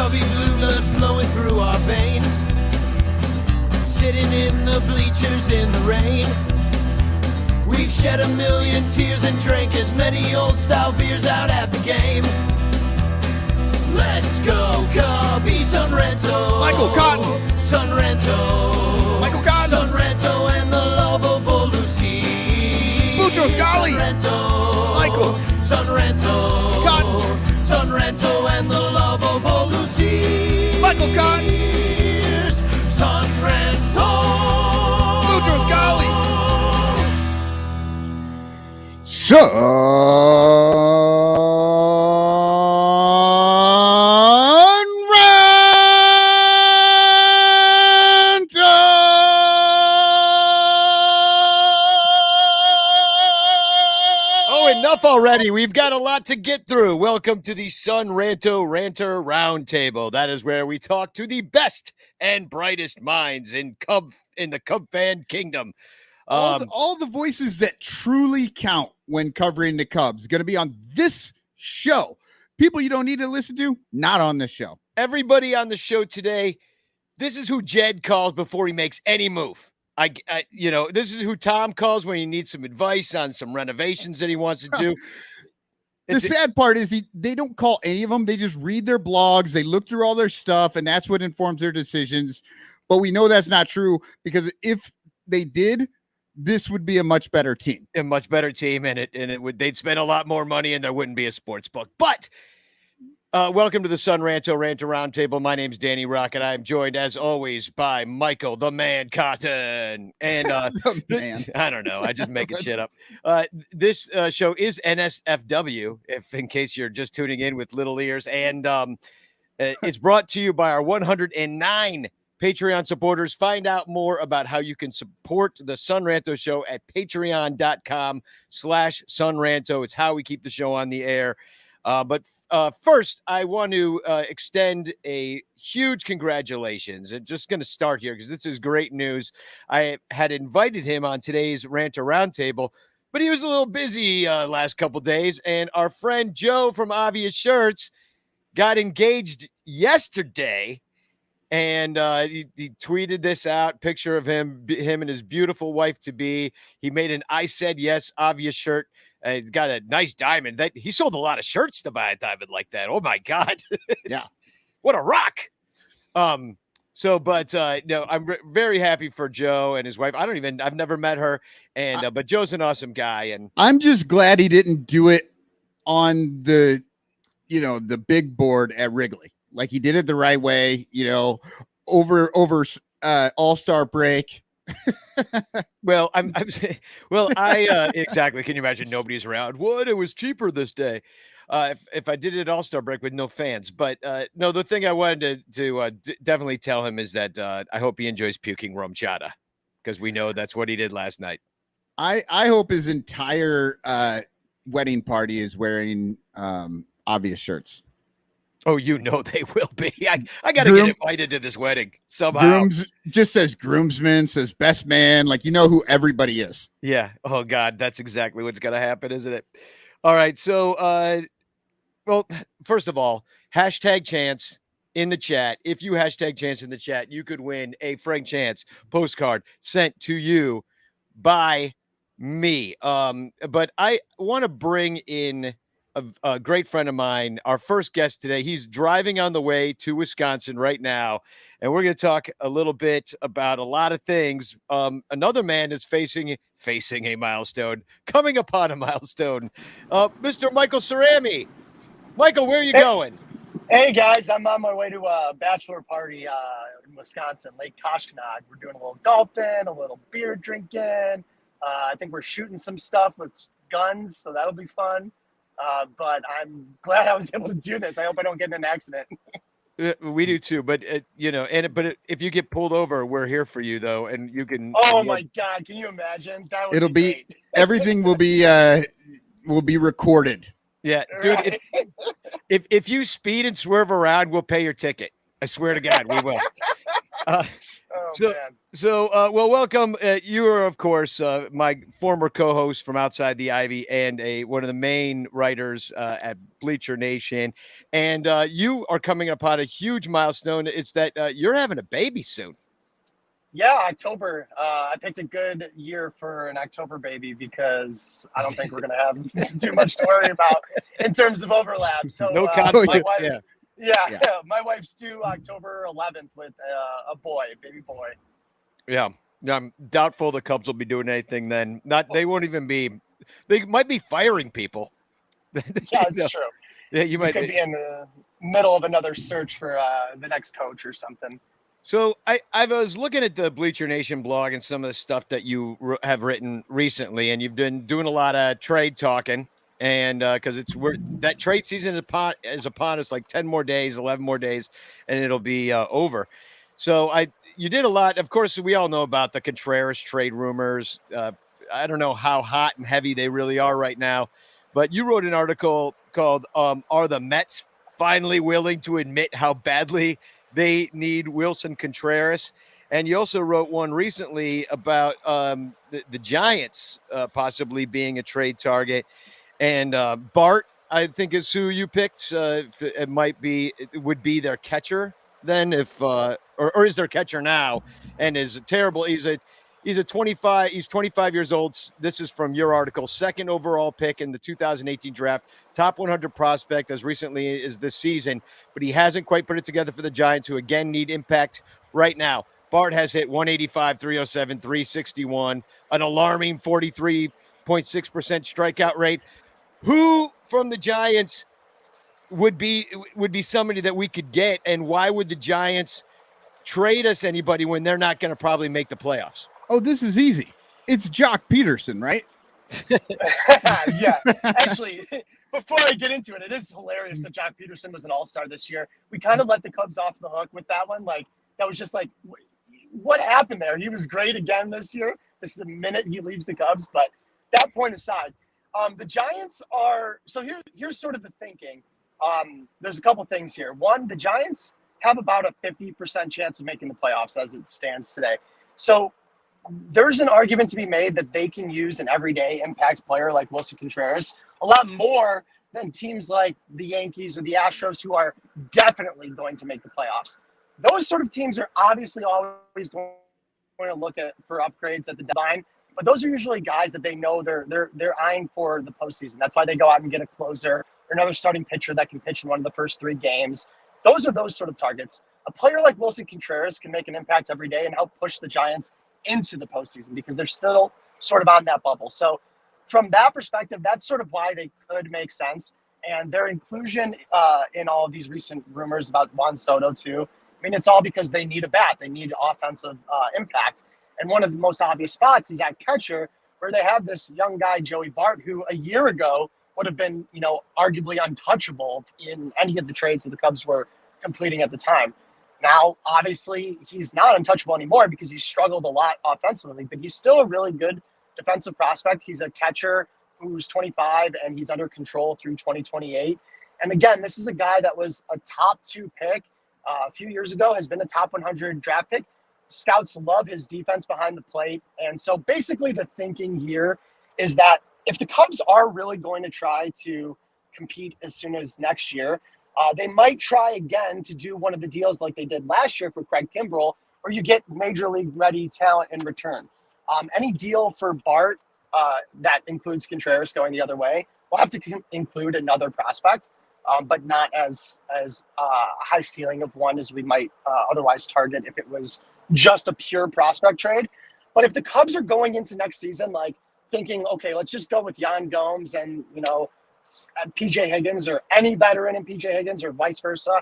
Chubby blue blood flowing through our veins. Sitting in the bleachers in the rain. We've shed a million tears and drank as many old-style beers out at the game. Let's go, Cubby, Son Ranto. Michael Cotton. Son Ranto. Michael Cotton. Son Ranto and the lovable Lucy. Crawly. Son Ranto. Michael. Son Ranto. Cotton. Son Ranto and the lovable Lucy. Michael Cotton. Son Ranto. Crawly. Enough already. We've got a lot to get through. Welcome to the Son Ranto Ranter Roundtable. That is where we talk to the best and brightest minds in the Cub fan kingdom. All the voices that truly count when covering the Cubs going to be on this show. People you don't need to listen to, not on this show. Everybody on the show today, this is who Jed calls before he makes any move. This is who Tom calls when he needs some advice on some renovations that he wants to do. The sad part is they don't call any of them. They just read their blogs. They look through all their stuff, and that's what informs their decisions. But we know that's not true, because if they did, this would be a much better team. A much better team, and they'd spend a lot more money, and there wouldn't be a sports book. But welcome to the Son Ranto Ranter Roundtable. My name's Danny Rock, and I'm joined, as always, by Michael, the man Cotton. And I don't know. I just making shit up. This show is NSFW, in case you're just tuning in with little ears. And it's brought to you by our 109 Patreon supporters. Find out more about how you can support the Son Ranto show at patreon.com/SonRanto. It's how we keep the show on the air. But first, I want to extend a huge congratulations. I'm just going to start here because this is great news. I had invited him on today's Ranter Roundtable, but he was a little busy last couple days. And our friend Joe from Obvious Shirts got engaged yesterday. And he tweeted this out, picture of him and his beautiful wife-to-be. He made an I Said Yes Obvious shirt. He's got a nice diamond. He sold a lot of shirts to buy a diamond like that. Oh my God. Yeah. What a rock. I'm very happy for Joe and his wife. I've never met her. But Joe's an awesome guy. And I'm just glad he didn't do it on the big board at Wrigley. Like, he did it the right way, over All-Star break. Well, exactly. Can you imagine nobody's around? What? It was cheaper this day. If I did it at All-Star break with no fans, but no, the thing I wanted to definitely tell him is that I hope he enjoys puking rum chata, because we know that's what he did last night. I hope his entire wedding party is wearing Obvious Shirts. Oh, they will be. I got to get invited to this wedding somehow. Just says groomsman, says best man. Like, who everybody is. Yeah. Oh, God. That's exactly what's going to happen, isn't it? All right. So, first of all, #Chance in the chat. If you #Chance in the chat, you could win a Frank Chance postcard sent to you by me. But I want to bring in a great friend of mine, our first guest today. He's driving on the way to Wisconsin right now, and we're going to talk a little bit about a lot of things. Another man is facing a milestone, coming upon a milestone. Mr. Michael Cerami. Michael, where are you going? Hey, guys, I'm on my way to a bachelor party in Wisconsin, Lake Koshkonong. We're doing a little golfing, a little beer drinking. I think we're shooting some stuff with guns, so that'll be fun. But I'm glad I was able to do this. I hope I don't get in an accident. We do too, but if you get pulled over, we're here for you though, and you can. Oh my God, can you imagine? That would It'll be great. Everything will be recorded. Yeah, dude. Right. If you speed and swerve around, we'll pay your ticket. I swear to God, we will. So, well, welcome. You are, of course, my former co-host from Outside the Ivy and one of the main writers at Bleacher Nation. And you are coming upon a huge milestone. It's that you're having a baby soon. Yeah, October. I picked a good year for an October baby because I don't think we're going to have too much to worry about in terms of overlap. So No my conflict. wife, Yeah. my wife's due October 11th with a boy, baby boy. Yeah. I'm doubtful the Cubs will be doing anything then. They won't even be. They might be firing people. Yeah, it's true. Yeah, you might could be in the middle of another search for the next coach or something. So I was looking at the Bleacher Nation blog and some of the stuff that you have written recently, and you've been doing a lot of trade talking, and because that trade season is upon us, like 10 more days, 11 more days, and it'll be over. So you did a lot. Of course, we all know about the Contreras trade rumors. I don't know how hot and heavy they really are right now, but you wrote an article called "Are the Mets Finally Willing to Admit How Badly They Need Wilson Contreras?" And you also wrote one recently about the Giants possibly being a trade target. And Bart, I think, is who you picked. It would be their catcher then, if or is their catcher now, and is terrible. He's a 25. He's 25 years old. This is from your article. Second overall pick in the 2018 draft. Top 100 prospect as recently as this season, but he hasn't quite put it together for the Giants, who again need impact right now. Bart has hit 185, 307, 361, an alarming 43.6% strikeout rate. Who from the Giants would be somebody that we could get, and why would the Giants trade us anybody when they're not going to probably make the playoffs? Oh, this is easy. It's Jock Peterson, right? Yeah, actually, before I get into it, it is hilarious that Jock Peterson was an all-star this year. We kind of let the Cubs off the hook with that one. Like, that was just like, what happened there? He was great again this year. This is a minute he leaves the Cubs, but that point aside, the Giants are, so here's sort of the thinking. There's a couple things here. One, the Giants have about a 50% chance of making the playoffs as it stands today. So there's an argument to be made that they can use an everyday impact player like Wilson Contreras a lot more than teams like the Yankees or the Astros, who are definitely going to make the playoffs. Those sort of teams are obviously always going to look for upgrades at the deadline, but those are usually guys that they know they're eyeing for the postseason. That's why they go out and get a closer or another starting pitcher that can pitch in one of the first 3 games. Those are those sort of targets. A player like Wilson Contreras can make an impact every day and help push the Giants into the postseason because they're still sort of on that bubble. So from that perspective, that's sort of why they could make sense. And their inclusion in all of these recent rumors about Juan Soto too, I mean, it's all because they need a bat. They need offensive impact. And one of the most obvious spots is at catcher, where they have this young guy, Joey Bart, who a year ago would have been, arguably untouchable in any of the trades that the Cubs were completing at the time. Now, obviously, he's not untouchable anymore because he's struggled a lot offensively, but he's still a really good defensive prospect. He's a catcher who's 25 and he's under control through 2028. And again, this is a guy that was a top 2 pick a few years ago, has been a top 100 draft pick. Scouts love his defense behind the plate. And so basically the thinking here is that if the Cubs are really going to try to compete as soon as next year, they might try again to do one of the deals like they did last year for Craig Kimbrell, where you get major league ready talent in return. Any deal for Bart that includes Contreras going the other way will have to include another prospect, but not as high ceiling of one as we might otherwise target if it was just a pure prospect trade. But if the Cubs are going into next season, like thinking, okay, let's just go with Yan Gomes and, PJ Higgins or any veteran in PJ Higgins or vice versa,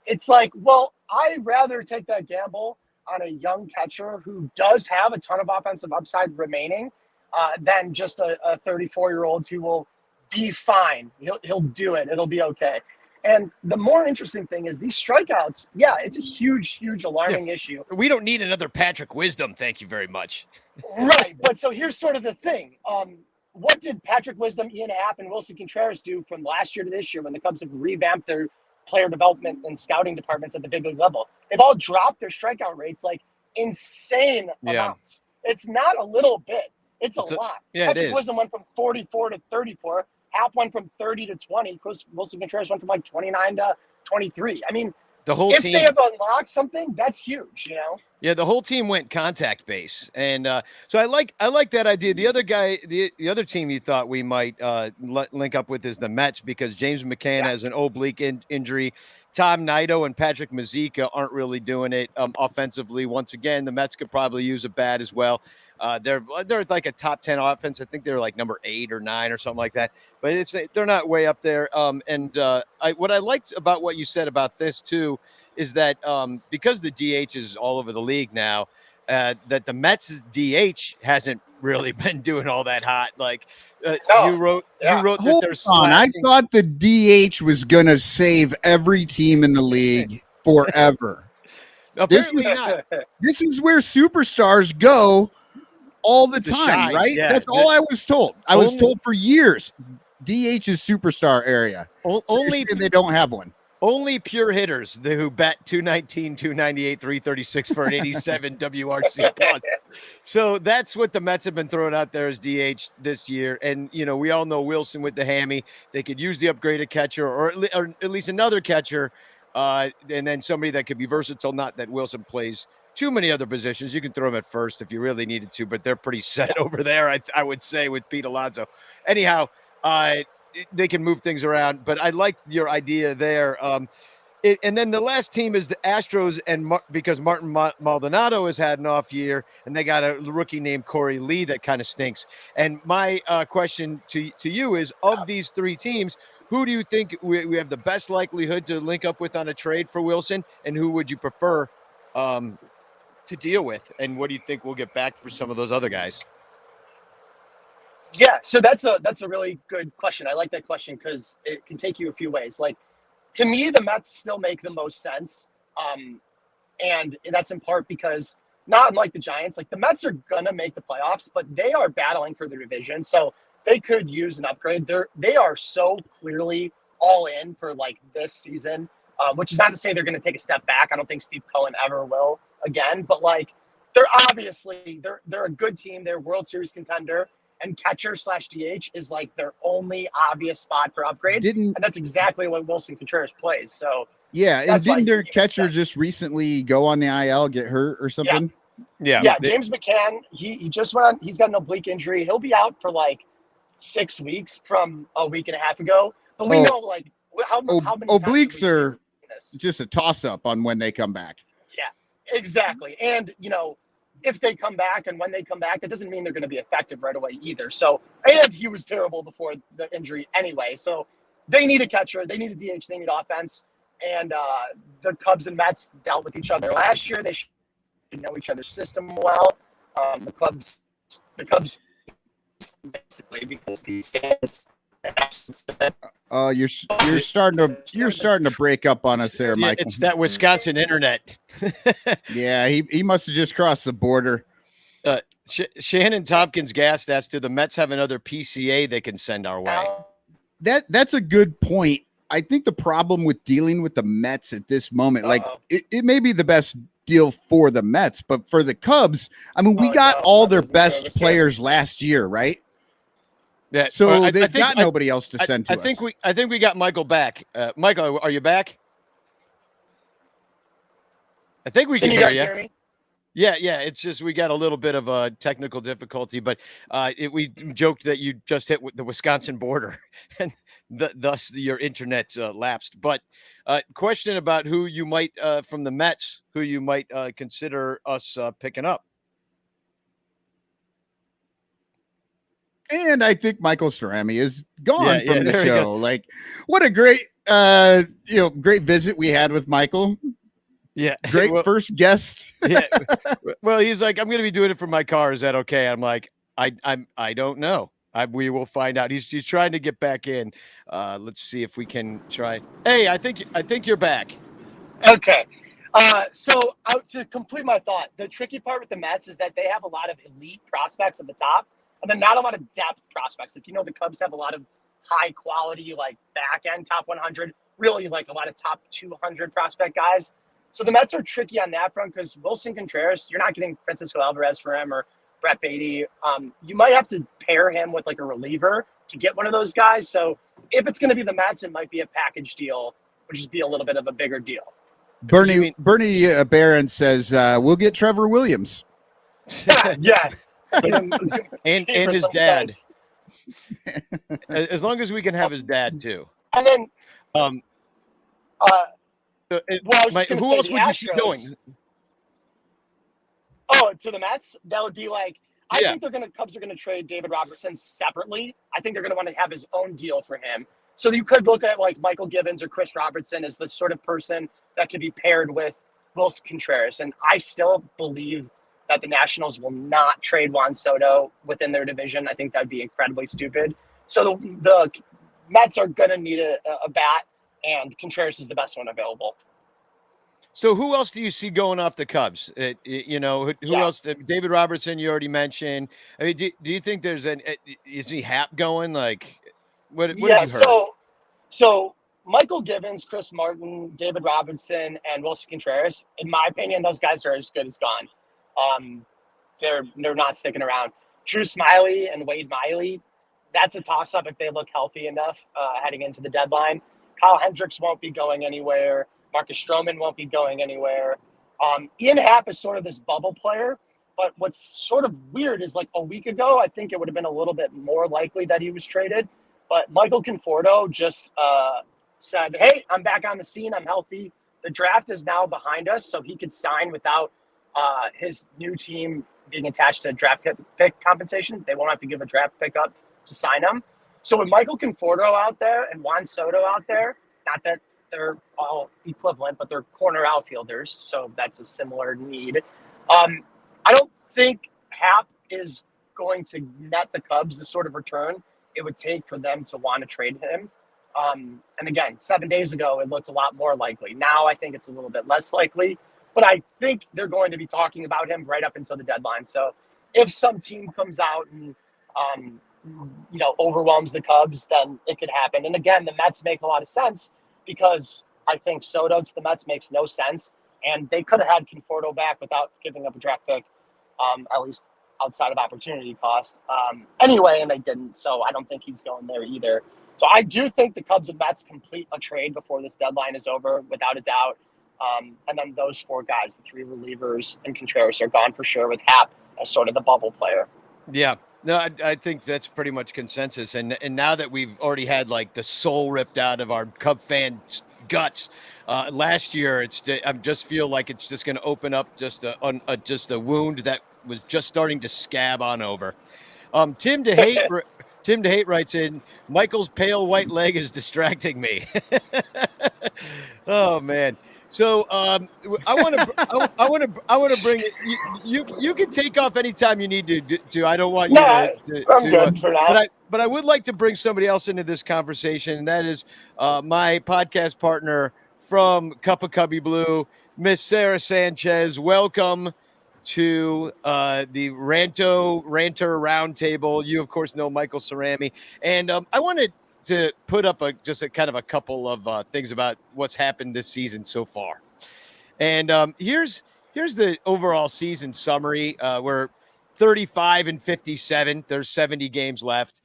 it's like, well, I'd rather take that gamble on a young catcher who does have a ton of offensive upside remaining than just a 34-year-old who will be fine. He'll do it. It'll be okay. And the more interesting thing is these strikeouts. Yeah, it's a huge alarming issue. We don't need another Patrick Wisdom. Thank you very much. Right. But so here's sort of the thing. What did Patrick Wisdom, Ian Happ, and Wilson Contreras do from last year to this year when the Cubs have revamped their player development and scouting departments at the big league level? They've all dropped their strikeout rates like insane Yeah. amounts. It's not a little bit. It's a lot. Yeah, Patrick it is. Wisdom went from 44 to 34. Hap went from 30 to 20. Chris Wilson Contreras went from like 29 to 23. I mean, The whole if team. they have unlocked something, that's huge, you know? Yeah, the whole team went contact base, and so I like that idea. The other guy, the other team you thought we might link up with is the Mets because James McCann has an oblique injury. Tom Nido and Patrick McVicar aren't really doing it offensively. Once again, the Mets could probably use a bat as well. They're like a top 10 offense. I think they're like number 8 or 9 or something like that. But they're not way up there. What I liked about what you said about this too is that because the DH is all over the league now, that the Mets' DH hasn't really been doing all that hot. Like you wrote that Hold they're on. slashing. I thought the DH was gonna save every team in the league forever. Apparently not. This is where superstars go all the To time, shine, right? yeah. That's all I was told. I was told for years, DH is superstar area. Only They don't have one. Only pure hitters who bat 219, 298, 336 for an 87 WRC plus. So that's what the Mets have been throwing out there as DH this year. And, you know, we all know Wilson with the hammy. They could use the upgraded catcher or at least another catcher and then somebody that could be versatile. Not that Wilson plays too many other positions. You can throw him at first if you really needed to, but they're pretty set over there, I would say, with Pete Alonso. Anyhow, they can move things around, but I like your idea there. And then the last team is the Astros, and because Martin Maldonado has had an off year, and they got a rookie named Corey Lee that kind of stinks. And my question to you is, of these 3 teams, who do you think we have the best likelihood to link up with on a trade for Wilson, and who would you prefer to deal with? And what do you think we'll get back for some of those other guys? Yeah, so that's a really good question. I like that question because it can take you a few ways. Like, to me, the Mets still make the most sense, and that's in part because, not unlike the Giants, like the Mets are gonna make the playoffs, but they are battling for their division, so they could use an upgrade. They are so clearly all in for like this season, which is not to say they're gonna take a step back. I don't think Steve Cohen ever will again, but like they're obviously they're a good team. They're a World Series contender. And catcher/DH is like their only obvious spot for upgrades. And that's exactly what Wilson Contreras plays. So yeah, and didn't their catcher just recently go on the IL, get hurt or something? Yeah. James McCann, he just went on. He's got an oblique injury. He'll be out for like 6 weeks from a week and a half ago. But we know like how many obliques are just a toss up on when they come back. Yeah, exactly. And you know, if they come back and when they come back, that doesn't mean they're going to be effective right away either. So, and he was terrible before the injury anyway. So they need a catcher, they need a DH, they need offense. And the Cubs and Mets dealt with each other last year. They should know each other's system well. The Cubs basically because these guys. You're starting to break up on us there, Mike. It's that Wisconsin internet. Yeah, he must have just crossed the border. Shannon Tompkins gassed as to the Mets have another PCA they can send our way. That's a good point. I think the problem with dealing with the Mets at this moment, like it may be the best deal for the Mets, but for the Cubs, I mean, we got all their best players last year, right? Yeah, so they've got nobody else to send to us. I think we got Michael back. Michael, are you back? I think we can hear you. Hear me? Yeah. It's just we got a little bit of a technical difficulty, but we joked that you just hit the Wisconsin border, and thus your internet lapsed. But question about who you might from the Mets, who you might consider us picking up. And I think Michael Cerami is gone from the show. Like, what a great, great visit we had with Michael. Yeah. Great first guest. Yeah. Well, he's like, I'm going to be doing it for my car. Is that okay? I'm like, I don't know. We will find out. He's trying to get back in. Let's see if we can try. Hey, I think you're back. Okay. So to complete my thought, the tricky part with the Mets is that they have a lot of elite prospects at the top. And then not a lot of depth prospects. Like, the Cubs have a lot of high quality, like back end top 100, really like a lot of top 200 prospect guys. So the Mets are tricky on that front because Wilson Contreras, you're not getting Francisco Alvarez for him or Brett Beatty. You might have to pair him with like a reliever to get one of those guys. So if it's going to be the Mets, it might be a package deal, which would be a little bit of a bigger deal. Bernie Barron says we'll get Trevor Williams. Yeah. and his dad. As long as we can have his dad too. And then who else would you see going? Oh, to the Mets? That would be like, I think Cubs are gonna trade David Robertson separately. I think they're gonna want to have his own deal for him. So you could look at like Michael Gibbons or Chris Robertson as the sort of person that could be paired with Wilson Contreras. And I still believe that the Nationals will not trade Juan Soto within their division. I think that'd be incredibly stupid. So the Mets are gonna need a bat, and Contreras is the best one available. So who else do you see going off the Cubs? Who else? David Robertson, you already mentioned. I mean, do you think there's is he Hap going? Like, what have you heard? So Michael Gibbons, Chris Martin, David Robertson, and Wilson Contreras, in my opinion, those guys are as good as gone. They're not sticking around. Drew Smiley and Wade Miley, that's a toss-up if they look healthy enough heading into the deadline. Kyle Hendricks won't be going anywhere. Marcus Stroman won't be going anywhere. Ian Happ is sort of this bubble player, but what's sort of weird is like a week ago, I think it would have been a little bit more likely that he was traded. But Michael Conforto just said, hey, I'm back on the scene. I'm healthy. The draft is now behind us, so he could sign without his new team being attached to draft pick compensation. They won't have to give a draft pick up to sign him. So with Michael Conforto out there and Juan Soto out there, not that they're all equivalent, but they're corner outfielders, so that's a similar need. I don't think Hap is going to net the Cubs the sort of return it would take for them to want to trade him. And again, 7 days ago, it looked a lot more likely. Now I think it's a little bit less likely, but I think they're going to be talking about him right up until the deadline. So if some team comes out and overwhelms the Cubs, then it could happen. And again, the Mets make a lot of sense because I think Soto to the Mets makes no sense. And they could have had Conforto back without giving up a draft pick, at least outside of opportunity cost. Anyway, and they didn't. So I don't think he's going there either. So I do think the Cubs and Mets complete a trade before this deadline is over, without a doubt. And then those four guys, the three relievers and Contreras, are gone for sure, with Hap as sort of the bubble player. Yeah. No, I think that's pretty much consensus. And now that we've already had like the soul ripped out of our Cub fans' guts last year, I just feel like it's just going to open up just a wound that was just starting to scab on over. Tim DeHate writes in, Michael's pale white leg is distracting me. Oh man. So I want to bring it. You can take off anytime you need to. I don't want you to. I'm good for now. But I would like to bring somebody else into this conversation, and that is my podcast partner from Cup of Cubby Blue, Miss Sara Sanchez. Welcome to the Ranter Roundtable. You of course know Michael Cerami, and I wanted to put up just a kind of a couple of things about what's happened this season so far. And here's the overall season summary. We're 35-57. There's 70 games left.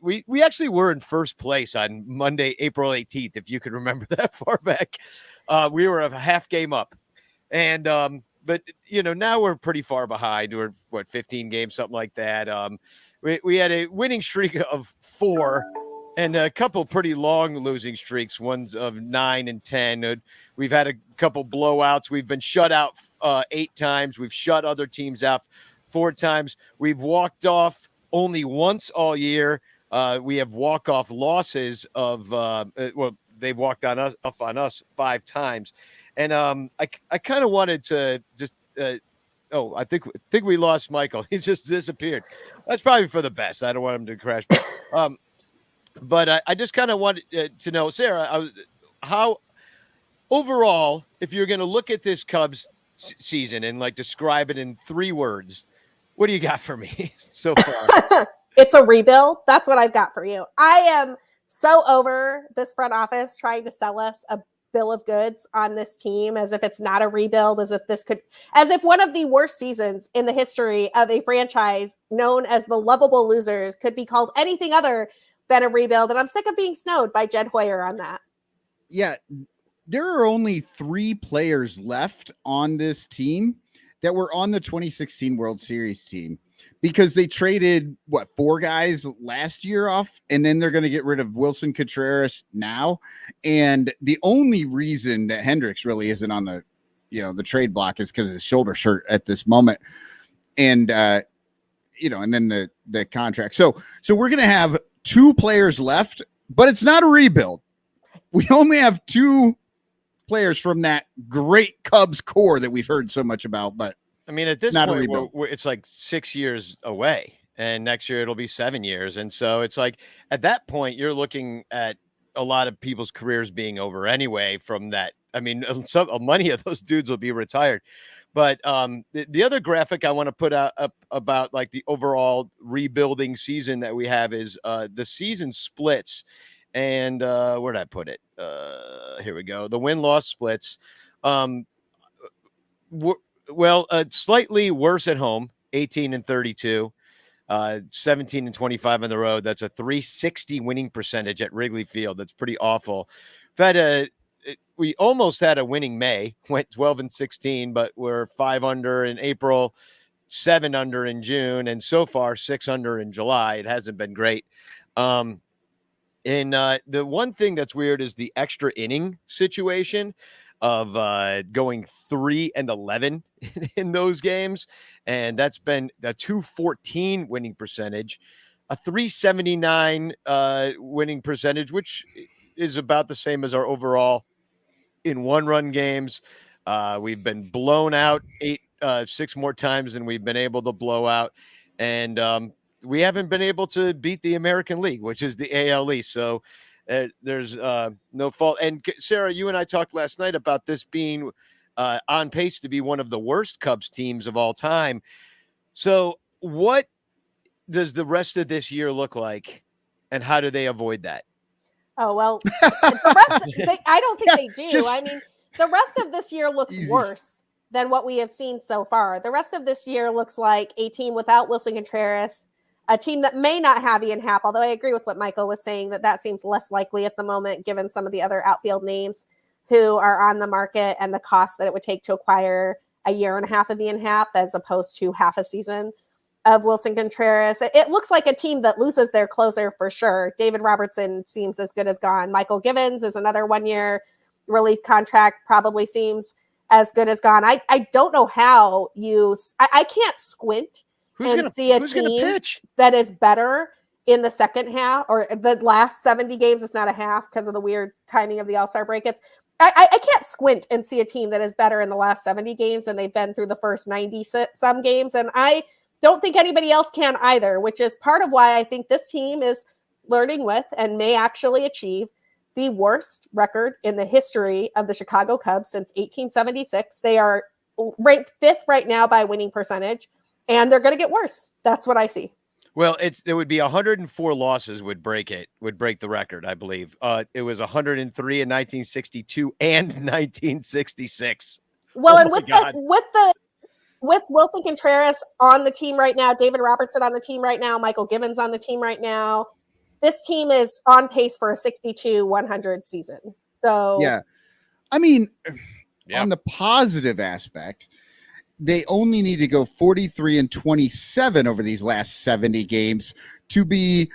We actually were in first place on Monday, April 18th, if you can remember that far back. We were a half game up. And but now we're pretty far behind. We're 15 games, something like that. We had a winning streak of 4 and a couple pretty long losing streaks, ones of 9 and 10. We've had a couple blowouts. We've been shut out 8 times. We've shut other teams out 4 times. We've walked off only once all year. We have walk-off losses of they've walked on us 5 times. And I kind of wanted to just I think we lost Michael. He just disappeared. That's probably for the best. I don't want him to crash. But I just kind of wanted to know, Sara, how overall, if you're going to look at this Cubs season and like describe it in 3 words, what do you got for me so far? It's a rebuild. That's what I've got for you. I am so over this front office trying to sell us a bill of goods on this team, as if it's not a rebuild, as if one of the worst seasons in the history of a franchise known as the Lovable Losers could be called anything other than a rebuild. And I'm sick of being snowed by Jed Hoyer on that. Yeah, there are only 3 players left on this team that were on the 2016 World Series team, because they traded 4 guys last year off, and then they're going to get rid of Wilson Contreras now. And the only reason that Hendricks really isn't on the, the trade block is because of his shoulder shirt at this moment. And, and then the contract. So we're going to have 2 players left, but it's not a rebuild. We only have 2 players from that great Cubs core that we've heard so much about, but I mean, at this point, it's like 6 years away, and next year it'll be 7 years. And so it's like, at that point, you're looking at a lot of people's careers being over anyway from that. I mean, many of those dudes will be retired. But the other graphic I want to put up about like the overall rebuilding season that we have is the season splits. And where did I put it? Here we go. The win-loss splits. Slightly worse at home, 18-32, 17-25 on the road. That's a .360 winning percentage at Wrigley Field. That's pretty awful. We almost had a winning May, went 12-16, but we're 5 under in April, 7 under in June, and so far 6 under in July. It hasn't been great. And the one thing that's weird is the extra inning situation of going 3-11 in those games. And that's been a .214 winning percentage, a .379 winning percentage, which is about the same as our overall in 1-run games. We've been blown out 6 more times than we've been able to blow out. And we haven't been able to beat the American League, which is the AL East. So there's no fault. And Sara, you and I talked last night about this being on pace to be one of the worst Cubs teams of all time. So what does the rest of this year look like, and how do they avoid that? Oh, well, I don't think they do. I mean, the rest of this year looks worse than what we have seen so far. The rest of this year looks like a team without Wilson Contreras, a team that may not have Ian Happ, although I agree with what Michael was saying, that seems less likely at the moment, given some of the other outfield names who are on the market and the cost that it would take to acquire a year and a half of Ian Happ as opposed to half a season of Wilson Contreras. It looks like a team that loses their closer for sure. David Robertson seems as good as gone. Michael Givens is another 1-year relief contract, probably seems as good as gone. I don't know how I can't squint see a team that is better in the second half or the last 70 games. It's not a half because of the weird timing of the All-Star break. I can't squint and see a team that is better in the last 70 games than they've been through the first 90 some games. And I don't think anybody else can either, which is part of why I think this team is flirting with and may actually achieve the worst record in the history of the Chicago Cubs since 1876. They are ranked 5th right now by winning percentage, and they're going to get worse. That's what I see. Well, there would be 104 losses would break the record, I believe. It was 103 in 1962 and 1966. Well, and with Wilson Contreras on the team right now, David Robertson on the team right now, Michael Givens on the team right now, this team is on pace for a 62-100 season. So yeah, I mean, on the positive aspect, they only need to go 43-27 over these last 70 games to be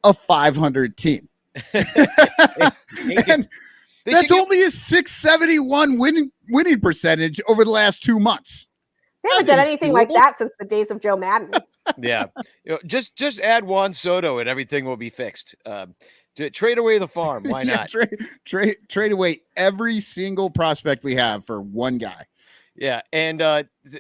a 500 team. And that's only a 671 winning percentage over the last 2 months. They haven't done anything like that since the days of Joe Madden. Yeah. Just add Juan Soto and everything will be fixed. Trade away the farm. Why not? Trade away every single prospect we have for one guy. Yeah. And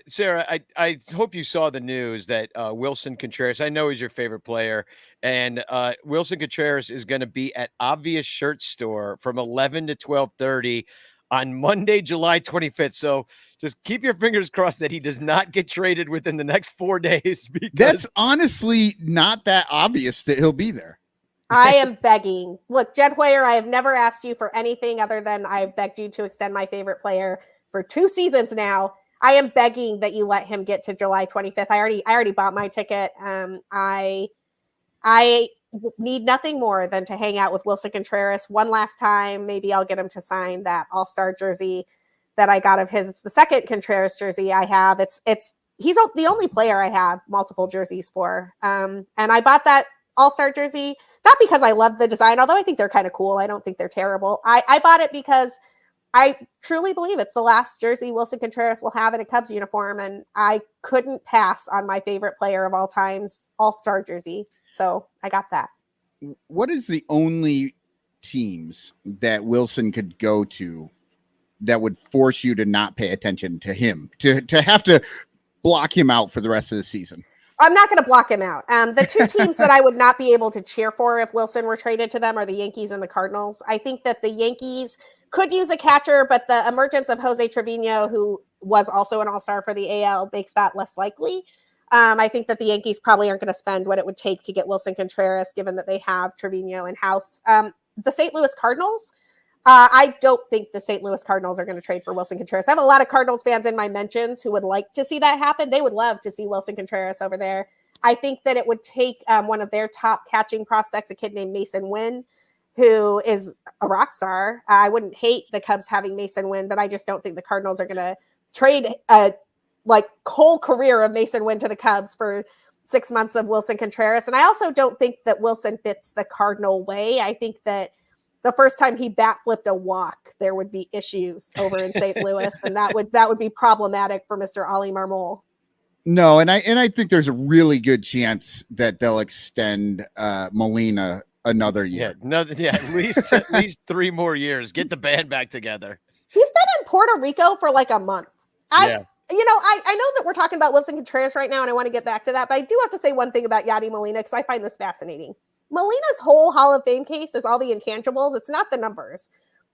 Sara, I hope you saw the news that Wilson Contreras, I know he's your favorite player, and Wilson Contreras is going to be at Obvious Shirt Store from 11 to 12:30 on Monday, July 25th. So just keep your fingers crossed that he does not get traded within the next 4 days. Because that's honestly not that obvious that he'll be there. I am begging. Look, Jed Hoyer, I have never asked you for anything other than I've begged you to extend my favorite player for 2 seasons now. I am begging that you let him get to July 25th. I already bought my ticket. I need nothing more than to hang out with Wilson Contreras one last time. Maybe I'll get him to sign that All-Star jersey that I got of his. It's the second Contreras jersey I have. He's the only player I have multiple jerseys for. And I bought that All-Star jersey, not because I love the design, although I think they're kind of cool. I don't think they're terrible. I bought it because I truly believe it's the last jersey Wilson Contreras will have in a Cubs uniform. And I couldn't pass on my favorite player of all time's All-Star jersey. So I got that. What is the only teams that Wilson could go to that would force you to not pay attention to him, to have to block him out for the rest of the season? I'm not going to block him out. The 2 teams that I would not be able to cheer for if Wilson were traded to them are the Yankees and the Cardinals. I think that the Yankees could use a catcher, but the emergence of Jose Trevino, who was also an all-star for the AL, makes that less likely. I think that the Yankees probably aren't going to spend what it would take to get Wilson Contreras, given that they have Trevino in-house. The St. Louis Cardinals, I don't think the St. Louis Cardinals are going to trade for Wilson Contreras. I have a lot of Cardinals fans in my mentions who would like to see that happen. They would love to see Wilson Contreras over there. I think that it would take one of their top catching prospects, a kid named Mason Wynn, who is a rock star. I wouldn't hate the Cubs having Mason Wynn, but I just don't think the Cardinals are going to trade a whole career of Mason Wynn to the Cubs for 6 months of Wilson Contreras. And I also don't think that Wilson fits the Cardinal way. I think that the first time he bat flipped a walk, there would be issues over in St. Louis, and that would be problematic for Mr. Ali Marmol. No, and I think there's a really good chance that they'll extend Molina another year. At least 3 more years. Get the band back together. He's been in Puerto Rico for like a month. I know that we're talking about Wilson Contreras right now, and I want to get back to that, but I do have to say one thing about Yadi Molina, because I find this fascinating. Molina's whole Hall of Fame case is all the intangibles. It's not the numbers.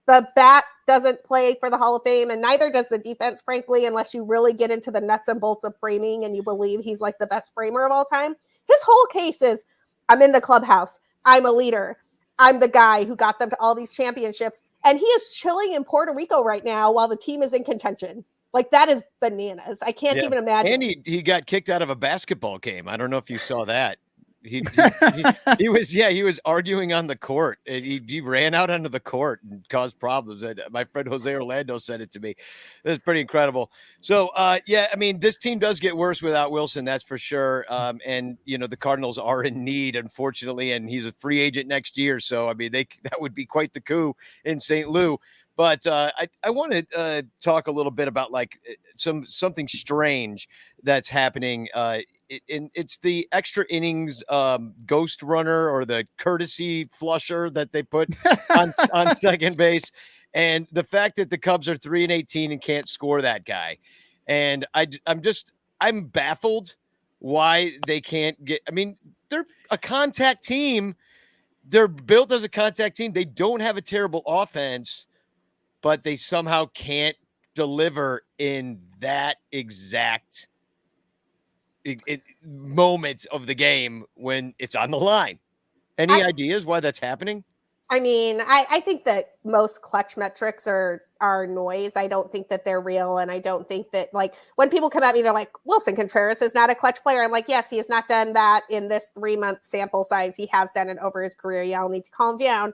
The bat doesn't play for the Hall of Fame, and neither does the defense, frankly, unless you really get into the nuts and bolts of framing and you believe he's like the best framer of all time. His whole case is, I'm in the clubhouse. I'm a leader. I'm the guy who got them to all these championships. And he is chilling in Puerto Rico right now while the team is in contention. Like, that is bananas. I can't even imagine. And he got kicked out of a basketball game. I don't know if you saw that. He was arguing on the court. He ran out onto the court and caused problems. And my friend Jose Orlando sent it to me. It was pretty incredible. So, I mean, this team does get worse without Wilson, that's for sure. And the Cardinals are in need, unfortunately, and he's a free agent next year. So, I mean, that would be quite the coup in St. Louis. But I want to talk a little bit about like something strange that's happening. It's the extra innings ghost runner, or the courtesy flusher that they put on second base, and the fact that the Cubs are 3-18 and can't score that guy. And I'm baffled why they can't get. I mean, they're a contact team. They're built as a contact team. They don't have a terrible offense, but they somehow can't deliver in that exact moment of the game when it's on the line. Any ideas why that's happening? I mean, I think that most clutch metrics are noise. I don't think that they're real. And I don't think that, like, when people come at me, they're like, Wilson Contreras is not a clutch player. I'm like, yes, he has not done that in this 3-month sample size. He has done it over his career. Y'all need to calm down.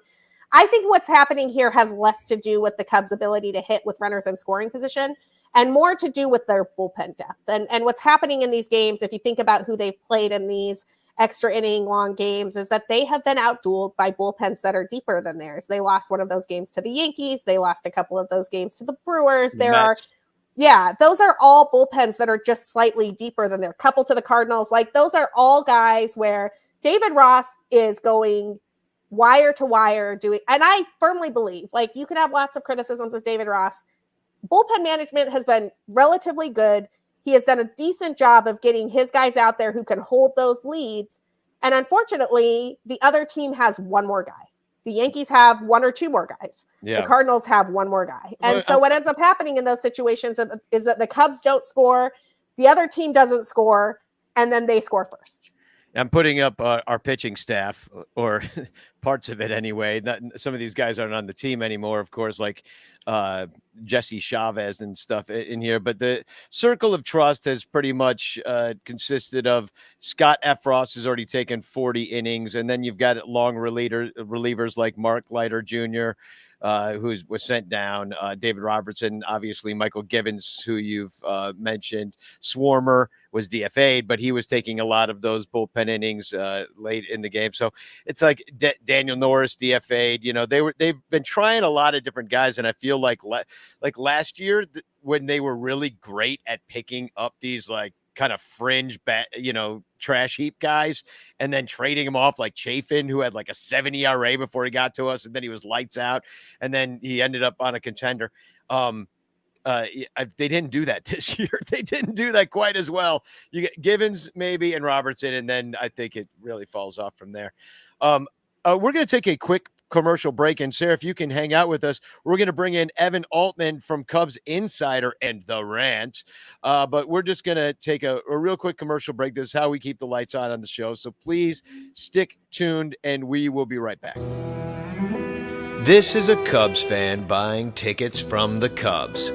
I think what's happening here has less to do with the Cubs' ability to hit with runners in scoring position and more to do with their bullpen depth. And what's happening in these games, if you think about who they've played in these extra inning long games, is that they have been outdueled by bullpens that are deeper than theirs. They lost one of those games to the Yankees. They lost a couple of those games to the Brewers. Those are all bullpens that are just slightly deeper than their couple to the Cardinals. Like, those are all guys where David Ross is going wire to wire doing, and I firmly believe, like, you can have lots of criticisms of David Ross. Bullpen management has been relatively good. He has done a decent job of getting his guys out there who can hold those leads. And unfortunately, the other team has one more guy. The Yankees have 1 or 2 more guys. Yeah. The Cardinals have 1 more guy. And so what ends up happening in those situations is that the Cubs don't score, the other team doesn't score, and then they score first. I'm putting up our pitching staff, or parts of it anyway. Some of these guys aren't on the team anymore, of course, like Jesse Chavez and stuff in here. But the circle of trust has pretty much consisted of Scott Efros has already taken 40 innings. And then you've got long relievers like Mark Leiter Jr., who was sent down, David Robertson, obviously Michael Givens, who you've mentioned. Swarmer was DFA'd, but he was taking a lot of those bullpen innings late in the game. So it's like Daniel Norris DFA'd. You know, they've been trying a lot of different guys, and I feel like last year when they were really great at picking up these like kind of fringe, trash heap guys, and then trading him off like Chafin, who had like a 7 ERA before he got to us, and then he was lights out, and then he ended up on a contender. They didn't do that this year. They didn't do that quite as well. You get Givens maybe and Robertson, and then I think it really falls off from there. We're going to take a quick commercial break, and Sarah, if you can hang out with us, we're going to bring in Evan Altman from Cubs Insider and The Rant. But we're just going to take a real quick commercial break. This is how we keep the lights on the show. So please stick tuned, and we will be right back. This is a Cubs fan buying tickets from the Cubs.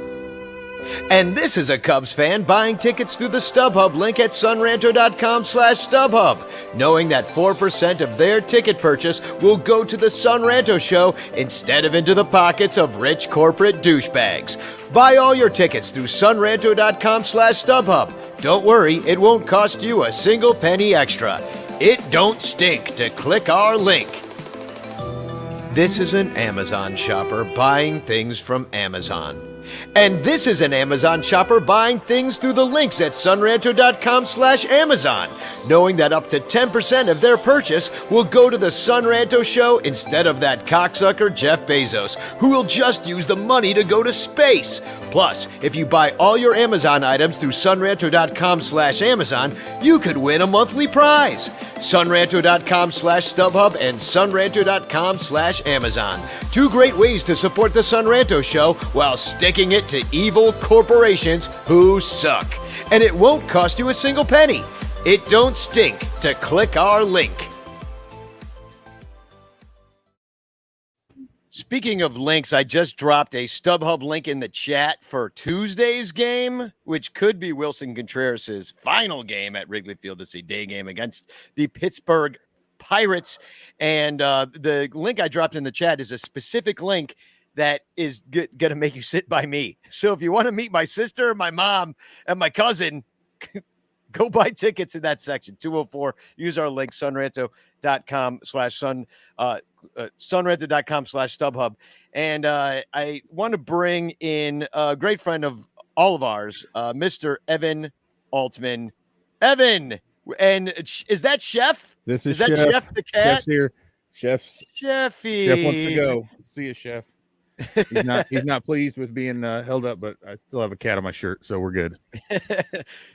And this is a Cubs fan buying tickets through the StubHub link at sonranto.com/StubHub, knowing that 4% of their ticket purchase will go to the Son Ranto show instead of into the pockets of rich corporate douchebags. Buy all your tickets through sonranto.com/StubHub. Don't worry, it won't cost you a single penny extra. It don't stink to click our link. This is an Amazon shopper buying things from Amazon. And this is an Amazon shopper buying things through the links at sonranto.com/Amazon, knowing that up to 10% of their purchase will go to the Son Ranto show instead of that cocksucker Jeff Bezos, who will just use the money to go to space. Plus, if you buy all your Amazon items through sonranto.com/Amazon, you could win a monthly prize. sonranto.com/StubHub and sonranto.com/Amazon. Two great ways to support the Son Ranto show while sticking it to evil corporations who suck. And it won't cost you a single penny. It don't stink to click our link. Speaking of links, I just dropped a StubHub link in the chat for Tuesday's game, which could be Wilson Contreras' final game at Wrigley Field. It's a day game against the Pittsburgh Pirates. And the link I dropped in the chat is a specific link that is going to make you sit by me. So if you want to meet my sister, my mom, and my cousin, go buy tickets in that section. 204. Use our link, sonranto.com/sun. sonranto.com/StubHub. And I want to bring in a great friend of all of ours, Mr. Evan Altman. Evan, and is that Chef? Is that Chef the cat? Chef's here. Chefy. Chef wants to go. See you, Chef. He's not pleased with being held up, but I still have a cat on my shirt, so we're good.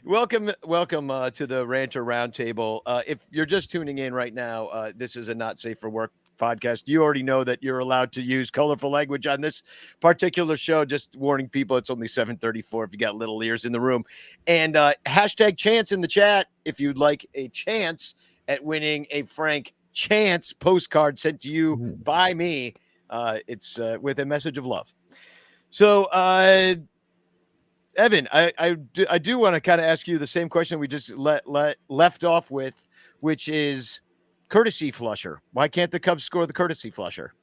Welcome to the Ranter Roundtable. If you're just tuning in right now, this is a Not Safe for Work podcast. You already know that you're allowed to use colorful language on this particular show. Just warning people, it's only 7:34 if you got little ears in the room. And hashtag chance in the chat if you'd like a chance at winning a Frank Chance postcard sent to you by me. It's with a message of love. So, Evan, I do want to kind of ask you the same question we just left off with, which is courtesy flusher. Why can't the Cubs score the courtesy flusher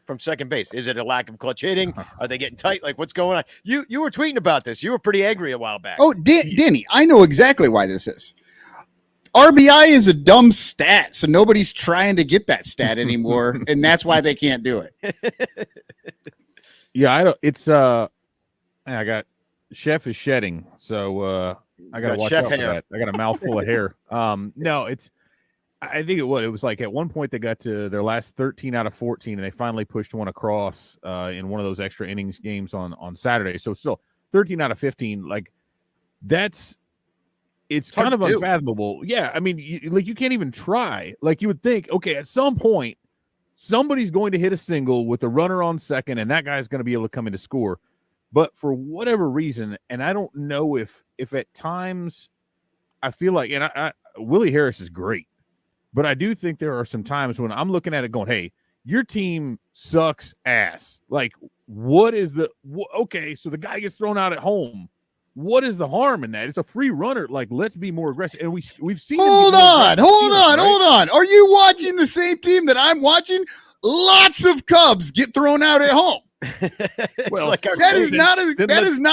from second base? Is it a lack of clutch hitting? Are they getting tight? Like, what's going on? You were tweeting about this. You were pretty angry a while back. Oh, Danny, I know exactly why this is. RBI is a dumb stat, so nobody's trying to get that stat anymore, and that's why they can't do it. Yeah, I don't. It's I got Chef is shedding, so I got to watch out for that. I got a mouthful of hair. No, it's. I think it was like at one point they got to their last 13 out of 14, and they finally pushed one across in one of those extra innings games on Saturday. So still 13 out of 15, like that's. It's kind of unfathomable. Yeah, I mean, you can't even try. Like you would think, okay, at some point, somebody's going to hit a single with a runner on second, and that guy's going to be able to come in to score. But for whatever reason, and I don't know if at times I feel like, and Willie Harris is great. But I do think there are some times when I'm looking at it going, hey, your team sucks ass. Like, what is okay, so the guy gets thrown out at home. What is the harm in that? It's a free runner. Like, let's be more aggressive. And we've seen. Hold on. Are you watching the same team that I'm watching? Lots of Cubs get thrown out at home. Well, like that is not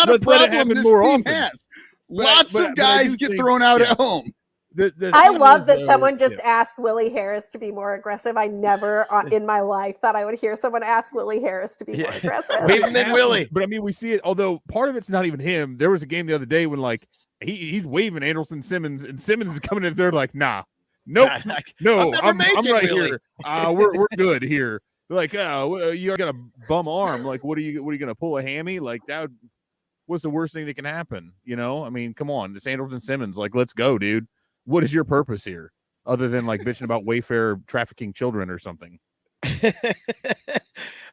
a problem this team has. Lots of guys get thrown out at home. I love that someone just asked Willie Harris to be more aggressive. I never in my life thought I would hear someone ask Willie Harris to be more aggressive. Even than Willie. But I mean, we see it, although part of it's not even him. There was a game the other day when like he's waving Anderson Simmons, and Simmons is coming in there like, nah, nope, no, I'm right here. We're good here. Like, you got a bum arm. Like, what are you gonna pull a hammy? Like that what's the worst thing that can happen? You know, I mean, come on, it's Anderson Simmons. Like, let's go, dude. What is your purpose here, other than like bitching about Wayfair trafficking children or something?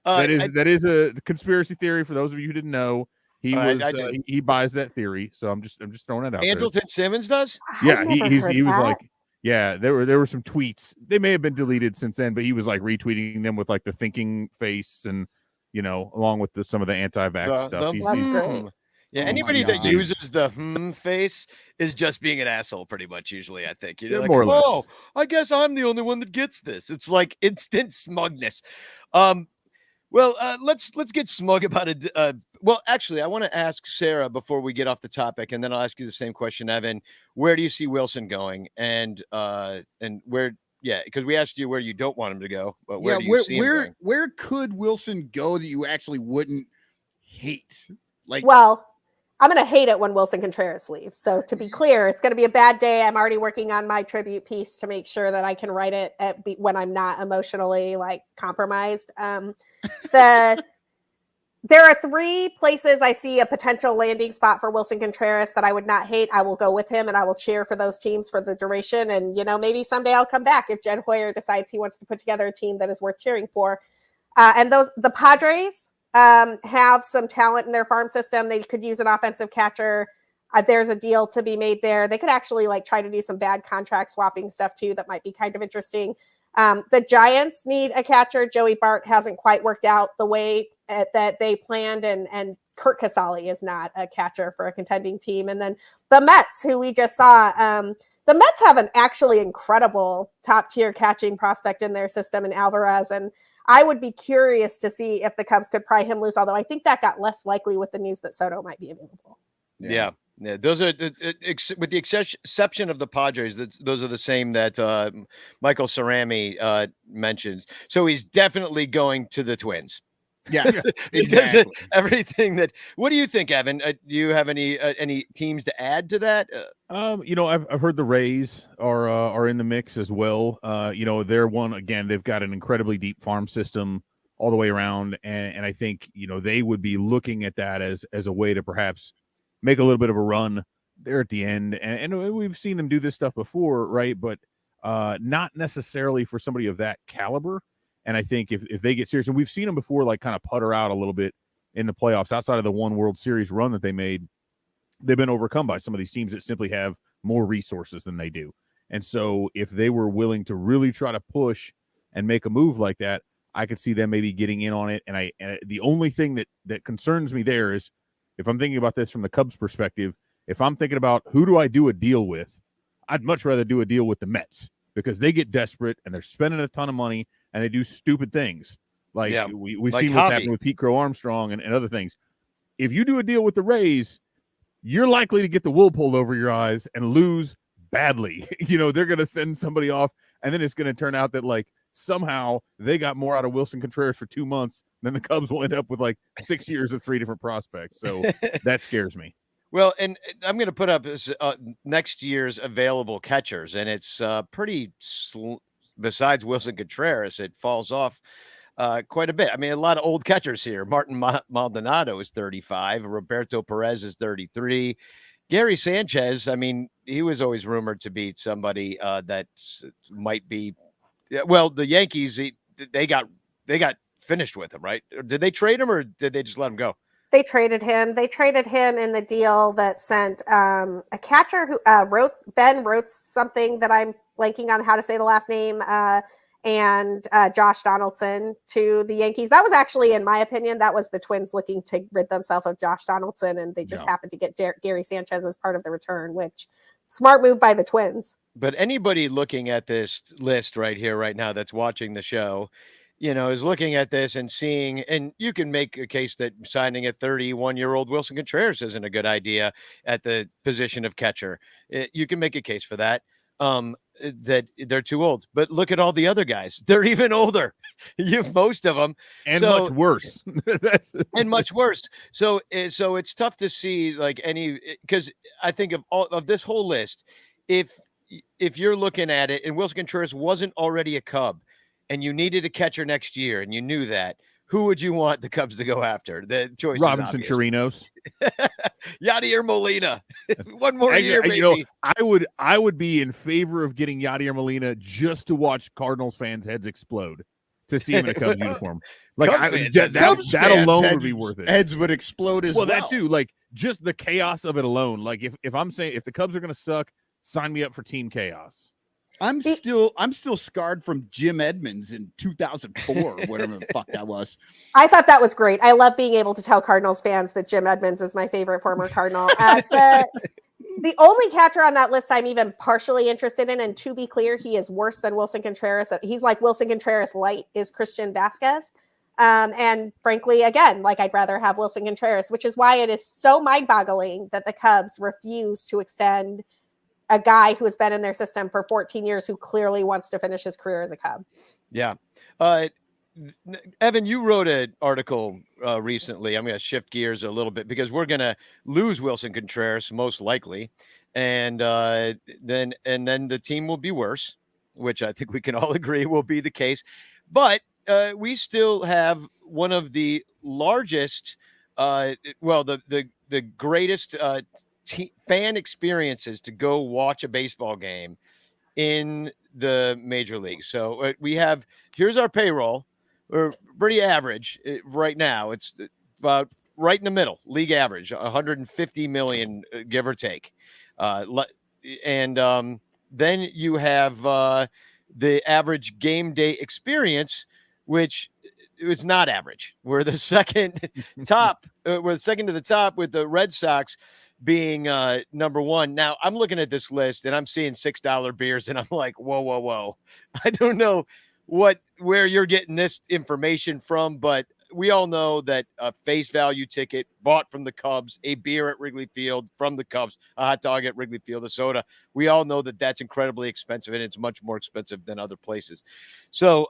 That is a conspiracy theory for those of you who didn't know. He buys that theory, so I'm just throwing it out. Anderson Simmons does? Yeah, he was like, yeah, there were some tweets. They may have been deleted since then, but he was like retweeting them with like the thinking face and along with some of the anti-vax stuff. That's great. Yeah, anybody that uses the face is just being an asshole, pretty much. Usually, I think like, more or less. Oh, I guess I'm the only one that gets this. It's like instant smugness. Well, let's get smug about it. Well, actually, I want to ask Sara before we get off the topic, and then I'll ask you the same question, Evan. Where do you see Wilson going, and where? Yeah, because we asked you where you don't want him to go, but where do you see him going? Where could Wilson go that you actually wouldn't hate? Well, I'm going to hate it when Wilson Contreras leaves. So to be clear, it's going to be a bad day. I'm already working on my tribute piece to make sure that I can write it when I'm not emotionally compromised. There are 3 places I see a potential landing spot for Wilson Contreras that I would not hate. I will go with him and I will cheer for those teams for the duration. And, maybe someday I'll come back if Jed Hoyer decides he wants to put together a team that is worth cheering for. And the Padres have some talent in their farm system. They could use an offensive catcher. There's a deal to be made there. They could actually try to do some bad contract swapping stuff too. That might be kind of interesting. The Giants need a catcher. Joey Bart hasn't quite worked out the way that they planned, and Kurt Casale is not a catcher for a contending team. And then the Mets, who we just saw, the Mets have an actually incredible top tier catching prospect in their system in Alvarez. And I would be curious to see if the Cubs could pry him loose, although I think that got less likely with the news that Soto might be available. Yeah. Those are, with the exception of the Padres, those are the same that Michael Cerami mentions. So he's definitely going to the Twins. Yeah, because everything that. What do you think, Evan? Do you have any teams to add to that? I've heard the Rays are in the mix as well. They're one again. They've got an incredibly deep farm system all the way around, and I think they would be looking at that as a way to perhaps make a little bit of a run there at the end. And we've seen them do this stuff before, right? But not necessarily for somebody of that caliber. And I think if they get serious, and we've seen them before, kind of putter out a little bit in the playoffs outside of the one World Series run that they made, they've been overcome by some of these teams that simply have more resources than they do. And so if they were willing to really try to push and make a move like that, I could see them maybe getting in on it. And the only thing that concerns me there is, if I'm thinking about this from the Cubs perspective, if I'm thinking about who do I do a deal with, I'd much rather do a deal with the Mets, because they get desperate and they're spending a ton of money and they do stupid things. We've seen what's happened with Pete Crow Armstrong and other things. If you do a deal with the Rays, you're likely to get the wool pulled over your eyes and lose badly. They're going to send somebody off, and then it's going to turn out that somehow they got more out of Wilson Contreras for 2 months than the Cubs will end up with 6 years of 3 different prospects. So that scares me. Well, and I'm going to put up next year's available catchers, and it's pretty besides Wilson Contreras, it falls off quite a bit. I mean, a lot of old catchers here. Martin Maldonado is 35. Roberto Perez is 33. Gary Sanchez, I mean, he was always rumored to be somebody that might be. Well, the Yankees, they got finished with him, right? Did they trade him, or did they just let him go? They traded him. They traded him in the deal that sent a catcher who wrote something that I'm blanking on how to say the last name, and Josh Donaldson to the Yankees. That was actually, in my opinion, that was the Twins looking to rid themselves of Josh Donaldson, and they just happened to get Gary Sanchez as part of the return, which smart move by the Twins. But anybody looking at this list right here, right now, that's watching the show, is looking at this and seeing, and you can make a case that signing a 31-year-old Wilson Contreras isn't a good idea at the position of catcher. You can make a case for that. That they're too old, but look at all the other guys. They're even older. Most of them, and much worse. And much worse. So it's tough to see like because I think of all of this whole list, if you're looking at it and Wilson Contreras wasn't already a Cub and you needed a catcher next year and you knew that, who would you want the Cubs to go after? The choice Robinson is Chirinos. Yadier Molina. One more year, maybe. I would be in favor of getting Yadier Molina just to watch Cardinals fans' heads explode to see him in a Cubs uniform. Like that alone would be worth it. Heads would explode as well. Well, that too. Like just the chaos of it alone. Like if I'm saying if the Cubs are going to suck, sign me up for Team Chaos. I'm still scarred from Jim Edmonds in 2004, or whatever the fuck that was. I thought that was great. I love being able to tell Cardinals fans that Jim Edmonds is my favorite former Cardinal. The only catcher on that list I'm even partially interested in, and to be clear, he is worse than Wilson Contreras. He's like Wilson Contreras light, is Christian Vasquez. And frankly, again, like I'd rather have Wilson Contreras, which is why it is so mind-boggling that the Cubs refuse to extend a guy who has been in their system for 14 years who clearly wants to finish his career as a Cub. Yeah. Evan, you wrote an article recently. I'm going to shift gears a little bit because we're going to lose Wilson Contreras most likely. And then the team will be worse, which I think we can all agree will be the case. But we still have one of the largest, the greatest fan experiences to go watch a baseball game in the major leagues. So here's our payroll. We're pretty average right now. It's about right in the middle, league average, 150 million, give or take. And then you have the average game day experience, which it's not average. We're the second top. We're second to the top with the Red Sox being number one. Now I'm looking at this list and I'm seeing $6 beers and I'm like, whoa. I don't know where you're getting this information from, but we all know that a face value ticket bought from the Cubs, a beer at Wrigley Field from the Cubs, a hot dog at Wrigley Field, a soda. We all know that that's incredibly expensive and it's much more expensive than other places. So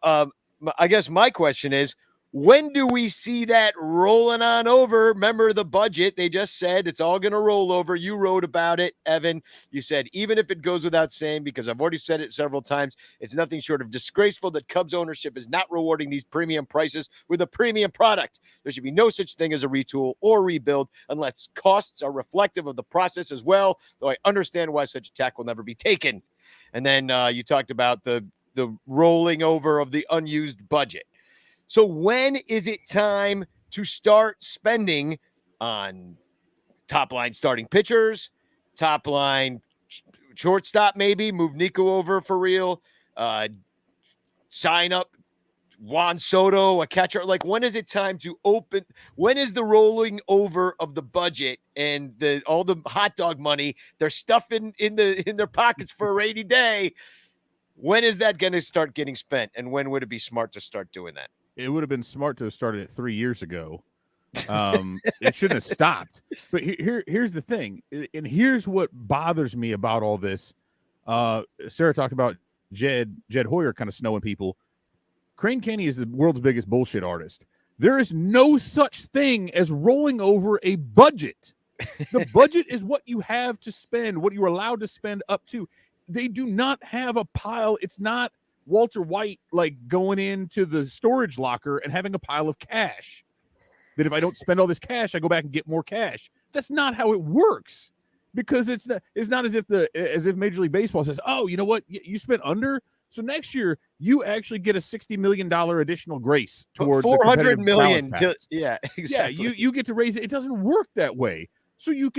I guess my question is, when do we see that rolling on over? Remember the budget. They just said it's all going to roll over. You wrote about it, Evan. You said, even if it goes without saying, because I've already said it several times, it's nothing short of disgraceful that Cubs ownership is not rewarding these premium prices with a premium product. There should be no such thing as a retool or rebuild unless costs are reflective of the process as well, though I understand why such a tack will never be taken. And then you talked about the rolling over of the unused budget. So when is it time to start spending on top line starting pitchers, top line shortstop, maybe move Nico over for real, sign up Juan Soto, a catcher? Like, when is it time to open? When is the rolling over of the budget and all the hot dog money they're stuffing in their pockets for a rainy day? When is that going to start getting spent? And when would it be smart to start doing that? It would have been smart to have started it 3 years ago. It shouldn't have stopped. But here's the thing, and here's what bothers me about all this. Sara talked about Jed Hoyer kind of snowing people. Crane Kenny is the world's biggest bullshit artist. There is no such thing as rolling over a budget. The budget is what you have to spend, what you're allowed to spend up to. They do not have a pile. It's not Walter White like going into the storage locker and having a pile of cash that if I don't spend all this cash, I go back and get more cash. That's not how it works, because it's not as if Major League Baseball says, oh, you know what, you spent under, so next year you actually get a $60 million additional grace toward $400 million. Yeah, exactly. Yeah, you get to raise it. It doesn't work that way. So you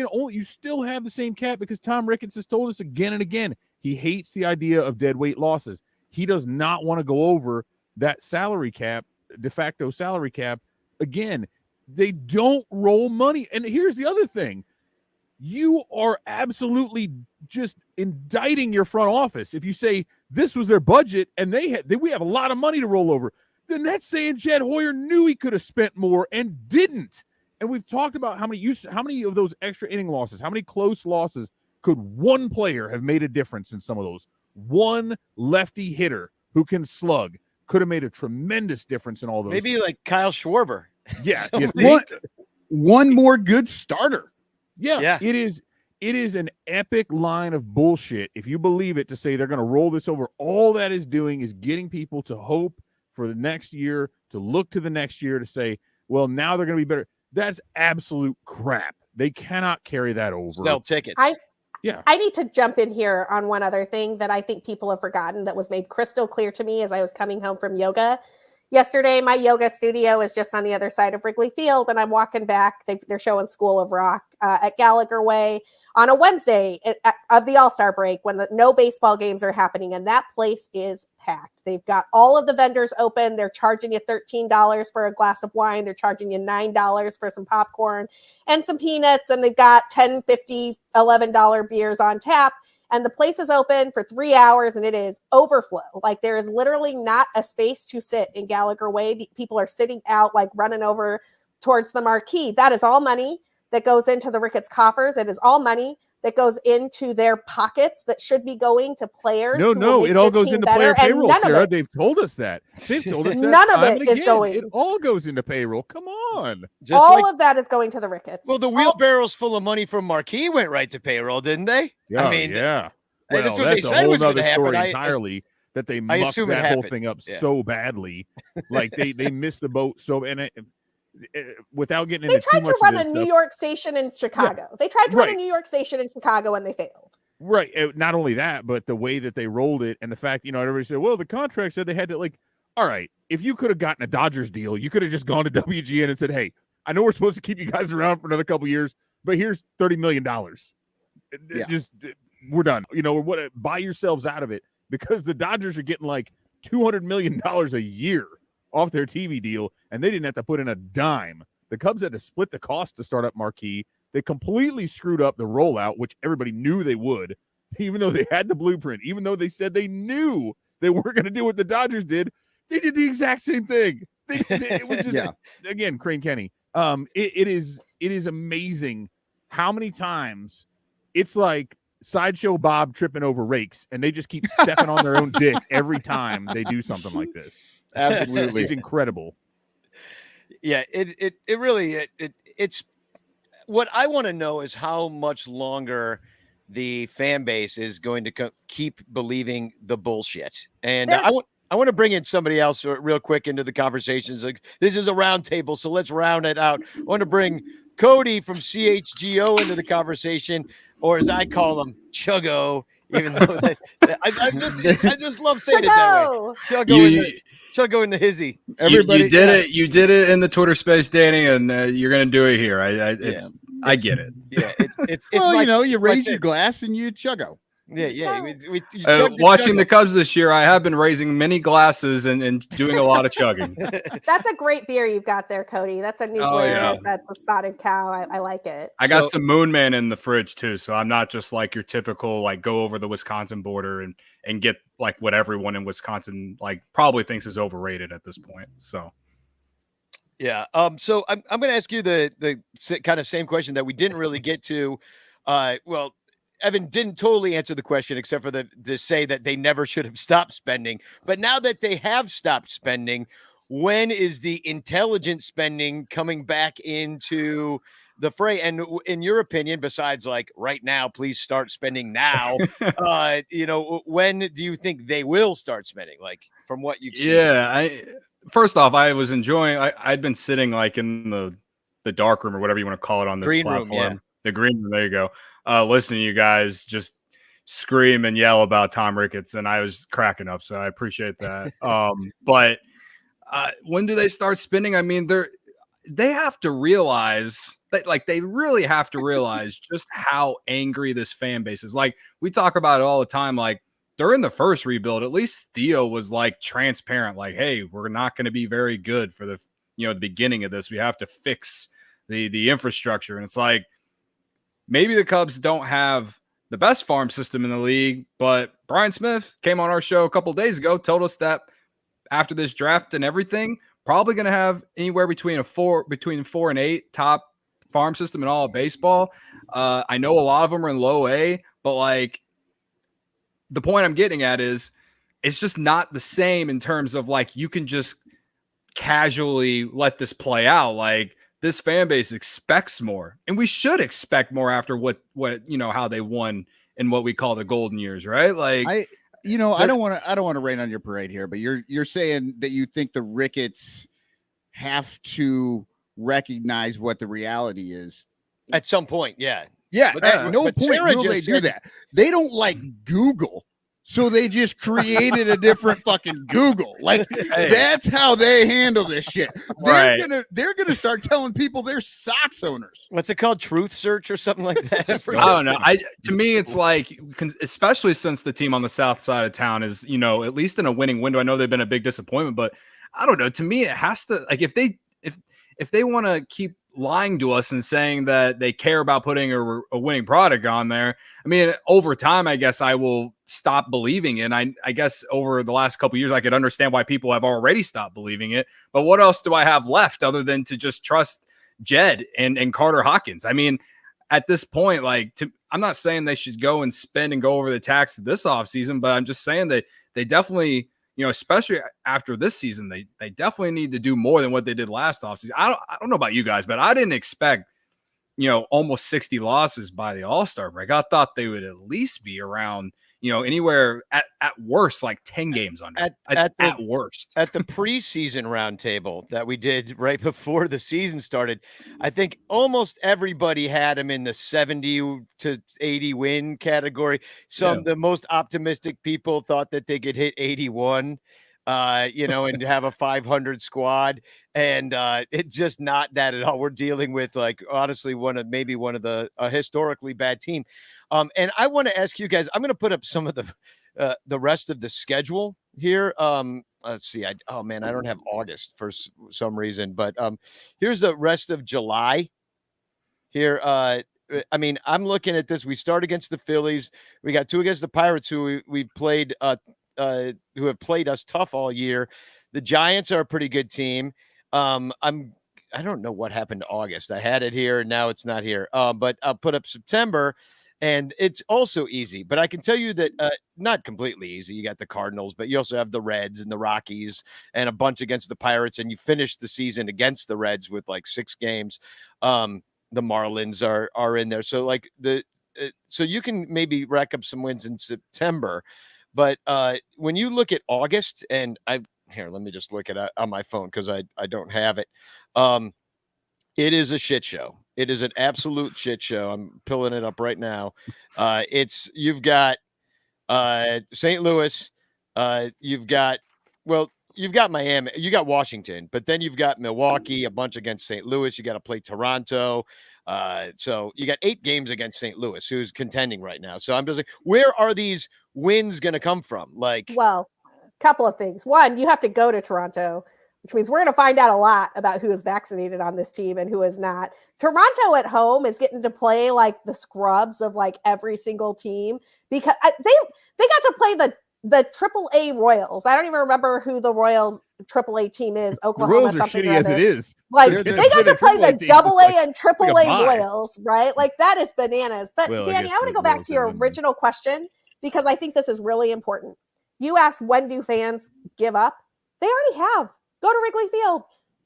still have the same cap, because Tom Ricketts has told us again and again, He hates the idea of dead weight losses. He does not want to go over that salary cap, de facto salary cap. Again, they don't roll money. And here's the other thing. You are absolutely just indicting your front office. If you say this was their budget and we have a lot of money to roll over, then that's saying Jed Hoyer knew he could have spent more and didn't. And we've talked about how many of those extra inning losses, how many close losses could one player have made a difference in some of those? One lefty hitter who can slug could have made a tremendous difference in all those. Maybe like Kyle Schwarber. Yeah. One more good starter. Yeah. It is an epic line of bullshit, if you believe it, to say they're going to roll this over. All that is doing is getting people to hope for the next year, to look to the next year, to say, well, now they're going to be better. That's absolute crap. They cannot carry that over. Sell tickets. I need to jump in here on one other thing that I think people have forgotten that was made crystal clear to me as I was coming home from yoga yesterday. My yoga studio is just on the other side of Wrigley Field, and I'm walking back. They're showing School of Rock at Gallagher Way on a Wednesday of the All-Star break when no baseball games are happening, and that place is packed. They've got all of the vendors open. They're charging you $13 for a glass of wine. They're charging you $9 for some popcorn and some peanuts, and they've got $10, $50, $11 beers on tap. And the place is open for 3 hours and it is overflow. Like there is literally not a space to sit in Gallagher Way. People are sitting out, like running over towards the marquee. That is all money that goes into the Ricketts coffers. It is all money that goes into their pockets that should be going to players. No, it all goes into player payroll, Sarah. They've told us that. They've told us that. None of it is going. It all goes into payroll. Come on. All of that is going to the Ricketts. Well, the wheelbarrows full of money from Marquee went right to payroll, didn't they? Yeah, I mean, yeah. Well, That's what they said was going to happen. Entirely that they mucked that whole thing up so badly. Like they missed the boat. So without getting into too much, they tried to run a New York station in Chicago. They tried to run a New York station in Chicago and they failed. Right. Not only that, but the way that they rolled it and the fact, everybody said, well, the contract said they had to all right, if you could have gotten a Dodgers deal, you could have just gone to WGN and said, hey, I know we're supposed to keep you guys around for another couple of years, but here's $30 million. Just we're done. Buy yourselves out of it, because the Dodgers are getting like $200 million a year off their TV deal, and they didn't have to put in a dime. The Cubs had to split the cost to start up Marquee. They completely screwed up the rollout, which everybody knew they would, even though they had the blueprint, even though they said they knew they weren't going to do what the Dodgers did. They did the exact same thing. It was just, again, Crane Kenny. It is amazing how many times it's like Sideshow Bob tripping over rakes, and they just keep stepping on their own dick every time they do something like this. Absolutely. It's incredible. Yeah, it really it's what I want to know is how much longer the fan base is going to keep believing the bullshit. And I want to bring in somebody else real quick into the conversations. Like, this is a round table, so let's round it out. I want to bring Cody from CHGO into the conversation, or as I call him, Chuggo. Even though I just love saying it that way. Chuggo in the hizzy. Everybody, you did it in the Twitter space, Danny, and you're gonna do it here. I get it. Yeah, it's well, you raise your glass and you chuggo. Yeah. Watching the Cubs this year, I have been raising many glasses and doing a lot of chugging. That's a great beer you've got there, Cody. That's a new beer. That's a Spotted Cow. I like it. I got some Moon Man in the fridge too, so I'm not just like your typical go over the Wisconsin border and get like what everyone in Wisconsin probably thinks is overrated at this point. So. Yeah. So I'm going to ask you the kind of same question that we didn't really get to. Well, Evan didn't totally answer the question, except for to say that they never should have stopped spending. But now that they have stopped spending, when is the intelligent spending coming back into the fray? And in your opinion, besides right now, please start spending now. When do you think they will start spending? From what you've seen? Yeah. First off, I was enjoying. I'd been sitting in the dark room or whatever you want to call it on this platform. Room, yeah. The green room. There you go. Listening to you guys just scream and yell about Tom Ricketts, and I was cracking up. So I appreciate that. But when do they start spending? I mean, they have to realize they really have to realize just how angry this fan base is. Like, we talk about it all the time. Like, during the first rebuild, at least Theo was like transparent, like, hey, we're not going to be very good for the beginning of this. We have to fix the infrastructure. And it's like, maybe the Cubs don't have the best farm system in the league, but Brian Smith came on our show a couple of days ago, told us that after this draft and everything, probably going to have anywhere between 4 and 8 top farm system in all of baseball. I know a lot of them are in low A, but like, the point I'm getting at is it's just not the same in terms of like, you can just casually let this play out. Like, this fan base expects more, and we should expect more after what how they won in what we call the golden years, right? Like, I don't want to rain on your parade here, but you're saying that you think the Ricketts have to recognize what the reality is at some point. Yeah. Yeah. But At no point Sara will they just do said- that. They don't like Google. So they just created a different fucking Google. Like, that's how they handle this shit. They're gonna start telling people they're Sox owners. What's it called? Truth search or something like that? I don't know. To me, it's like, especially since the team on the south side of town is, at least in a winning window. I know they've been a big disappointment, but I don't know. To me, it has to, like, if they want to keep lying to us and saying that they care about putting a winning product on there, I mean, over time, I guess I will stop believing it. I guess over the last couple of years, I could understand why people have already stopped believing it. But what else do I have left other than to just trust Jed and Carter Hawkins? I mean, at this point, like, I'm not saying they should go and spend and go over the tax this offseason, but I'm just saying that they definitely, especially after this season, they definitely need to do more than what they did last offseason. I don't know about you guys, but I didn't expect, almost 60 losses by the All-Star break. I thought they would at least be around, anywhere at worst, like 10 games under. At worst. At the preseason roundtable that we did right before the season started, I think almost everybody had them in the 70 to 80 win category. The most optimistic people thought that they could hit 81, and have a 500 squad. And it's just not that at all. We're dealing with, like, honestly, one of the historically bad team. And I want to ask you guys, I'm going to put up some of the rest of the schedule here. Let's see. I don't have August for some reason, but here's the rest of July here. I'm looking at this. We start against the Phillies. We got 2 against the Pirates, who we've played, who have played us tough all year. The Giants are a pretty good team. I don't know what happened to August. I had it here and now it's not here. But I'll put up September, and it's also easy. But I can tell you that not completely easy. You got the Cardinals, but you also have the Reds and the Rockies and a bunch against the Pirates, and you finish the season against the Reds with like 6 games. The Marlins are in there. So like so you can maybe rack up some wins in September. But when you look at August, and let me just look at it on my phone because I don't have it. It is a shit show. It is an absolute shit show. I'm pulling it up right now. You've got St. Louis. You've got Miami. You got Washington, but then you've got Milwaukee, a bunch against St. Louis. You got to play Toronto. So you got 8 games against St. Louis, who's contending right now. So I'm just like, where are these wins going to come from? Like, well, couple of things. One, you have to go to Toronto, which means we're going to find out a lot about who is vaccinated on this team and who is not. Toronto at home is getting to play like the scrubs of like every single team, because they got to play the AAA Royals. I don't even remember who the Royals AAA team is. Oklahoma, the Royals are something shitty as it is. Like they got to play the AA and AAA like Royals, right? Like that is bananas. But well, Danny, I want to go back to your original question because I think this is really important. You asked, when do fans give up? They already have. Go to Wrigley Field.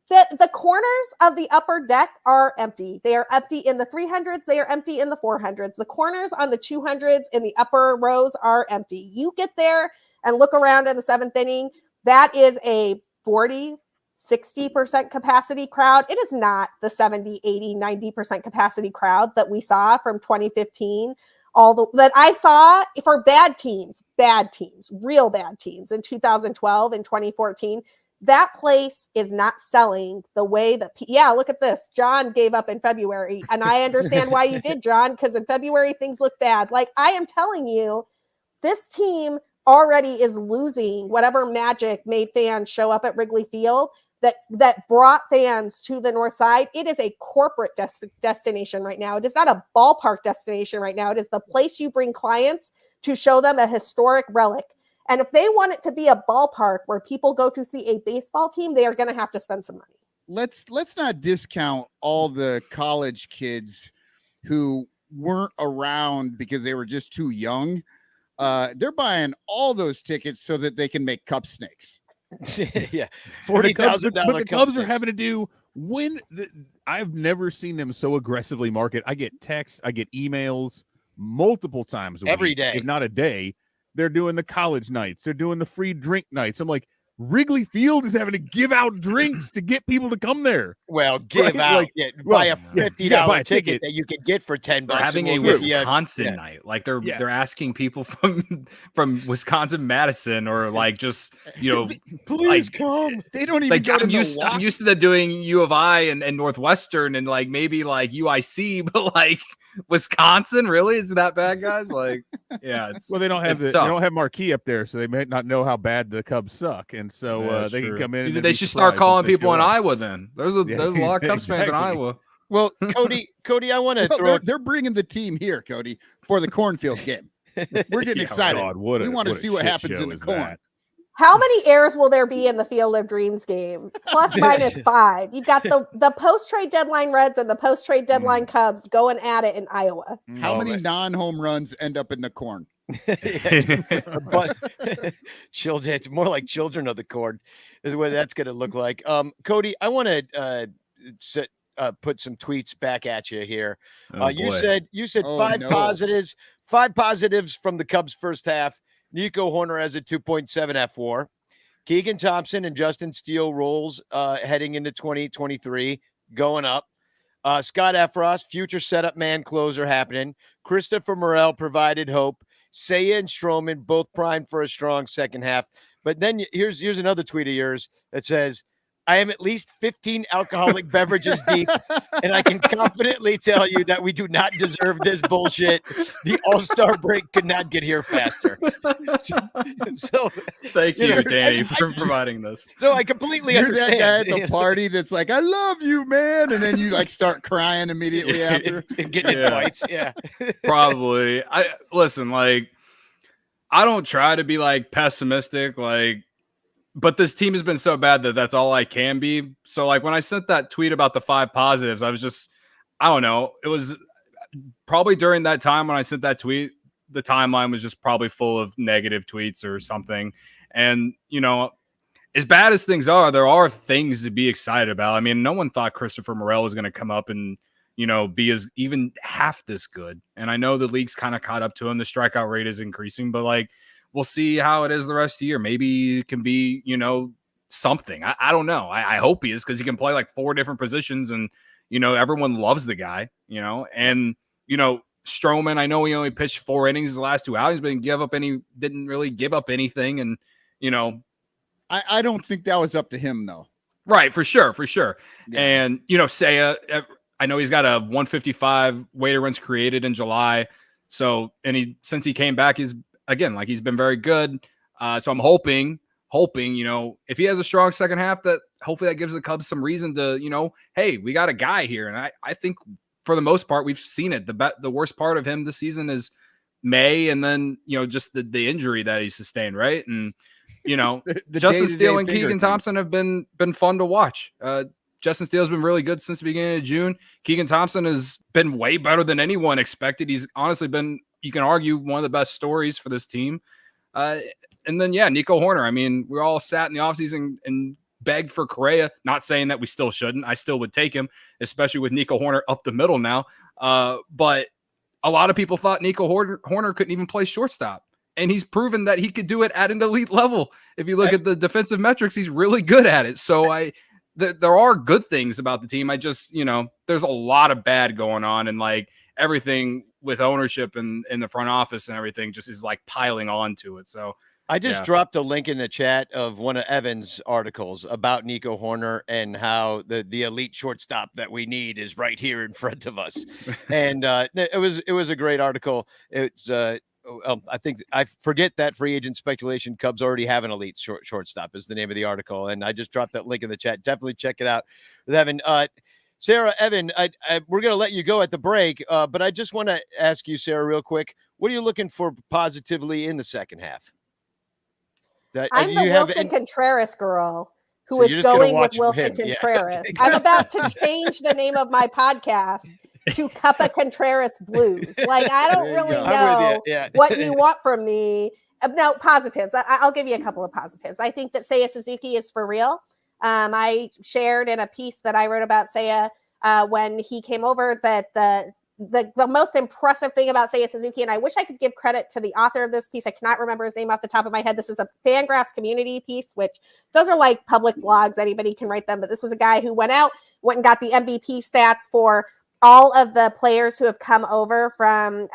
The corners of the upper deck are empty. They are empty in the 300s. They are empty in the 400s. The corners on the 200s in the upper rows are empty. You get there and look around in the 7th inning. That is a 40, 60% capacity crowd. It is not the 70, 80, 90% capacity crowd that we saw from 2015. That I saw for bad teams, real bad teams in 2012 and 2014. that place is not selling the way that, look at this. John gave up in February. And I understand why you did, John, because in February, things look bad. Like, I am telling you, this team already is losing whatever magic made fans show up at Wrigley Field that brought fans to the north side. It is a corporate destination right now. It is not a ballpark destination right now. It is the place you bring clients to show them a historic relic. And if they want it to be a ballpark where people go to see a baseball team, they are going to have to spend some money. Let's not discount all the college kids who weren't around because they were just too young. They're buying all those tickets so that they can make cup snakes. Yeah, $40,000. But the Cubs are having to do I've never seen them so aggressively market. I get texts, I get emails multiple times every day, if not a day. They're doing the college nights. They're doing the free drink nights. I'm like, Wrigley Field is having to give out drinks to get people to come there. Well, give out, buy a $50 ticket that you can get for $10. They're having a Wisconsin night. Like they're asking people from Wisconsin, Madison, or like just please come. They don't even. Like, I'm used to them doing U of I and Northwestern and like maybe like UIC, but like Wisconsin, really? Is it that bad, guys? Like, yeah. It's, well, they don't have Marquee up there, so they may not know how bad the Cubs suck, and so they can come in. They should start calling people in Iowa. Then there's a lot of Cubs fans in Iowa. Well, Cody, I want to throw. They're bringing the team here, Cody, for the cornfield game. We're getting excited. God, we want to see what happens in the corn. That? How many errors will there be in the Field of Dreams game? Plus minus 5. You've got the post-trade deadline Reds and the post-trade deadline Cubs going at it in Iowa. How many non-home runs end up in the corn? But children, it's more like children of the corn is what that's going to look like. Cody, I want to put some tweets back at you here. You said five positives from the Cubs first half. Nico Horner has a 2.7 F4. Keegan Thompson and Justin Steele roles heading into 2023 going up. Scott Efros, future setup man closer happening. Christopher Morel provided hope. Seiya and Stroman both primed for a strong second half. But then here's another tweet of yours that says, I am at least 15 alcoholic beverages deep, and I can confidently tell you that we do not deserve this bullshit. The All-Star break could not get here faster. So thank you, Danny, for providing this. No, I completely understand. That guy at the party that's like, I love you, man. And then you like start crying immediately after. Getting in fights. Yeah. Probably. I don't try to be like pessimistic, but this team has been so bad that that's all I can be. So like when I sent that tweet about the 5 positives, I was just, I don't know. It was probably during that time when I sent that tweet, the timeline was just probably full of negative tweets or something. And, as bad as things are, there are things to be excited about. I mean, no one thought Christopher Morel was going to come up and, be as even half this good. And I know the league's kind of caught up to him. The strikeout rate is increasing, but we'll see how it is the rest of the year. Maybe it can be, something. I don't know. I hope he is, because he can play 4 different positions, and, everyone loves the guy, and, Stroman, I know he only pitched 4 innings his last 2 outings, but didn't really give up anything. And, I don't think that was up to him though. Right. For sure. Yeah. And, Seiya, I know he's got a 155 weighted runs created in July. So, and since he came back, he's been very good. So I'm hoping, if he has a strong second half, that hopefully that gives the Cubs some reason to, hey, we got a guy here. And I think for the most part, we've seen it. The worst part of him this season is May, and then, just the injury that he sustained. Right. And, Justin Steele and Keegan Thompson have been fun to watch. Justin Steele's been really good since the beginning of June. Keegan Thompson has been way better than anyone expected. He's honestly been, you can argue, one of the best stories for this team. And then, Nico Horner. I mean, we all sat in the offseason and begged for Correa. Not saying that we still shouldn't. I still would take him, especially with Nico Horner up the middle now. But a lot of people thought Nico Horner couldn't even play shortstop. And he's proven that he could do it at an elite level. If you look at the defensive metrics, he's really good at it. So there are good things about the team. I just, there's a lot of bad going on, and everything with ownership and in the front office and everything just is piling on to it. So I just dropped a link in the chat of one of Evan's articles about Nico Horner and how the elite shortstop that we need is right here in front of us. And it was a great article. It's I think I forget that free agent speculation. Cubs already have an elite shortstop is the name of the article. And I just dropped that link in the chat. Definitely check it out with Evan. Sarah, Evan, we're going to let you go at the break, but I just want to ask you, Sarah, real quick. What are you looking for positively in the second half? I'm the Wilson Contreras girl who is going with Wilson Contreras. Yeah. I'm about to change the name of my podcast to Cuppa Contreras Blues. Like, I don't really know what you want from me. No, positives. I'll give you a couple of positives. I think that Seiya Suzuki is for real. I shared in a piece that I wrote about Seiya when he came over that the most impressive thing about Seiya Suzuki, and I wish I could give credit to the author of this piece. I cannot remember his name off the top of my head. This is a Fangraphs community piece, which those are like public blogs. Anybody can write them. But this was a guy who went and got the MVP stats for all of the players who have come over from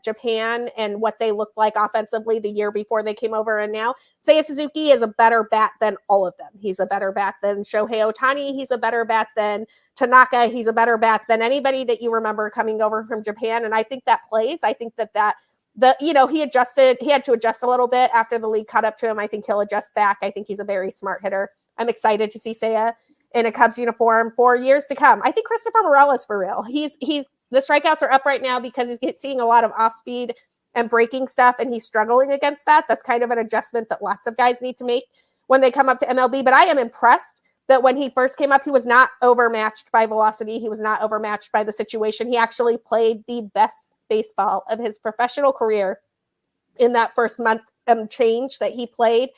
Japan and what they looked like offensively the year before they came over. And now Seiya Suzuki is a better bat than all of them. He's a better bat than Shohei Ohtani. He's a better bat than Tanaka. He's a better bat than anybody that you remember coming over from Japan. And I think that plays. I think he had to adjust a little bit after the league caught up to him. I think he'll adjust back. I think he's a very smart hitter. I'm excited to see Seiya in a Cubs uniform for years to come. I think Christopher Morel is for real. He's the strikeouts are up right now because he's seeing a lot of off speed and breaking stuff, and he's struggling against that. That's kind of an adjustment that lots of guys need to make when they come up to MLB. But I am impressed that when he first came up, he was not overmatched by velocity. He was not overmatched by the situation. He actually played the best baseball of his professional career in that first month change that he played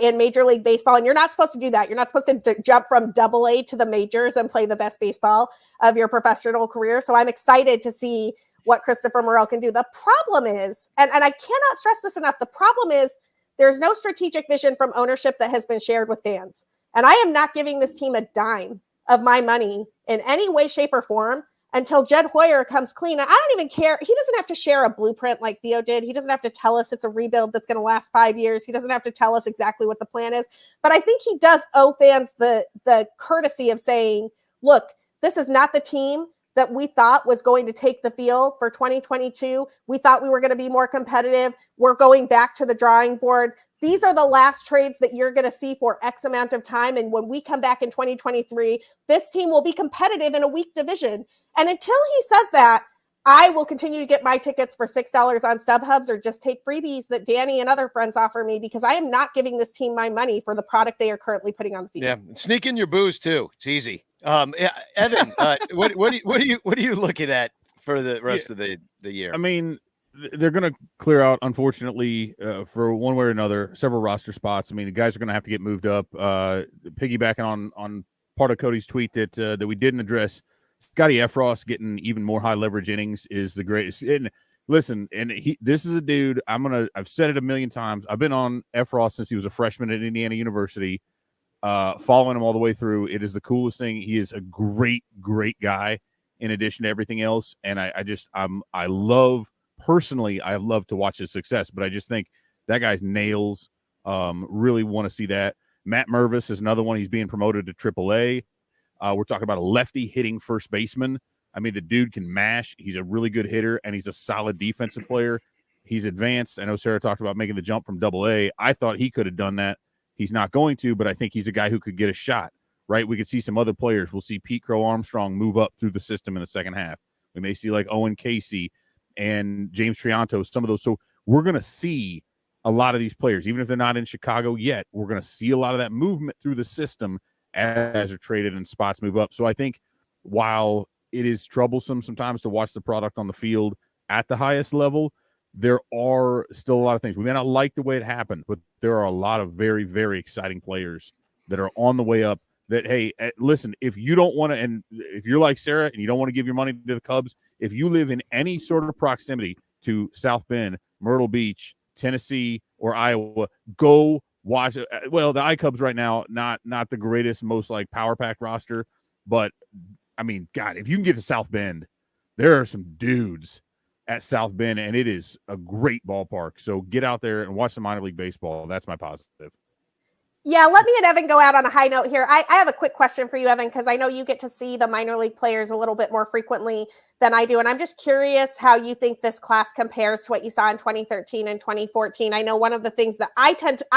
in Major League Baseball. And you're not supposed to do that. You're not supposed to jump from AA to the majors and play the best baseball of your professional career. So I'm excited to see what Christopher Morel can do. The problem is, and I cannot stress this enough, the problem is there's no strategic vision from ownership that has been shared with fans. And I am not giving this team a dime of my money in any way, shape, or form until Jed Hoyer comes clean. And I don't even care. He doesn't have to share a blueprint like Theo did. He doesn't have to tell us it's a rebuild that's going to last 5 years. He doesn't have to tell us exactly what the plan is. But I think he does owe fans the courtesy of saying, look, this is not the team that we thought was going to take the field for 2022. We thought we were going to be more competitive. We're going back to the drawing board. These are the last trades that you're going to see for X amount of time. And when we come back in 2023, this team will be competitive in a weak division. And until he says that, I will continue to get my tickets for $6 on StubHubs or just take freebies that Danny and other friends offer me, because I am not giving this team my money for the product they are currently putting on the field. Yeah, sneak in your booze too. It's easy. Evan, what are you looking at for the rest of the year? I mean, they're going to clear out, unfortunately, for one way or another, several roster spots. I mean, the guys are going to have to get moved up. Piggybacking on part of Cody's tweet that we didn't address, Scotty Efros getting even more high leverage innings is the greatest. And listen, this is a dude. I've said it a million times. I've been on Efros since he was a freshman at Indiana University, following him all the way through. It is the coolest thing. He is a great, great guy in addition to everything else. And I love to watch his success, but I just think that guy's nails. Really want to see that. Matt Mervis is another one. He's being promoted to AAA. We're talking about a lefty hitting first baseman. I mean, the dude can mash. He's a really good hitter, and he's a solid defensive player. He's advanced. I know Sarah talked about making the jump from AA. I thought he could have done that. He's not going to, but I think he's a guy who could get a shot, right? We could see some other players. We'll see Pete Crow Armstrong move up through the system in the second half. We may see like Owen Casey and James Trianto, some of those. So we're going to see a lot of these players, even if they're not in Chicago yet. We're going to see a lot of that movement through the system as they're traded and spots move up. So I think while it is troublesome sometimes to watch the product on the field at the highest level, there are still a lot of things. We may not like the way it happened, but there are a lot of very, very exciting players that are on the way up that, hey, listen, if you don't want to, and if you're like Sarah and you don't want to give your money to the Cubs, if you live in any sort of proximity to South Bend, Myrtle Beach, Tennessee, or Iowa, go watch it. Well, the iCubs right now, not the greatest, most like power pack roster, but I mean, God, if you can get to South Bend, there are some dudes at South Bend, and it is a great ballpark. So get out there and watch the minor league baseball. That's my positive. Yeah, let me and Evan go out on a high note here. I have a quick question for you, Evan, because I know you get to see the minor league players a little bit more frequently than I do. And I'm just curious how you think this class compares to what you saw in 2013 and 2014. I know one of the things that I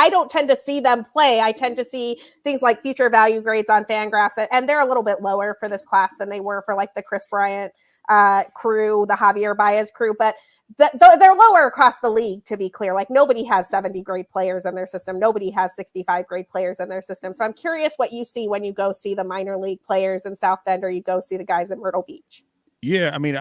don't tend to see them play. I tend to see things like future value grades on Fangraphs, and they're a little bit lower for this class than they were for like the Chris Bryant crew, the Javier Baez crew. But they're lower across the league, to be clear. Like nobody has 70 grade players in their system. Nobody has 65 grade players in their system. So I'm curious what you see when you go see the minor league players in South Bend or you go see the guys in Myrtle Beach. Yeah, I mean,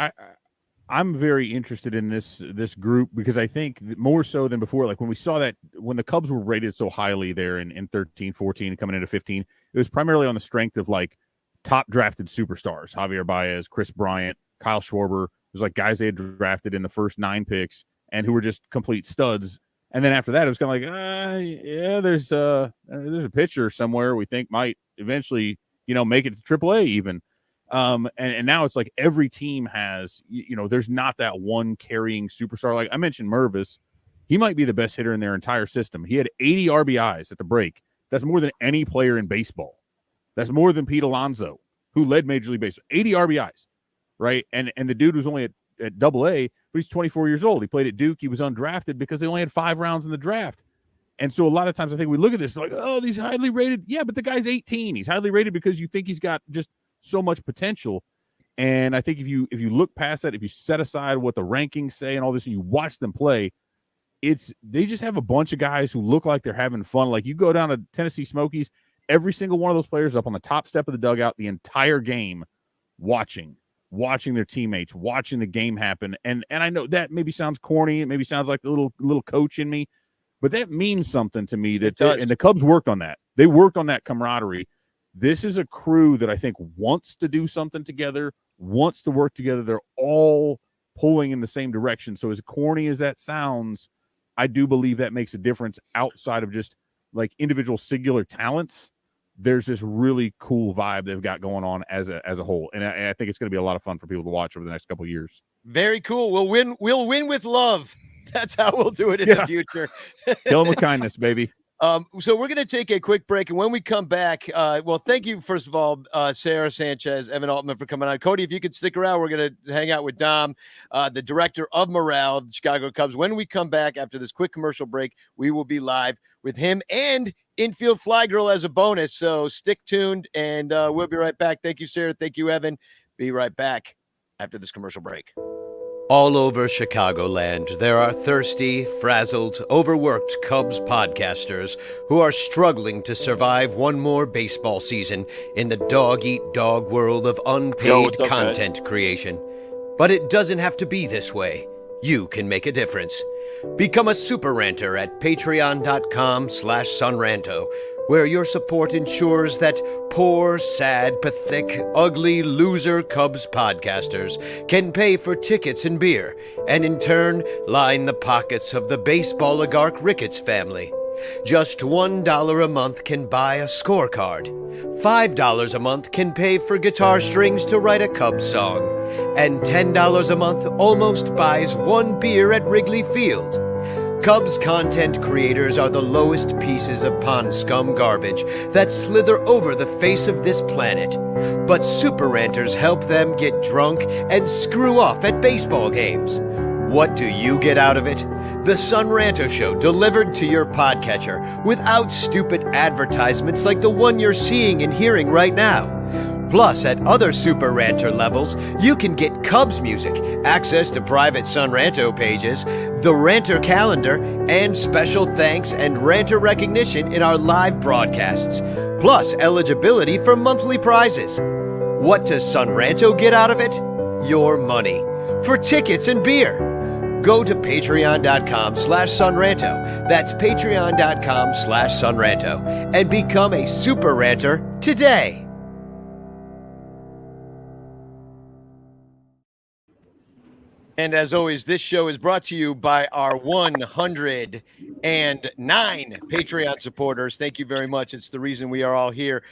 I'm very interested in this group because I think more so than before, like when we saw that when the Cubs were rated so highly there in 13, 14, and coming into 15, it was primarily on the strength of like top drafted superstars, Javier Baez, Chris Bryant, Kyle Schwarber. It was like guys they had drafted in the first 9 picks and who were just complete studs. And then after that, it was kind of like, yeah, there's a pitcher somewhere we think might eventually, make it to AAA even. And now it's like every team has, there's not that one carrying superstar. Like I mentioned Mervis, he might be the best hitter in their entire system. He had 80 RBIs at the break. That's more than any player in baseball. That's more than Pete Alonso, who led Major League Baseball. 80 RBIs. Right. And the dude was only at AA, but he's 24 years old. He played at Duke. He was undrafted because they only had 5 rounds in the draft. And so a lot of times I think we look at this like, oh, he's highly rated. Yeah, but the guy's 18. He's highly rated because you think he's got just so much potential. And I think if you look past that, if you set aside what the rankings say and all this, and you watch them play, they just have a bunch of guys who look like they're having fun. Like you go down to Tennessee Smokies, every single one of those players up on the top step of the dugout the entire game watching their teammates, watching the game happen. And I know that maybe sounds corny. It maybe sounds like the little coach in me, but that means something to me and the Cubs worked on that. They worked on that camaraderie. This is a crew that I think wants to do something together, wants to work together. They're all pulling in the same direction. So as corny as that sounds, I do believe that makes a difference outside of just like individual singular talents. There's this really cool vibe they've got going on as a whole. And I think it's going to be a lot of fun for people to watch over the next couple of years. Very cool. We'll win with love. That's how we'll do it in the future. Kill them with kindness, baby. So we're going to take a quick break. And when we come back, well, thank you, first of all, Sara, Sanchez, Evan Altman for coming on. Cody, if you could stick around, we're going to hang out with Dom, the director of morale of the Chicago Cubs. When we come back after this quick commercial break, we will be live with him and Infield Fly Girl as a bonus. So stick tuned and we'll be right back. Thank you, Sara. Thank you, Evan. Be right back after this commercial break. All over Chicagoland, there are thirsty, frazzled, overworked Cubs podcasters who are struggling to survive one more baseball season in the dog-eat-dog world of unpaid content creation. But it doesn't have to be this way. You can make a difference. Become a super ranter at patreon.com/sonranto, where your support ensures that poor, sad, pathetic, ugly, loser Cubs podcasters can pay for tickets and beer, and in turn, line the pockets of the baseball oligarch Ricketts family. Just $1 a month can buy a scorecard. $5 a month can pay for guitar strings to write a Cubs song. And $10 a month almost buys 1 beer at Wrigley Field. Cubs content creators are the lowest pieces of pond scum garbage that slither over the face of this planet. But super ranters help them get drunk and screw off at baseball games. What do you get out of it? The Son Ranto Show delivered to your podcatcher without stupid advertisements like the one you're seeing and hearing right now. Plus, at other Super Ranter levels, you can get Cubs music, access to private Son Ranto pages, the Ranter calendar, and special thanks and Ranter recognition in our live broadcasts. Plus, eligibility for monthly prizes. What does Son Ranto get out of it? Your money. For tickets and beer. Go to patreon.com/sonranto. That's patreon.com/sonranto. And become a Super Ranter today. And as always, this show is brought to you by our 109 Patreon supporters. Thank you very much. It's the reason we are all here.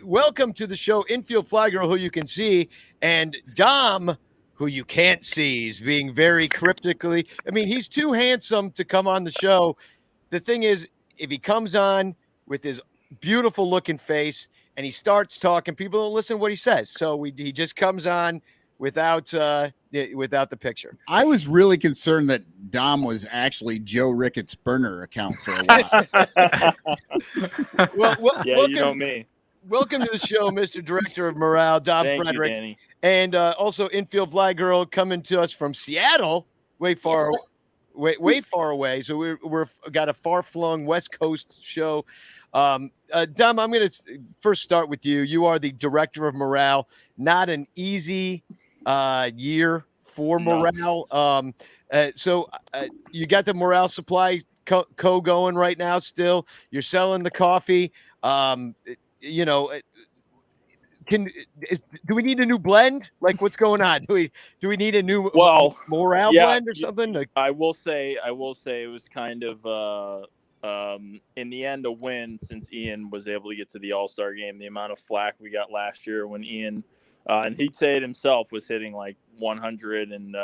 Welcome to the show, Infield Fly Girl, who you can see, and Dom, who you can't see. He's being very cryptically. I mean, he's too handsome to come on the show. The thing is, if he comes on with his beautiful looking face and he starts talking, people don't listen to what he says. So he just comes on without the picture. I was really concerned that Dom was actually Joe Ricketts' burner account for a while. well, yeah, welcome, you know me. Welcome to the show, Mr. Director of Morale, Dom Thank Frederick, you, Danny. and also Infield Fly Girl coming to us from Seattle, way far away. So we're got a far flung West Coast show. Dom, I'm going to first start with you. You are the Director of Morale. Not an easy year for morale. So you got the morale supply co going right now. Still, you're selling the coffee. Do we need a new blend? Like, what's going on? Do we need a new morale blend or something? I will say it was kind of in the end a win, since Ian was able to get to the All-Star game. The amount of flack we got last year when Ian and he'd say it himself, was hitting like 100, and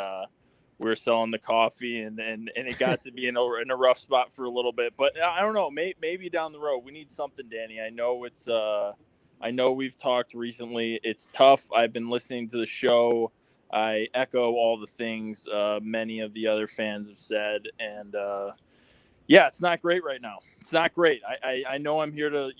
we were selling the coffee, and it got to be in a rough spot for a little bit. But I don't know, maybe down the road we need something, Danny. I know we've talked recently. It's tough. I've been listening to the show. I echo all the things many of the other fans have said, and yeah, it's not great right now. It's not great. I know I'm here to,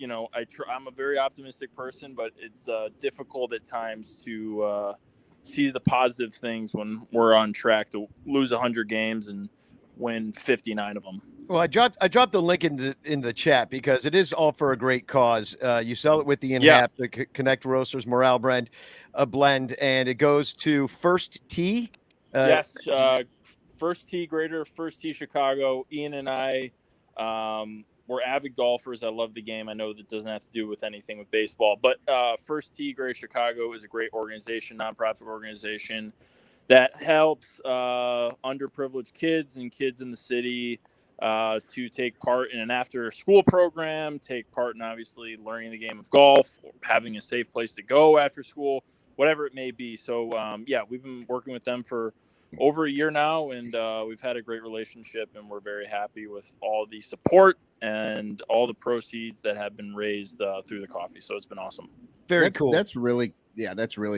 I'm a very optimistic person, but it's difficult at times to see the positive things when we're on track to lose 100 games and win 59 of them. Well, I dropped the link in the chat because it is all for a great cause. You sell it with the Hap, the Connect Roasters Morale blend, and it goes to First Tee. Yes, First Tee Greater, First Tee Chicago. Ian and I, we're avid golfers. I love the game. I know that doesn't have to do with anything with baseball, but First Tee Greater Chicago is a great organization, nonprofit organization that helps underprivileged kids and kids in the city to take part in an after-school program, take part in obviously learning the game of golf, or having a safe place to go after school, whatever it may be. So, we've been working with them for over a year now, and we've had a great relationship, and we're very happy with all the support and all the proceeds that have been raised through the coffee. So it's been awesome. Very cool. That's really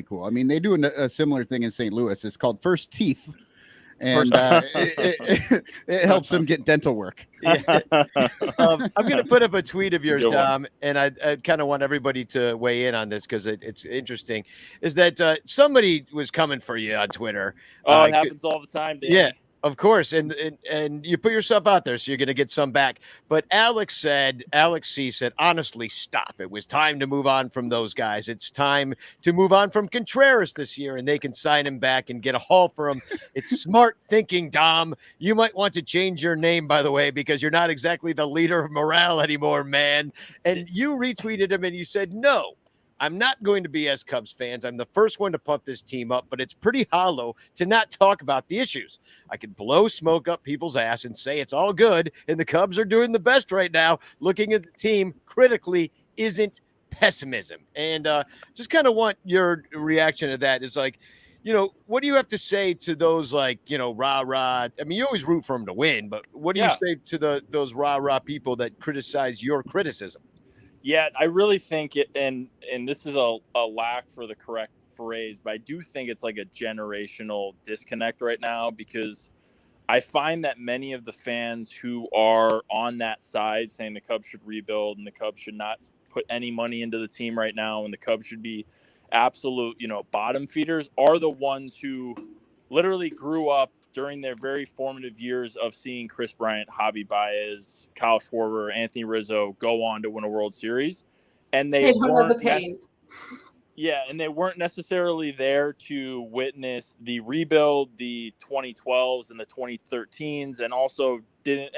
cool. I mean, they do a similar thing in St. Louis. It's called First Teeth. And it helps them get dental work. Yeah. I'm going to put up a tweet of yours, Dom, and I kind of want everybody to weigh in on this because it's interesting. Is that somebody was coming for you on Twitter? Oh, it happens all the time, Danny. Yeah. Of course, and you put yourself out there, so you're going to get some back. But Alex C said, honestly, stop. It was time to move on from those guys. It's time to move on from Contreras this year, and they can sign him back and get a haul for him. It's smart thinking, Dom. You might want to change your name, by the way, because you're not exactly the leader of morale anymore, man. And you retweeted him, and you said, no. I'm not going to be as Cubs fans. I'm the first one to pump this team up, but it's pretty hollow to not talk about the issues. I could blow smoke up people's ass and say it's all good, and the Cubs are doing the best right now. Looking at the team critically isn't pessimism. And just kind of want your reaction to that. Is like, what do you have to say to those rah-rah? I mean, you always root for them to win, but what do you say to those rah-rah people that criticize your criticism? Yeah, I really think it, and this is a lack for the correct phrase, but I do think it's like a generational disconnect right now, because I find that many of the fans who are on that side saying the Cubs should rebuild and the Cubs should not put any money into the team right now and the Cubs should be absolute, bottom feeders, are the ones who literally grew up during their very formative years of seeing Chris Bryant, Javi Baez, Kyle Schwarber, Anthony Rizzo go on to win a World Series. And they weren't and they weren't necessarily there to witness the rebuild, the 2012s and the 2013s, and also didn't.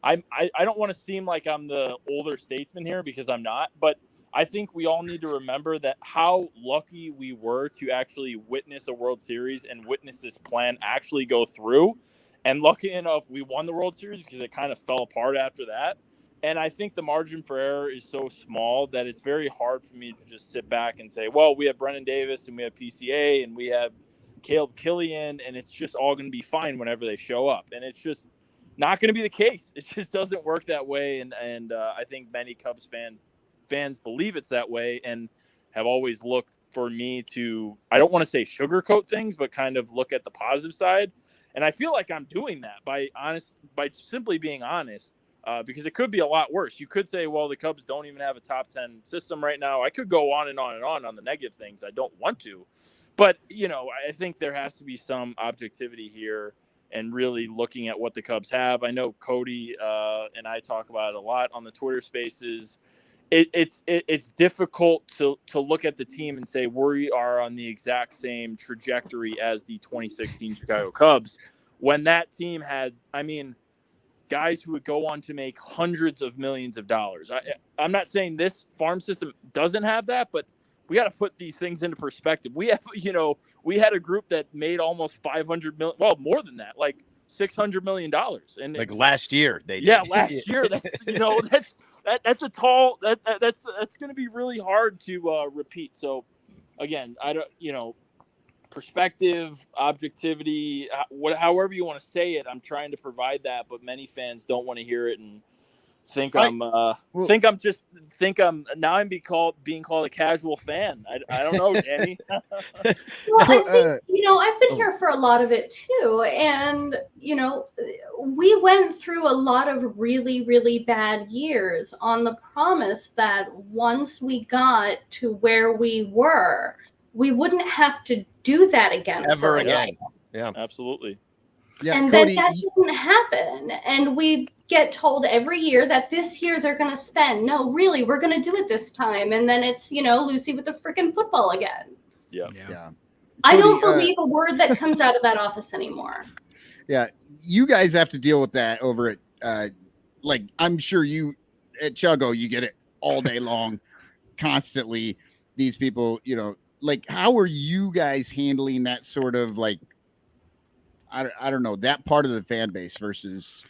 I don't want to seem like I'm the older statesman here, because I'm not, but I think we all need to remember that how lucky we were to actually witness a World Series and witness this plan actually go through. And lucky enough, we won the World Series, because it kind of fell apart after that. And I think the margin for error is so small that it's very hard for me to just sit back and say, well, we have Brennan Davis and we have PCA and we have Caleb Killian, and it's just all going to be fine whenever they show up. And it's just not going to be the case. It just doesn't work that way. And I think many Cubs fans believe it's that way and have always looked for me to, I don't want to say sugarcoat things, but kind of look at the positive side. And I feel like I'm doing that by simply being honest, because it could be a lot worse. You could say, well, the Cubs don't even have a top 10 system right now. I could go on and on and on the negative things. I don't want to. But, I think there has to be some objectivity here and really looking at what the Cubs have. I know Cody and I talk about it a lot on the Twitter Spaces. It's difficult to look at the team and say we are on the exact same trajectory as the 2016 Chicago Cubs when that team had, guys who would go on to make hundreds of millions of dollars. I'm not saying this farm system doesn't have that, but we got to put these things into perspective. We have, we had a group that made almost 500 million, well, more than that, like $600 million. And like last year they did. Yeah, last year. That's, that's a tall, that's going to be really hard to repeat. So again, I don't, perspective, objectivity, however you want to say it, I'm trying to provide that, but many fans don't want to hear it and think I'm now I'm being called a casual fan. I don't know, Danny. Well, I think I've been here for a lot of it too, and we went through a lot of really, really bad years on the promise that once we got to where we were, we wouldn't have to do that again ever again. Yeah, absolutely. Yeah, and Cody, then that didn't happen. And we get told every year that this year they're going to spend. No, really, we're going to do it this time. And then it's, Lucy with the freaking football again. Yeah. I don't believe a word that comes out of that office anymore. Yeah. You guys have to deal with that over at, I'm sure you at Cubbo, you get it all day long, constantly. These people, how are you guys handling that sort of I don't know, that part of the fan base versus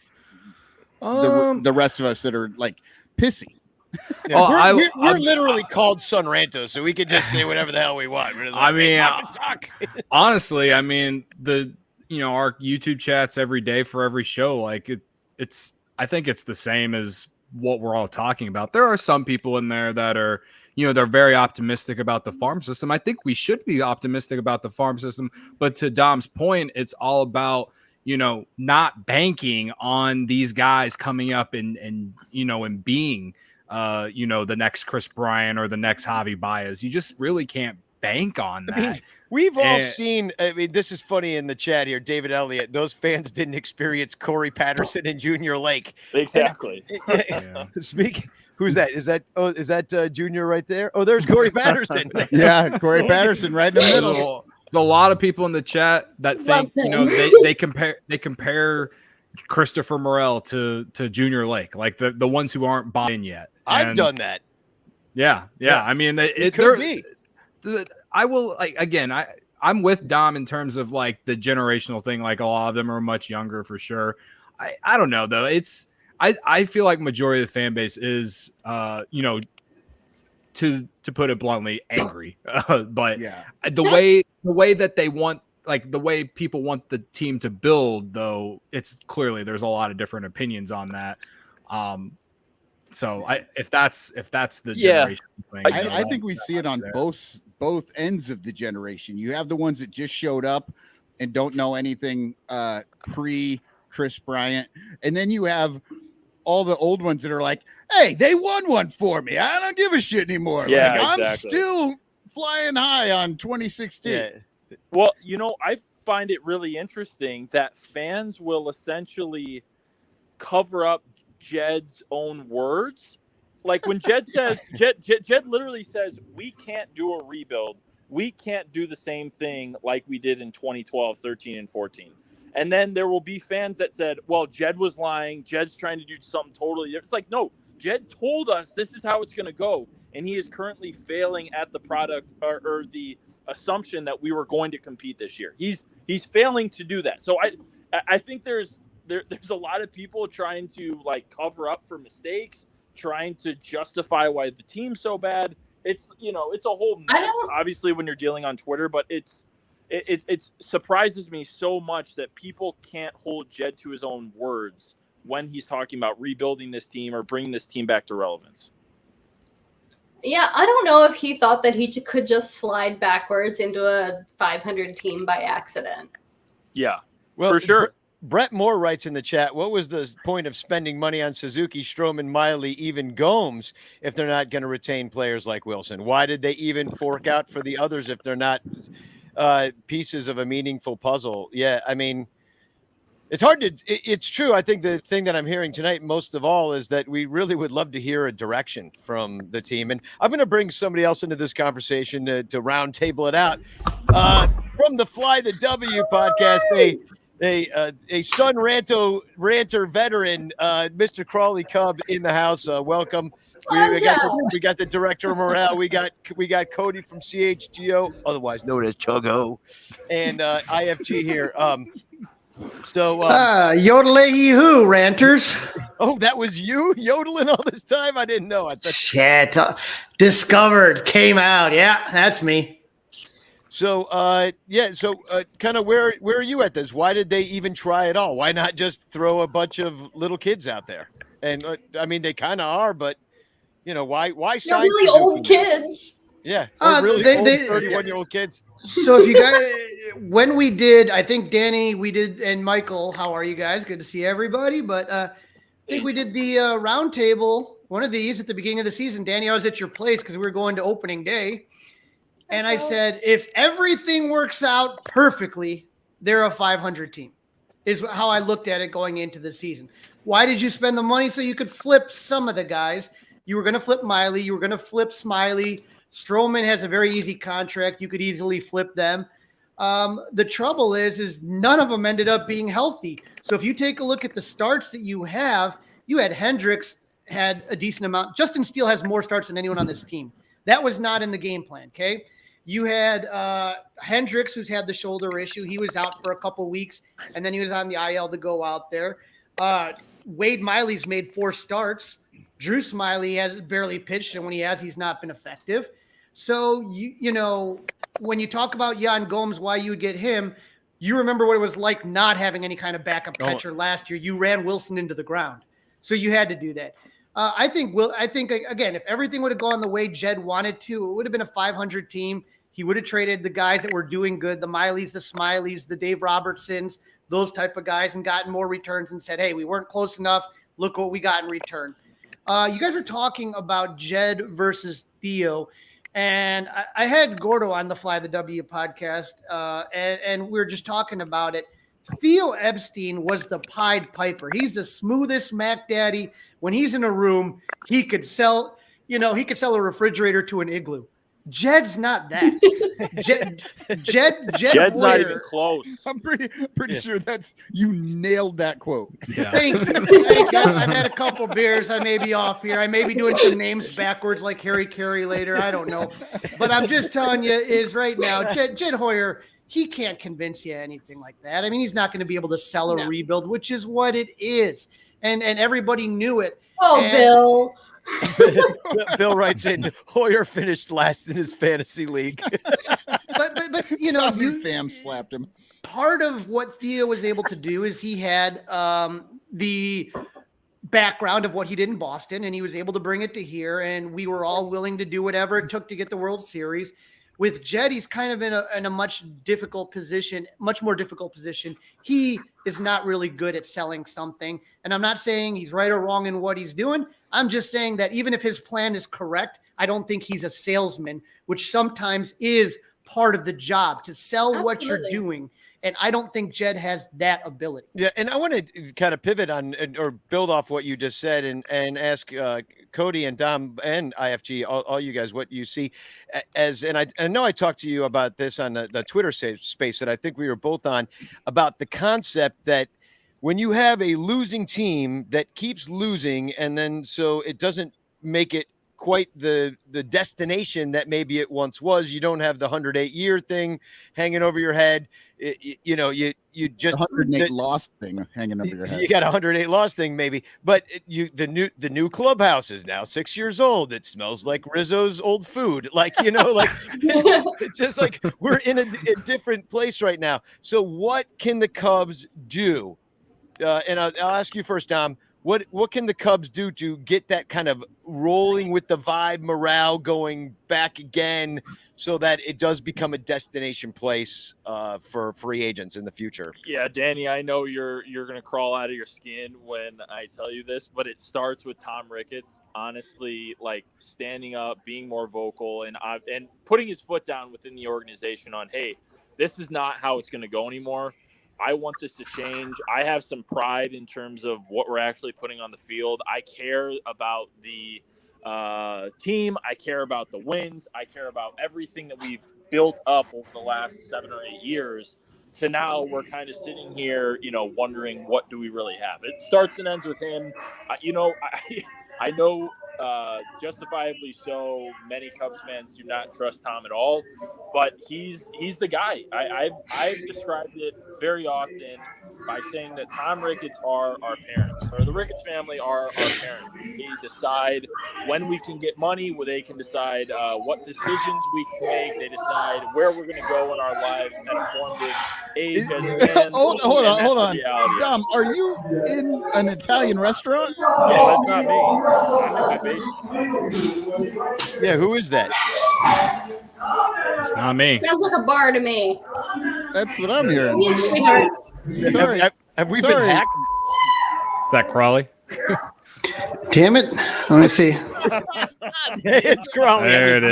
the rest of us that are pissy. Yeah, we're literally called Son Ranto, so we can just say whatever the hell we want. Honestly, the our YouTube chats every day for every show, it's I think it's the same as what we're all talking about. There are some people in there that are they're very optimistic about the farm system. I think we should be optimistic about the farm system. But to Dom's point, it's all about, not banking on these guys coming up and being, the next Chris Bryant or the next Javi Baez. You just really can't bank on that. We've all seen, this is funny in the chat here, David Elliott, those fans didn't experience Corey Patterson and Junior Lake. Exactly. Who's that? Is that Junior right there? Oh, there's Corey Patterson. Yeah, Corey Patterson right in the middle. There's a lot of people in the chat that think, they compare Christopher Morel to Junior Lake, like the ones who aren't bought in yet. I've done that. Yeah. It could be. I will I'm with Dom in terms of the generational thing. A lot of them are much younger for sure. I don't know though. I feel like majority of the fan base is, to put it bluntly, angry. But the way that they want, the way people want the team to build, though, it's clearly there's a lot of different opinions on that. So if that's the generation thing, I think we see it on both ends of the generation. You have the ones that just showed up and don't know anything pre Chris Bryant, and then you have all the old ones that are like, hey, they won one for me. I don't give a shit anymore. Yeah, I'm still flying high on 2016. Yeah. Well, I find it really interesting that fans will essentially cover up Jed's own words. Like when Jed says, Jed literally says, we can't do a rebuild. We can't do the same thing like we did in 2012, 13, and 14. And then there will be fans that said, well, Jed was lying. Jed's trying to do something totally different. It's like, no, Jed told us this is how it's going to go. And he is currently failing at the product or the assumption that we were going to compete this year. He's failing to do that. So I think there's a lot of people trying to cover up for mistakes, trying to justify why the team's so bad. It's, it's a whole mess, obviously, when you're dealing on Twitter, but it's it surprises me so much that people can't hold Jed to his own words when he's talking about rebuilding this team or bringing this team back to relevance. Yeah, I don't know if he thought that he could just slide backwards into a 500 team by accident. Yeah, well, for sure. Brett Moore writes in the chat, what was the point of spending money on Suzuki, Stroman, Miley, even Gomes if they're not going to retain players like Wilson? Why did they even fork out for the others if they're not pieces of a meaningful puzzle? Yeah, I mean, it's hard to – it's true. I think the thing that I'm hearing tonight most of all is that we really would love to hear a direction from the team. And I'm going to bring somebody else into this conversation to round table it out. From the Fly the W podcast, a Son Ranter veteran, Mr. Crawly Cub in the house. Welcome. We got the director of morale. We got Cody from CHGO, otherwise known as Chuggo, and IFG here. Yodelay-hoo, Ranters. Oh, that was you yodeling all this time? I didn't know. Shit. Discovered, came out. Yeah, that's me. So, kind of where are you at this? Why did they even try at all? Why not just throw a bunch of little kids out there? And I mean, they kind of are, but you know, why sign really Suzuki old kids? Yeah, really old 31-year-old kids. So if you guys, when we did, I think Danny, we did, and Michael, how are you guys? Good to see everybody. But I think we did the roundtable, one of these at the beginning of the season. Danny, I was at your place because we were going to opening day. And I said, if everything works out perfectly, they're a 500 team, is how I looked at it going into the season. Why did you spend the money? So you could flip some of the guys. You were going to flip Miley. You were going to flip Smiley. Stroman has a very easy contract. You could easily flip them. The trouble is none of them ended up being healthy. So if you take a look at the starts that you had Hendricks had a decent amount. Justin Steele has more starts than anyone on this team. That was not in the game plan, okay? You had Hendricks, who's had the shoulder issue. He was out for a couple weeks, and then he was on the IL to go out there. Wade Miley's made 4 starts. Drew Smiley has barely pitched, and when he has, he's not been effective. So, you know, when you talk about Yan Gomes, why you would get him, you remember what it was like not having any kind of backup catcher last year. You ran Wilson into the ground. So you had to do that. I think again, if everything would have gone the way Jed wanted to, it would have been a 500 team. He would have traded the guys that were doing good, the Mileys, the Smileys, the Dave Robertsons, those type of guys, and gotten more returns and said, hey, we weren't close enough. Look what we got in return. You guys were talking about Jed versus Theo, and I had Gordo on the Fly the W podcast, and we were just talking about it. Theo Epstein was the Pied Piper. He's the smoothest Mac Daddy. When he's in a room, he could sell a refrigerator to an igloo. Jed's not that. Jed's Hoyer, not even close. I'm pretty sure you nailed that quote. Yeah. Thank you. I've had a couple beers. I may be off here. I may be doing some names backwards like Harry Carey later. I don't know. But I'm just telling you is right now, Jed Hoyer, he can't convince you anything like that. I mean, he's not going to be able to sell a rebuild, which is what it is. And everybody knew it. Oh, Bill. Bill writes in, Hoyer finished last in his fantasy league. but you know, fam slapped him. Part of what Theo was able to do is he had the background of what he did in Boston, and he was able to bring it to here, and we were all willing to do whatever it took to get the World Series. With Jed, he's kind of in a much more difficult position. He is not really good at selling something. And I'm not saying he's right or wrong in what he's doing. I'm just saying that even if his plan is correct, I don't think he's a salesman, which sometimes is part of the job, to sell what you're doing. And I don't think Jed has that ability. Yeah, and I want to kind of pivot on or build off what you just said and ask Cody and Dom and IFG, all you guys, what you see as, and I know I talked to you about this on the Twitter space that I think we were both on, about the concept that when you have a losing team that keeps losing, and then so it doesn't make it quite the destination that maybe it once was. You don't have the 108-year thing hanging over your head. You just 108 lost thing hanging over your head. You got 108 lost thing maybe, but the new clubhouse is now 6 years old. It smells like Rizzo's old food. Like, it's just like we're in a different place right now. So what can the Cubs do? And I'll ask you first, Dom. What can the Cubs do to get that kind of rolling with the vibe, morale going back again, so that it does become a destination place for free agents in the future? Yeah, Danny, I know you're going to crawl out of your skin when I tell you this, but it starts with Tom Ricketts, honestly, like standing up, being more vocal, and putting his foot down within the organization on, hey, this is not how it's going to go anymore. I want this to change. I have some pride in terms of what we're actually putting on the field. I care about the team. I care about the wins. I care about everything that we've built up over the last 7 or 8 years. To now, we're kind of sitting here, wondering what do we really have. It starts and ends with him. I know justifiably so, many Cubs fans do not trust Tom at all, but he's the guy. I've described it very often by saying that Tom Ricketts are our parents, or the Ricketts family are our parents. They decide when we can get money, where they can decide what decisions we can make. They decide where we're going to go in our lives at a formative age as fans. Hold on. Dom, are you in an Italian restaurant? Yeah, that's not me. I'm in my basement. Yeah, who is that? It's not me. Sounds like a bar to me. That's what I'm hearing. Yeah, sweetheart. Sorry. Have we been hacked? Is that Crawly? Damn it. Let me see. It's Crawly. There it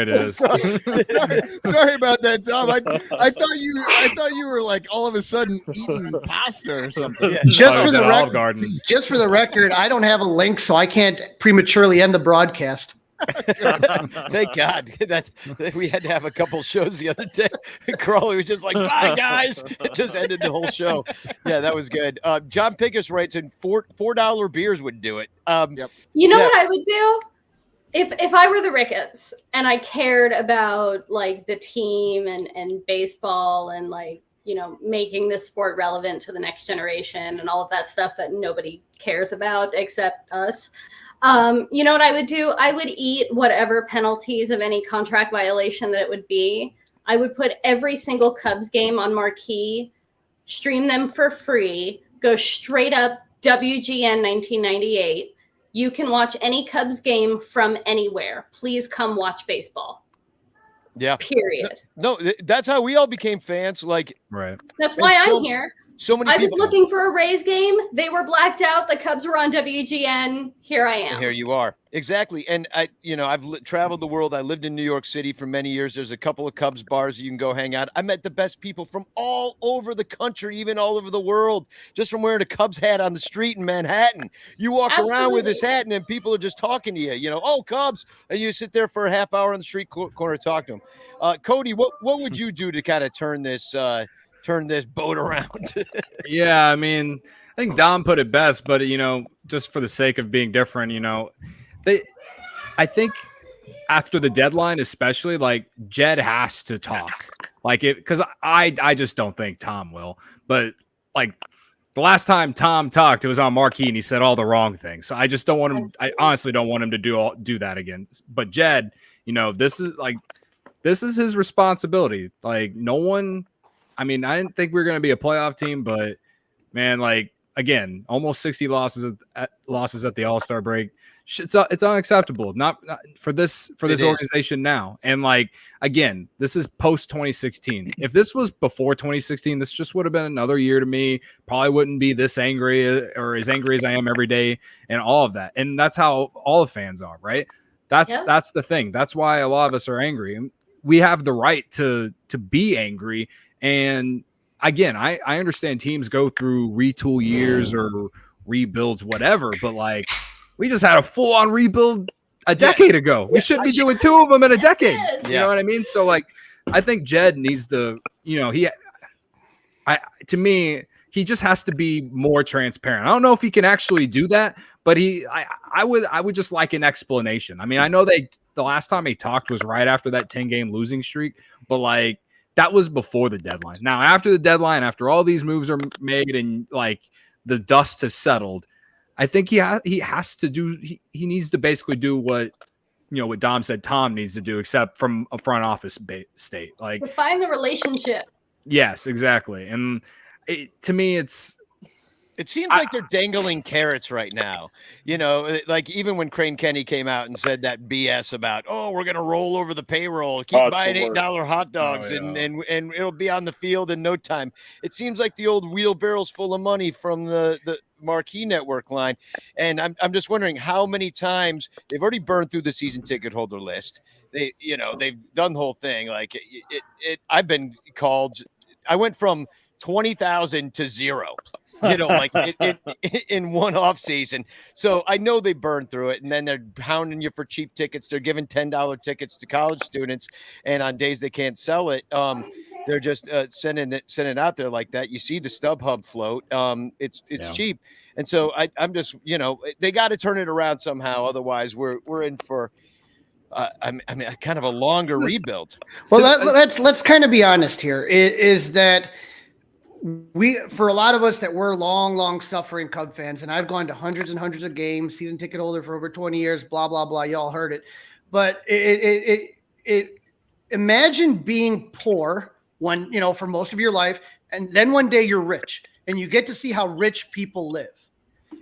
is. Sorry about that, Dom. I thought you were like all of a sudden eating pasta or something. Yeah. Just Oh, for it's the at Olive record, Garden. just for the record, I don't have a link, so I can't prematurely end the broadcast. Thank God that we had to have a couple shows the other day. Crawly was just like, "Bye, guys." It just ended the whole show. Yeah, that was good. John Pickus writes in $4 beers would do it. You know what I would do? If I were the Ricketts and I cared about like the team and baseball and like, making this sport relevant to the next generation and all of that stuff that nobody cares about except us. You know what I would do? I would eat whatever penalties of any contract violation that it would be. I would put every single Cubs game on marquee, stream them for free, go straight up WGN 1998. You can watch any Cubs game from anywhere. Please come watch baseball. Yeah. Period. No, that's how we all became fans. Like, Right. That's why I'm here. So many I people. was looking for a Rays game. They were blacked out. The Cubs were on WGN. Here I am. Here you are. Exactly. And I've traveled the world. I lived in New York City for many years. There's a couple of Cubs bars you can go hang out. I met the best people from all over the country, even all over the world, just from wearing a Cubs hat on the street in Manhattan. You walk around with this hat and people are just talking to you, oh, Cubs. And you sit there for a half hour on the street corner, talk to them. Cody, what would you do to kind of turn this boat around? Yeah, I mean, I think Dom put it best, but just for the sake of being different, I think after the deadline, especially, like Jed has to talk, like it, because I just don't think Tom will. But like the last time Tom talked, it was on Marquee and he said all the wrong things. So I just don't want him. I honestly don't want him to do that again. But Jed, this is his responsibility. Like no one. I mean, I didn't think we were going to be a playoff team, but man, like again, almost 60 losses at the All-Star break. It's unacceptable. Not for this organization now. And like again, this is post 2016. If this was before 2016, this just would have been another year to me. Probably wouldn't be this angry or as angry as I am every day and all of that. And that's how all the fans are, right? That's the thing. That's why a lot of us are angry. And we have the right to be angry. And again, I understand teams go through retool years or rebuilds, whatever, but like we just had a full-on rebuild a decade ago. We shouldn't be doing two of them in a decade. You know what I mean? So like I think Jed needs to, to me, he just has to be more transparent. I don't know if he can actually do that, but I would just like an explanation. I mean, I know the last time he talked was right after that 10-game losing streak, but like that was before the deadline. Now, after the deadline, after all these moves are made and like the dust has settled, I think he has to do. He needs to basically do what what Dom said Tom needs to do, except from a front office state. Like define the relationship. Yes, exactly. And to me, it seems like they're dangling carrots right now. Like even when Crane Kenny came out and said that BS about, we're going to roll over the payroll, keep buying $8 hot dogs, and it'll be on the field in no time. It seems like the old wheelbarrows full of money from the Marquee Network line. And I'm just wondering how many times they've already burned through the season ticket holder list. They've done the whole thing. Like I've been called. I went from 20,000 to 0. Like in one off season. So I know they burn through it, and then they're pounding you for cheap tickets. They're giving $10 tickets to college students, and on days they can't sell it, they're just sending it out there like that. You see the StubHub float. It's cheap, and so I'm just they got to turn it around somehow. Otherwise, we're in for. Kind of a longer rebuild. Well, let's kind of be honest here. Is that for a lot of us that we're long suffering Cub fans, and I've gone to hundreds and hundreds of games, season ticket holder for over 20 years, blah, blah, blah. Y'all heard it. But imagine being poor for most of your life. And then one day you're rich and you get to see how rich people live.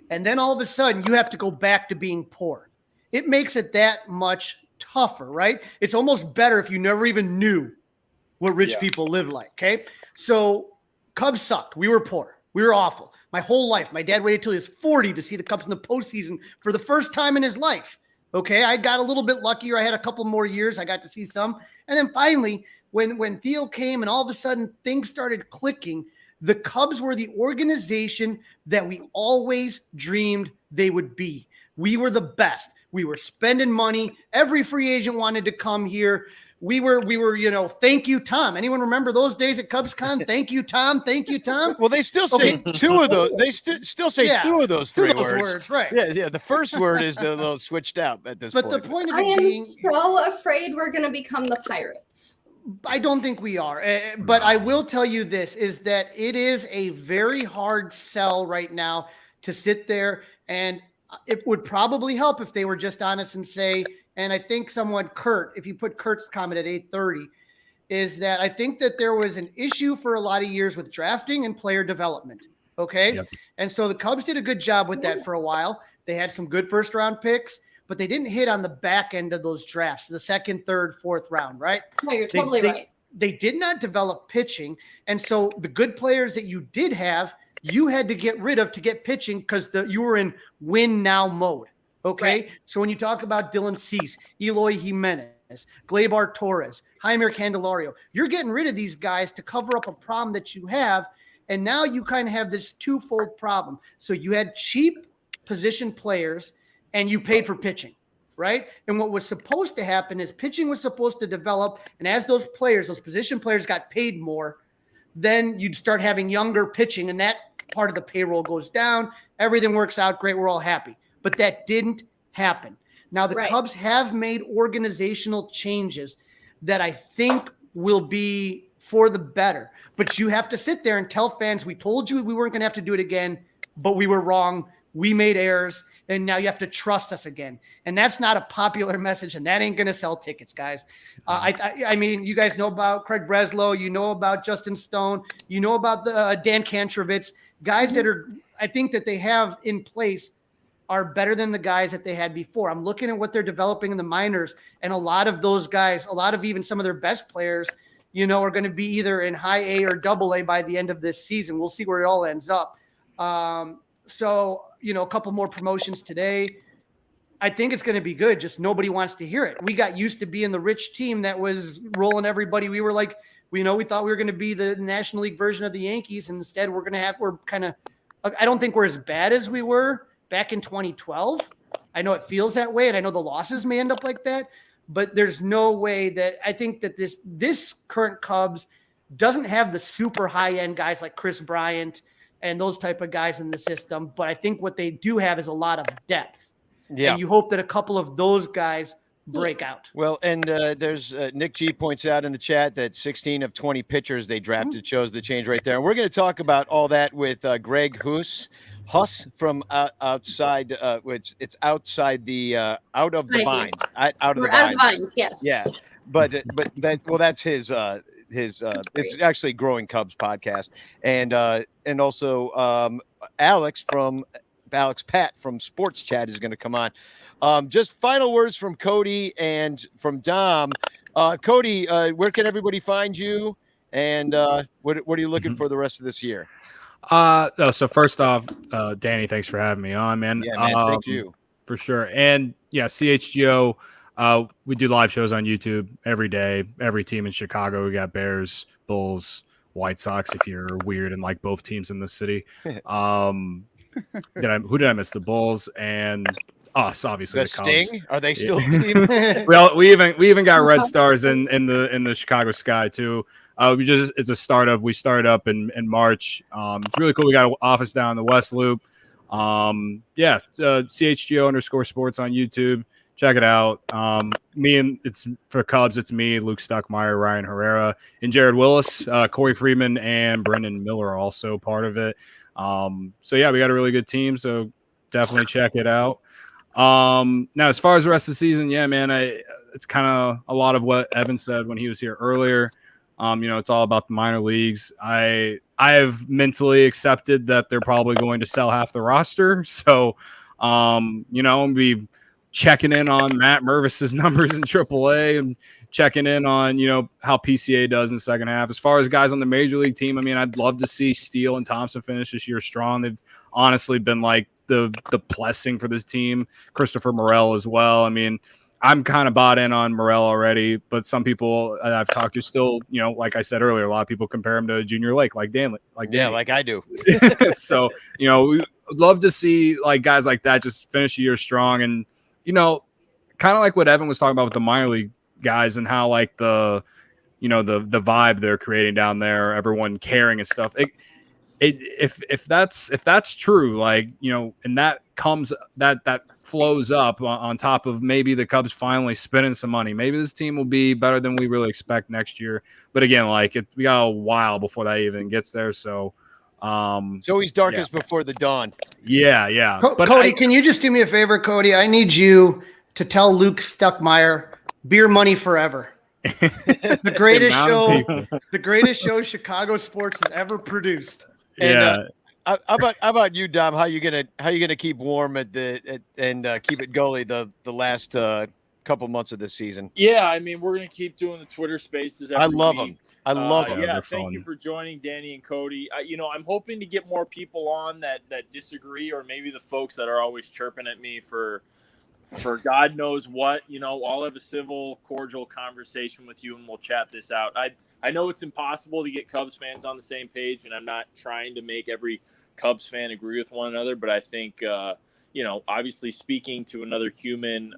And then all of a sudden you have to go back to being poor. It makes it that much tougher, right? It's almost better if you never even knew what rich people live like. Okay. So Cubs sucked. We were poor. We were awful. My whole life, my dad waited till he was 40 to see the Cubs in the postseason for the first time in his life. Okay, I got a little bit luckier. I had a couple more years. I got to see some. And then finally, when Theo came and all of a sudden things started clicking, the Cubs were the organization that we always dreamed they would be. We were the best. We were spending money. Every free agent wanted to come here. We were, thank you, Tom. Anyone remember those days at CubsCon? Thank you, Tom. Thank you, Tom. Well, they still say two of those. They still say two of those three words. Right? Yeah. The first word is a little switched out at this point. But the point of I it being, am so afraid we're going to become the Pirates. I don't think we are. But I will tell you this, is that it is a very hard sell right now to sit there, and it would probably help if they were just honest and say, and I think somewhat Kurt, if you put Kurt's comment at 8:30, is that I think that there was an issue for a lot of years with drafting and player development. Okay. Yep. And so the Cubs did a good job with that for a while. They had some good first round picks, but they didn't hit on the back end of those drafts, the second, third, fourth round, right? No, you're totally right. They did not develop pitching. And so the good players that you did have, you had to get rid of to get pitching because you were in win now mode. Okay. Right. So when you talk about Dylan Cease, Eloy Jimenez, Gleyber Torres, Jaime Candelario, you're getting rid of these guys to cover up a problem that you have. And now you kind of have this twofold problem. So you had cheap position players and you paid for pitching, right? And what was supposed to happen is pitching was supposed to develop. And as those position players got paid more, then you'd start having younger pitching and that part of the payroll goes down. Everything works out great. We're all happy. But that didn't happen. Now, the Cubs have made organizational changes that I think will be for the better. But you have to sit there and tell fans, we told you we weren't going to have to do it again, but we were wrong. We made errors, and now you have to trust us again. And that's not a popular message, and that ain't going to sell tickets, guys. I mean, you guys know about Craig Breslow. You know about Justin Stone. You know about the Dan Kantrovitz. Guys that are, I think that they have in place are better than the guys that they had before. I'm looking at what they're developing in the minors, and a lot of those guys, a lot of even some of their best players, are going to be either in high A or double A by the end of this season. We'll see where it all ends up. So, a couple more promotions today. I think it's going to be good. Just nobody wants to hear it. We got used to being the rich team that was rolling everybody. We were like, we thought we were going to be the National League version of the Yankees. And instead we're kind of, I don't think we're as bad as we were back in 2012. I know it feels that way, and I know the losses may end up like that, but there's no way that I think that this current Cubs doesn't have the super high-end guys like Chris Bryant and those type of guys in the system. But I think what they do have is a lot of depth. Yeah. And you hope that a couple of those guys break out. Well, and there's Nick G points out in the chat that 16 of 20 pitchers they drafted shows the change right there. And we're going to talk about all that with Greg Huss from outside, which it's outside the out of the vines, out of the vines. Yes. Yeah, but that's his it's actually Growing Cubs podcast, and also Alex Patt from Sports Chat is going to come on. Just final words from Cody and from Dom. Cody, where can everybody find you? And what are you looking for the rest of this year? So first off, Danny, thanks for having me on, man. Yeah, man, thank you. For sure. And yeah, CHGO, we do live shows on YouTube every day, every team in Chicago. We got Bears, Bulls, White Sox, if you're weird and like both teams in the city. Who did I miss? The Bulls and us, obviously. The Cubs. Sting? Are they still a team? Well, we even got Red Stars in the Chicago sky too. It's a startup. We started up in March. It's really cool. We got an office down in the West Loop. CHGO_sports on YouTube. Check it out. It's for Cubs. It's me, Luke Stuckmeyer, Ryan Herrera, and Jared Willis. Corey Freeman and Brendan Miller are also part of it. So yeah, we got a really good team. So definitely check it out. Now, as far as the rest of the season, yeah, man, it's kind of a lot of what Evan said when he was here earlier. It's all about the minor leagues. I have mentally accepted that they're probably going to sell half the roster. So, be checking in on Matt Mervis's numbers in AAA and checking in on, how PCA does in the second half. As far as guys on the major league team, I mean, I'd love to see Steele and Thompson finish this year strong. They've honestly been like the blessing for this team. Christopher Morel as well. I mean, I'm kind of bought in on Morel already, but some people I've talked to still, like I said earlier, a lot of people compare him to Junior Lake, like Dan. Yeah, like I do. So, we would love to see like guys like that just finish the year strong. And, kind of like what Evan was talking about with the minor league guys and how like the vibe they're creating down there, everyone caring and stuff. If that's true, like, and that comes that flows up on top of maybe the Cubs finally spending some money, maybe this team will be better than we really expect next year. But again, like we got a while before that even gets there. So it's always darkest before the dawn. Yeah. But Cody, can you just do me a favor, Cody? I need you to tell Luke Stuckmeyer, beer money forever. The greatest show Chicago sports has ever produced. And, how about you, Dom? How you gonna keep warm and keep it gully the last couple months of this season? Yeah, I mean, we're gonna keep doing the Twitter Spaces. I love them. I love them. Yeah, thank you for joining, Danny and Cody. I'm hoping to get more people on that disagree, or maybe the folks that are always chirping at me for God knows what. I'll have a civil, cordial conversation with you, and we'll chat this out. I know it's impossible to get Cubs fans on the same page, and I'm not trying to make every Cubs fan agree with one another, but I think, obviously speaking to another human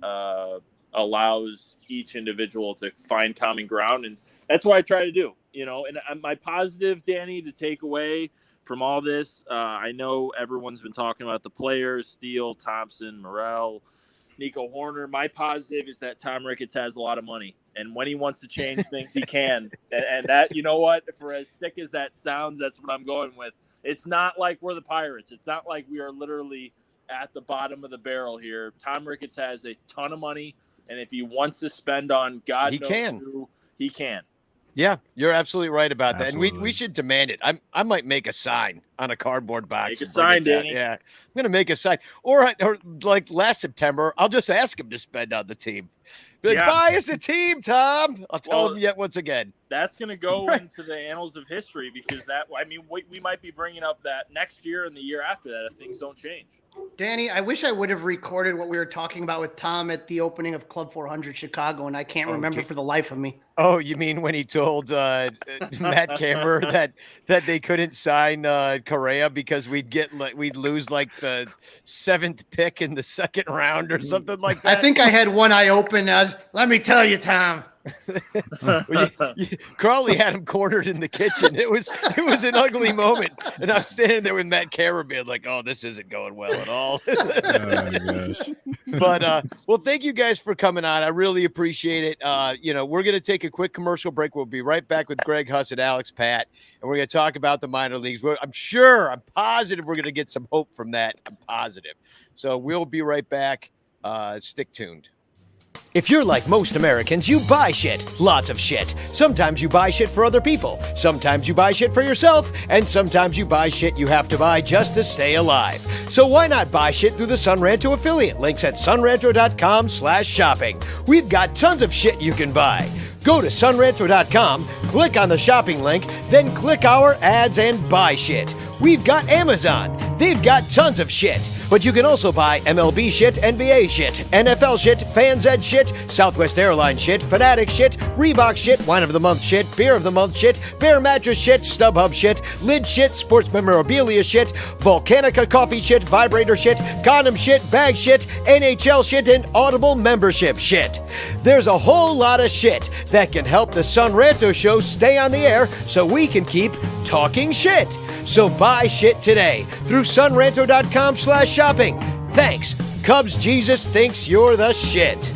allows each individual to find common ground, and that's what I try to do, and my positive, Danny, to take away from all this, I know everyone's been talking about the players, Steele, Thompson, Morel, Nico Horner. My positive is that Tom Ricketts has a lot of money, and when he wants to change things, he can. And that, for as sick as that sounds, that's what I'm going with. It's not like we're the Pirates. It's not like we are literally at the bottom of the barrel here. Tom Ricketts has a ton of money, and if he wants to spend on God knows who, he can. Yeah, you're absolutely right about that. And we should demand it. I might make a sign on a cardboard box. Make a sign, Danny. Yeah, I'm going to make a sign. Or like last September, I'll just ask him to spend on the team. But buy us a team, Tom. I'll tell him yet once again. That's going to go into the annals of history because we might be bringing up that next year and the year after that if things don't change. Danny, I wish I would have recorded what we were talking about with Tom at the opening of Club 400 Chicago, and I can't remember for the life of me. Oh, you mean when he told Matt Cameron that they couldn't sign Correa because we'd lose like the 7th pick in the second round or something like that? I think I had one eye open. Let me tell you, Tom. Crawly had him cornered in the kitchen. It was an ugly moment, and I'm standing there with Matt Carabin, like, oh, this isn't going well at all. Oh my gosh. But well, thank you guys for coming on. I really appreciate it. We're gonna take a quick commercial break. We'll be right back with Greg Huss and Alex Patt, and we're gonna talk about the minor leagues. I'm positive we're gonna get some hope from that. I'm positive. So we'll be right back. Stick tuned. If you're like most Americans, you buy shit. Lots of shit. Sometimes you buy shit for other people. Sometimes you buy shit for yourself. And sometimes you buy shit you have to buy just to stay alive. So why not buy shit through the Son Ranto affiliate? Links at sonranto.com/shopping. We've got tons of shit you can buy. Go to sonranto.com, click on the shopping link, then click our ads and buy shit. We've got Amazon. They've got tons of shit. But you can also buy MLB shit, NBA shit, NFL shit, Fans Ed shit, Southwest Airlines shit, Fanatic shit, Reebok shit, Wine of the Month shit, Beer of the Month shit, Bear Mattress shit, StubHub shit, Lid shit, Sports Memorabilia shit, Volcanica coffee shit, Vibrator shit, Condom shit, Bag shit, NHL shit, and Audible membership shit. There's a whole lot of shit that can help the Son Ranto show stay on the air so we can keep talking shit. So buy shit today through sonranto.com/shopping. Thanks. Cubs Jesus thinks you're the shit.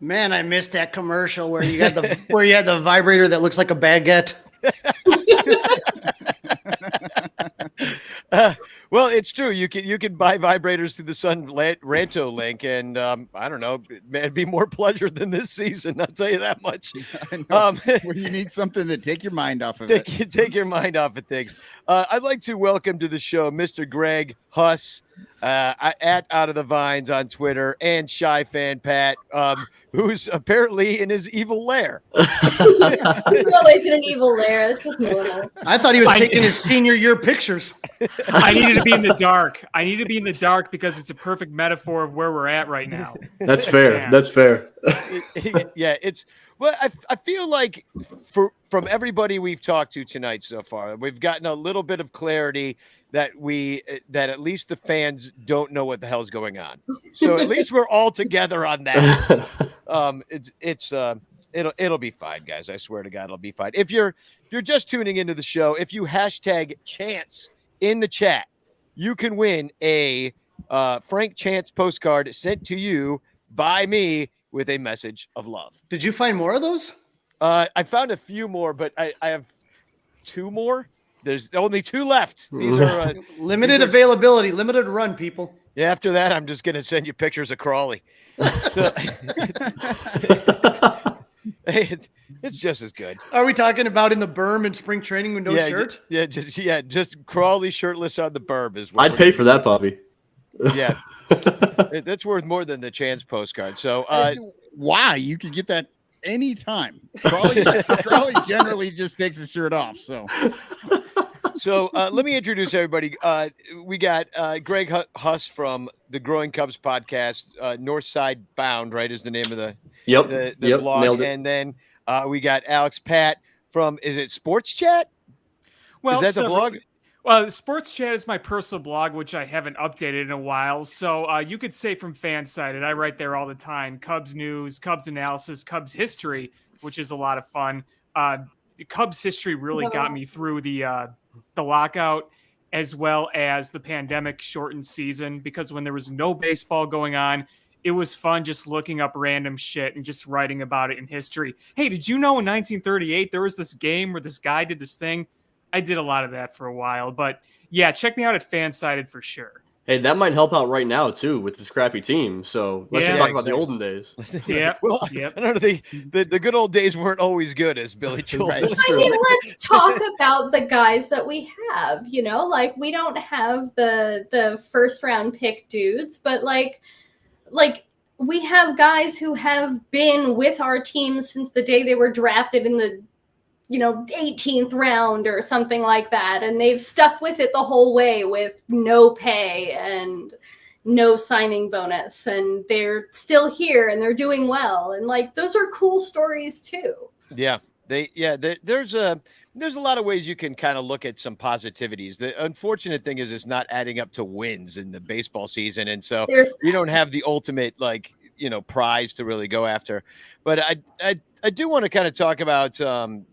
Man, I missed that commercial where you had the vibrator that looks like a baguette. Well, it's true. You can buy vibrators through the Son Ranto link, and I don't know, it'd be more pleasure than this season. I'll tell you that much. When you need something to take your mind off of it. Take your mind off of things. I'd like to welcome to the show Mr. Greg Huss at Out of the Vines on Twitter, and Shy Fan Pat, who's apparently in his evil lair. He's always in an evil lair. It's just normal. I thought he was taking his senior year pictures. I needed to be in the dark. I need to be in the dark because it's a perfect metaphor of where we're at right now. That's fair. Yeah. That's fair. Yeah, it's well. I feel like from everybody we've talked to tonight so far, we've gotten a little bit of clarity that at least the fans don't know what the hell's going on. So at least we're all together on that. It'll be fine, guys. I swear to God, it'll be fine. If you're just tuning into the show, if you hashtag Chance in the chat, you can win a Frank Chance postcard sent to you by me with a message of love. Did you find more of those? I found a few more, but I have two more. There's only two left. These are limited availability, limited run, people. Yeah, after that, I'm just going to send you pictures of Crawly. It's just as good. Are we talking about in the berm in spring training with no shirt? Yeah, just Crawly shirtless on the berm is what I'd pay for that, Bobby. Yeah. That's worth more than the Chance postcard. So why? You can get that anytime. Crawly generally just takes his shirt off. So let me introduce everybody. We got Greg Huss from the Growing Cubs podcast. Northside Bound, right, is the name of the blog. And then we got Alex Patt from, is it Sports Chat? Well, is that the blog? Well, Sports Chat is my personal blog, which I haven't updated in a while. So you could say from Fansided, I write there all the time. Cubs news, Cubs analysis, Cubs history, which is a lot of fun. Cubs history really got me through the lockout, as well as the pandemic shortened season, because when there was no baseball going on, it was fun just looking up random shit and just writing about it in history. Hey, did you know in 1938 there was this game where this guy did this thing? I did a lot of that for a while, but yeah, check me out at Fansided for sure. Hey, that might help out right now too with this crappy team. So let's just talk about the olden days. Yeah, well, I don't know. The good old days weren't always good, as Billy Joel. Right. I mean, let's talk about the guys that we have. You know, like we don't have the first round pick dudes, but like we have guys who have been with our team since the day they were drafted in the 18th round or something like that. And they've stuck with it the whole way with no pay and no signing bonus. And they're still here and they're doing well. And like, those are cool stories too. Yeah. There's a lot of ways you can kind of look at some positivities. The unfortunate thing is it's not adding up to wins in the baseball season. And so you don't have the ultimate, prize to really go after. But I do want to kind of talk about some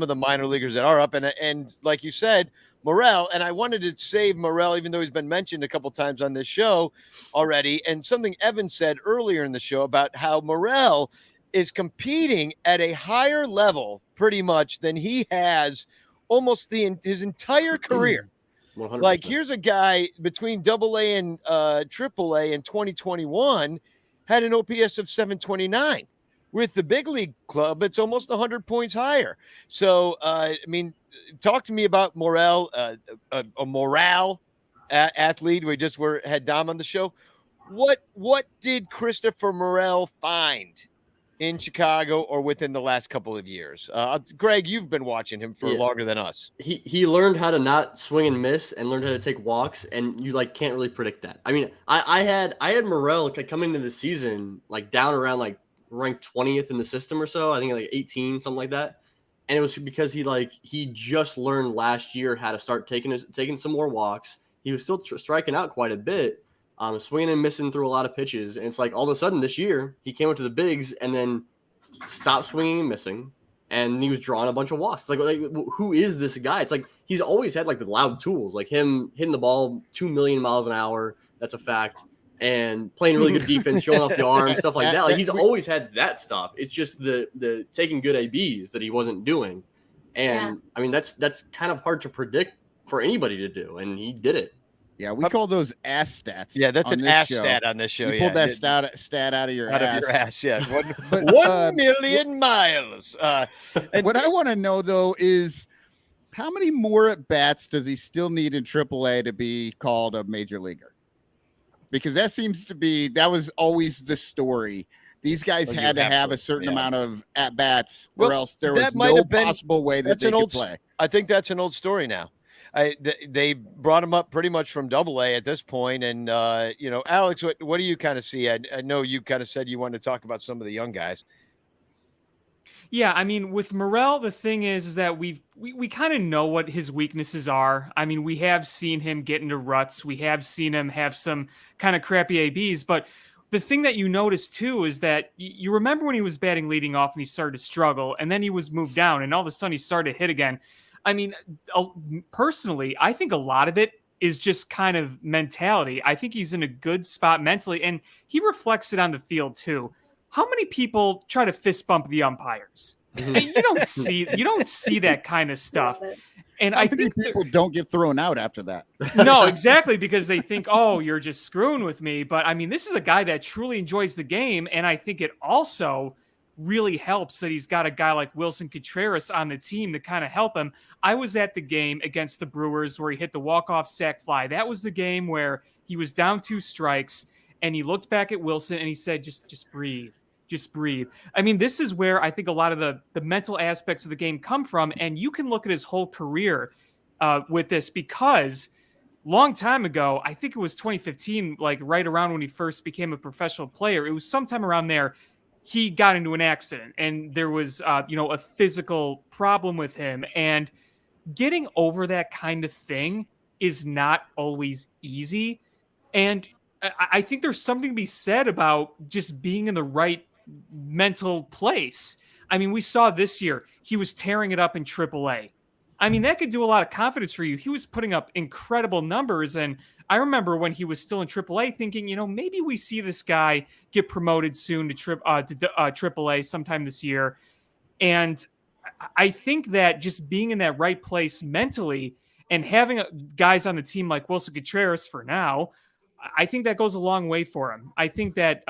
of the minor leaguers that are up, and like you said, Morel, and I wanted to save Morel, even though he's been mentioned a couple times on this show already, and something Evan said earlier in the show about how Morel is competing at a higher level pretty much than he has almost his entire career. 100%. Like, here's a guy between AA and AAA in 2021 had an OPS of 729. With the big league club, it's almost 100 points higher. So, talk to me about Morel, a morale athlete. We just had Dom on the show. What did Christopher Morel find in Chicago or within the last couple of years? Greg, you've been watching him for longer than us. He learned how to not swing and miss and learned how to take walks, and you can't really predict that. I mean, I had Morel coming into the season down around ranked 20th in the system or so. I think 18, something like that. And it was because he just learned last year how to start taking some more walks. He was still striking out quite a bit, swinging and missing through a lot of pitches. And it's all of a sudden this year he came up to the bigs and then stopped swinging and missing, and he was drawing a bunch of walks. Who is this guy? It's he's always had the loud tools, him hitting the ball 2 million miles an hour. That's a fact. And playing really good defense, showing off the arm, stuff like that. He's always had that stuff. It's just the taking good ABs that he wasn't doing. And I mean, that's kind of hard to predict for anybody to do. And he did it. Yeah, we call those ass stats. Yeah, that's an ass stat on this show. You pulled that stat out of your ass. Out of your ass, yeah. 1 million miles. And what I want to know, though, is how many more at-bats does he still need in AAA to be called a major leaguer? Because that was always the story. These guys had to have a certain amount of at-bats, or else there was no possible way that they could play. I think that's an old story now. They brought him up pretty much from AA at this point. And, Alex, what do you kind of see? I know you kind of said you wanted to talk about some of the young guys. Yeah, I mean, with Morel, the thing is that we kind of know what his weaknesses are. I mean, we have seen him get into ruts. We have seen him have some kind of crappy ABs. But the thing that you notice, too, is that you remember when he was batting leading off and he started to struggle, and then he was moved down, and all of a sudden he started to hit again. I mean, personally, I think a lot of it is just kind of mentality. I think he's in a good spot mentally, and he reflects it on the field, too. How many people try to fist bump the umpires? And you don't see that kind of stuff. And I think people don't get thrown out after that. No, exactly, because they think, oh, you're just screwing with me. But I mean, this is a guy that truly enjoys the game, and I think it also really helps that he's got a guy like Wilson Contreras on the team to kind of help him. I was at the game against the Brewers where he hit the walk-off sac fly. That was the game where he was down 2 strikes, and he looked back at Wilson and he said, just breathe. Just breathe. I mean, this is where I think a lot of the mental aspects of the game come from. And you can look at his whole career with this, because long time ago, I think it was 2015, right around when he first became a professional player, it was sometime around there, he got into an accident and there was, a physical problem with him. And getting over that kind of thing is not always easy. And I think there's something to be said about just being in the right mental place. I mean, we saw this year, he was tearing it up in AAA. I mean, that could do a lot of confidence for you. He was putting up incredible numbers. And I remember when he was still in AAA thinking, maybe we see this guy get promoted soon to AAA sometime this year. And I think that just being in that right place mentally and having guys on the team like Wilson Contreras for now, I think that goes a long way for him. I think that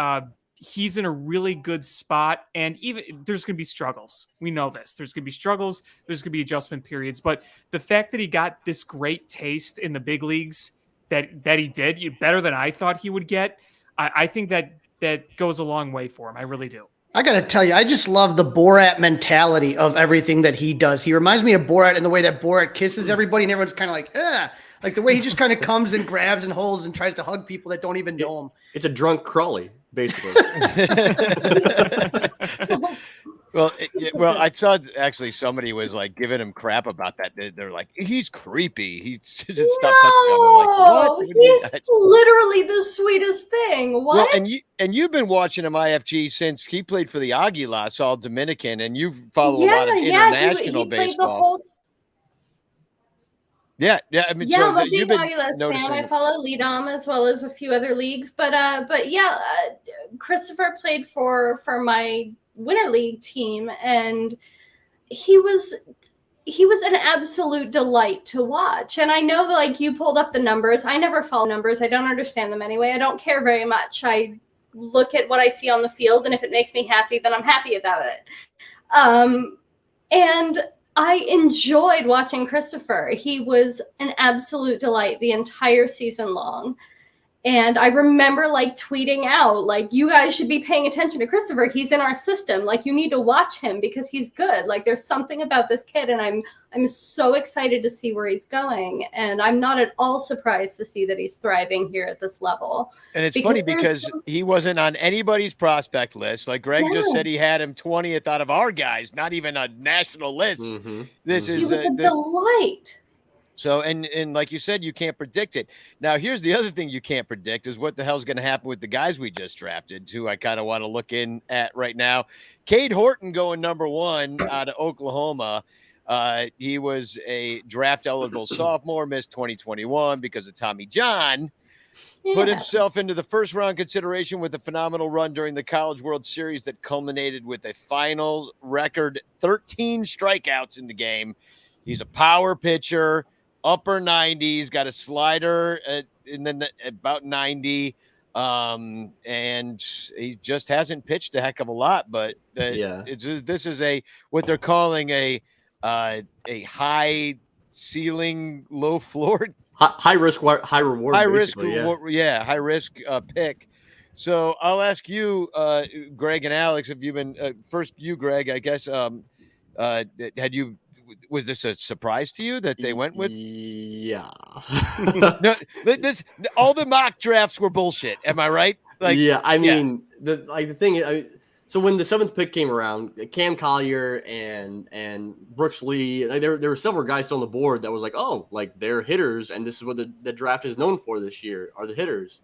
he's in a really good spot, and even there's going to be struggles. We know this. There's going to be struggles. There's going to be adjustment periods. But the fact that he got this great taste in the big leagues that he did, better than I thought he would get, I think that goes a long way for him. I really do. I got to tell you, I just love the Borat mentality of everything that he does. He reminds me of Borat in the way that Borat kisses everybody, and everyone's kind of like, like the way he just kind of comes and grabs and holds and tries to hug people that don't even know him. It's a drunk Crawly, basically. Well, I saw actually somebody was like giving him crap about that. They're like, he's creepy. He just stopped touching him. Like, what? He's literally the sweetest thing. What? Well, and you've been watching him IFG since he played for the Águilas, all Dominican, and you follow a lot of international he baseball. The whole Yeah. I mean, I'm a you've big been Águilas noticing. fan. I follow Lidom as well as a few other leagues, but Christopher played for my Winter League team, and he was an absolute delight to watch. And I know that, like, you pulled up the numbers. I never follow numbers. I don't understand them anyway. I don't care very much. I look at what I see on the field, and if it makes me happy, then I'm happy about it. And I enjoyed watching Christopher. He was an absolute delight the entire season long. And I remember like tweeting out, like, you guys should be paying attention to Christopher. He's in our system. Like, you need to watch him because he's good. Like, there's something about this kid, and I'm so excited to see where he's going. And I'm not at all surprised to see that he's thriving here at this level. And it's funny because he wasn't on anybody's prospect list. Like Greg just said, he had him 20th out of our guys, not even a national list. Mm-hmm. This is he was a delight. So, and like you said, you can't predict it. Now, here's the other thing you can't predict is what the hell's going to happen with the guys we just drafted, who I kind of want to look in at right now. Cade Horton going number 1 out of Oklahoma. He was a draft-eligible sophomore, missed 2021 because of Tommy John. Put himself into the first-round consideration with a phenomenal run during the College World Series that culminated with a final record 13 strikeouts in the game. He's a power pitcher. Upper 90s, got a slider in the about 90, and he just hasn't pitched a heck of a lot. But this is what they're calling a high ceiling, low floor, high risk, high reward, high risk pick. So I'll ask you, Greg and Alex, have you been first? You, Greg, I guess. Was this a surprise to you that they went with? Yeah. No, all the mock drafts were bullshit. Am I right? Like, yeah. I mean, the thing is, so when the 7th pick came around, Cam Collier and Brooks Lee, like, there were several guys still on the board that was like, oh, like, they're hitters, and this is what the draft is known for this year, are the hitters.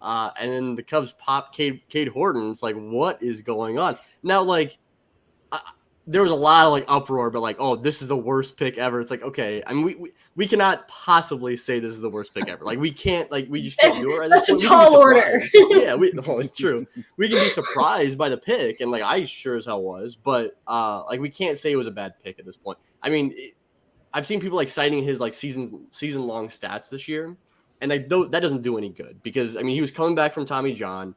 And then the Cubs pop Cade Horton. It's like, what is going on now? Like, there was a lot of like uproar, but like, oh, this is the worst pick ever. It's like, okay, I mean, we cannot possibly say this is the worst pick ever. Like, we can't, like, we just can't do it. That's a tall order. Yeah, it's true. We can be surprised by the pick, and like, I sure as hell was, but like, we can't say it was a bad pick at this point. I mean, I've seen people like citing his like season long stats this year, and that doesn't do any good because I mean, he was coming back from Tommy John.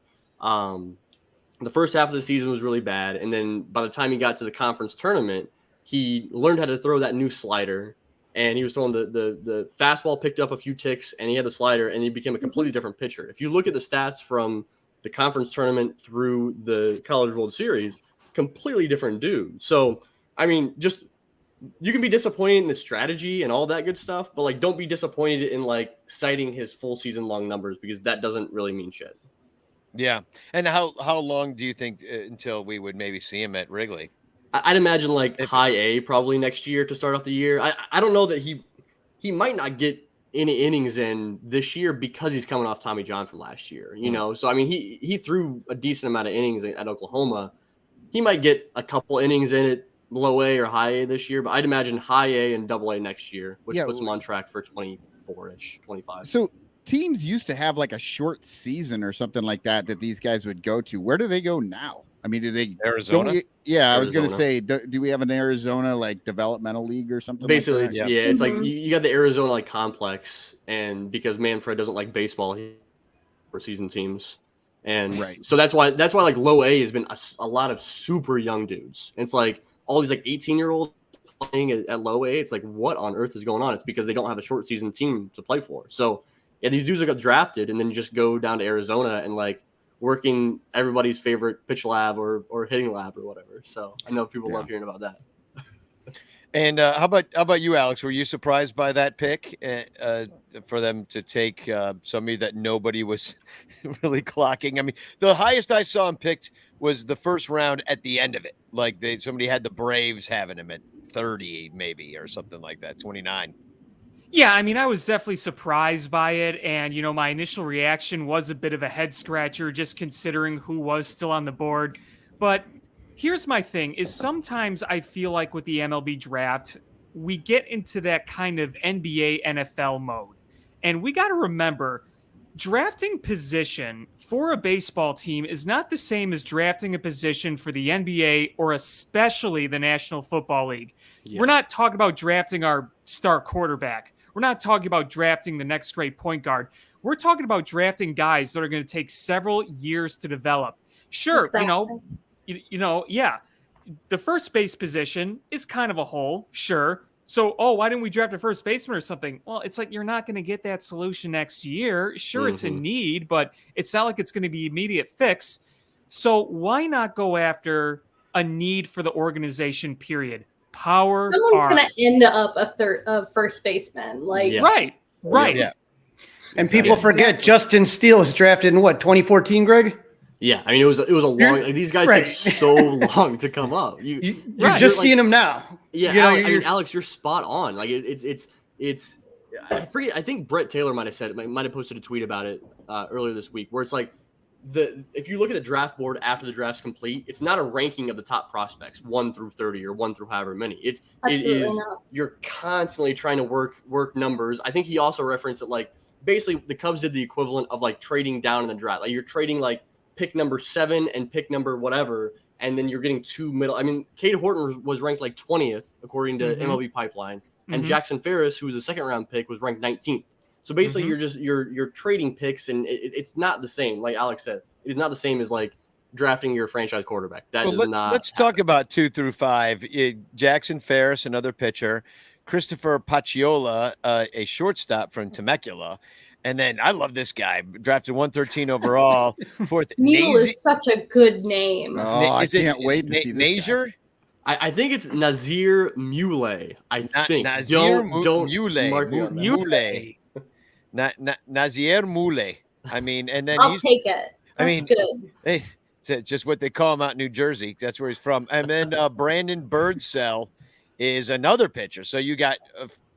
The first half of the season was really bad, and then by the time he got to the conference tournament, he learned how to throw that new slider, and he was throwing the fastball picked up a few ticks, and he had the slider, and he became a completely different pitcher. If you look at the stats from the conference tournament through the College World Series, completely different dude. So, I mean, just you can be disappointed in the strategy and all that good stuff, but like, don't be disappointed in like citing his full season long numbers because that doesn't really mean shit. Yeah. And how long do you think until we would maybe see him at Wrigley? I'd imagine like high A probably next year to start off the year. I don't know that he might not get any innings in this year because he's coming off Tommy John from last year, you know? So, I mean, he threw a decent amount of innings at Oklahoma. He might get a couple innings in at low A or high A this year, but I'd imagine high A and double A next year, which puts him on track for 24-ish, 25. So teams used to have like a short season or something like that these guys would go to. Where do they go now? I mean, do they Arizona? I was going to say, do we have an Arizona like developmental league or something? Basically, like that? it's like you got the Arizona like complex, and because Manfred doesn't like baseball for season teams, and so that's why like low A has been a lot of super young dudes. And it's like all these like 18-year-olds playing at low A. It's like, what on earth is going on? It's because they don't have a short season team to play for. So yeah, these dudes that got drafted and then just go down to Arizona and like working everybody's favorite pitch lab or hitting lab or whatever. So I know people love hearing about that. And how about you, Alex? Were you surprised by that pick for them to take somebody that nobody was really clocking? I mean, the highest I saw him picked was the first round at the end of it. Like somebody had the Braves having him at 30 maybe or something like that, 29. Yeah, I mean, I was definitely surprised by it. And, my initial reaction was a bit of a head scratcher just considering who was still on the board. But here's my thing is sometimes I feel like with the MLB draft, we get into that kind of NBA, NFL mode. And we got to remember, drafting position for a baseball team is not the same as drafting a position for the NBA or especially the National Football League. Yeah. We're not talking about drafting our star quarterback. We're not talking about drafting the next great point guard. We're talking about drafting guys that are going to take several years to develop. Sure, exactly. Yeah. The first base position is kind of a hole, sure. So, why didn't we draft a first baseman or something? Well, it's like you're not going to get that solution next year. Sure, it's a need, but it's not like it's going to be immediate fix. So why not go after a need for the organization, period? Power. Someone's going to end up a first baseman. Right. Yeah. And people forget Justin Steele was drafted in 2014, Greg? Yeah, I mean it was a long. These guys take so long to come up. You're just seeing them now. Yeah, Alex, you're spot on. Like it's. I forget. I think Brett Taylor might have said it. Might have posted a tweet about it earlier this week, where it's like if you look at the draft board after the draft's complete, it's not a ranking of the top prospects 1 through 30 or 1 through however many. It is not. You're constantly trying to work numbers. I think he also referenced it like basically the Cubs did the equivalent of like trading down in the draft. Like you're trading like pick number 7 and pick number whatever, and then you're getting 2 middle. I mean, Cade Horton was ranked like 20th according to MLB Pipeline, and Jackson Ferris, who was a second round pick, was ranked 19th. So basically, you're trading picks, and it's not the same. Like Alex said, it is not the same as like drafting your franchise quarterback. Let's talk about 2 through 5. Jackson Ferris, another pitcher, Christopher Pacciola, a shortstop from Temecula. And then I love this guy, drafted 113 overall. Fourth, Mule is such a good name. Oh, I can't wait to see this Nazir? I think it's Nazir Mule. I think. Nazir Mule. Nazir Mule. I mean, and then I'll take it. That's good. Hey, it's just what they call him out in New Jersey. That's where he's from. And then Brandon Birdsell is another pitcher. So you got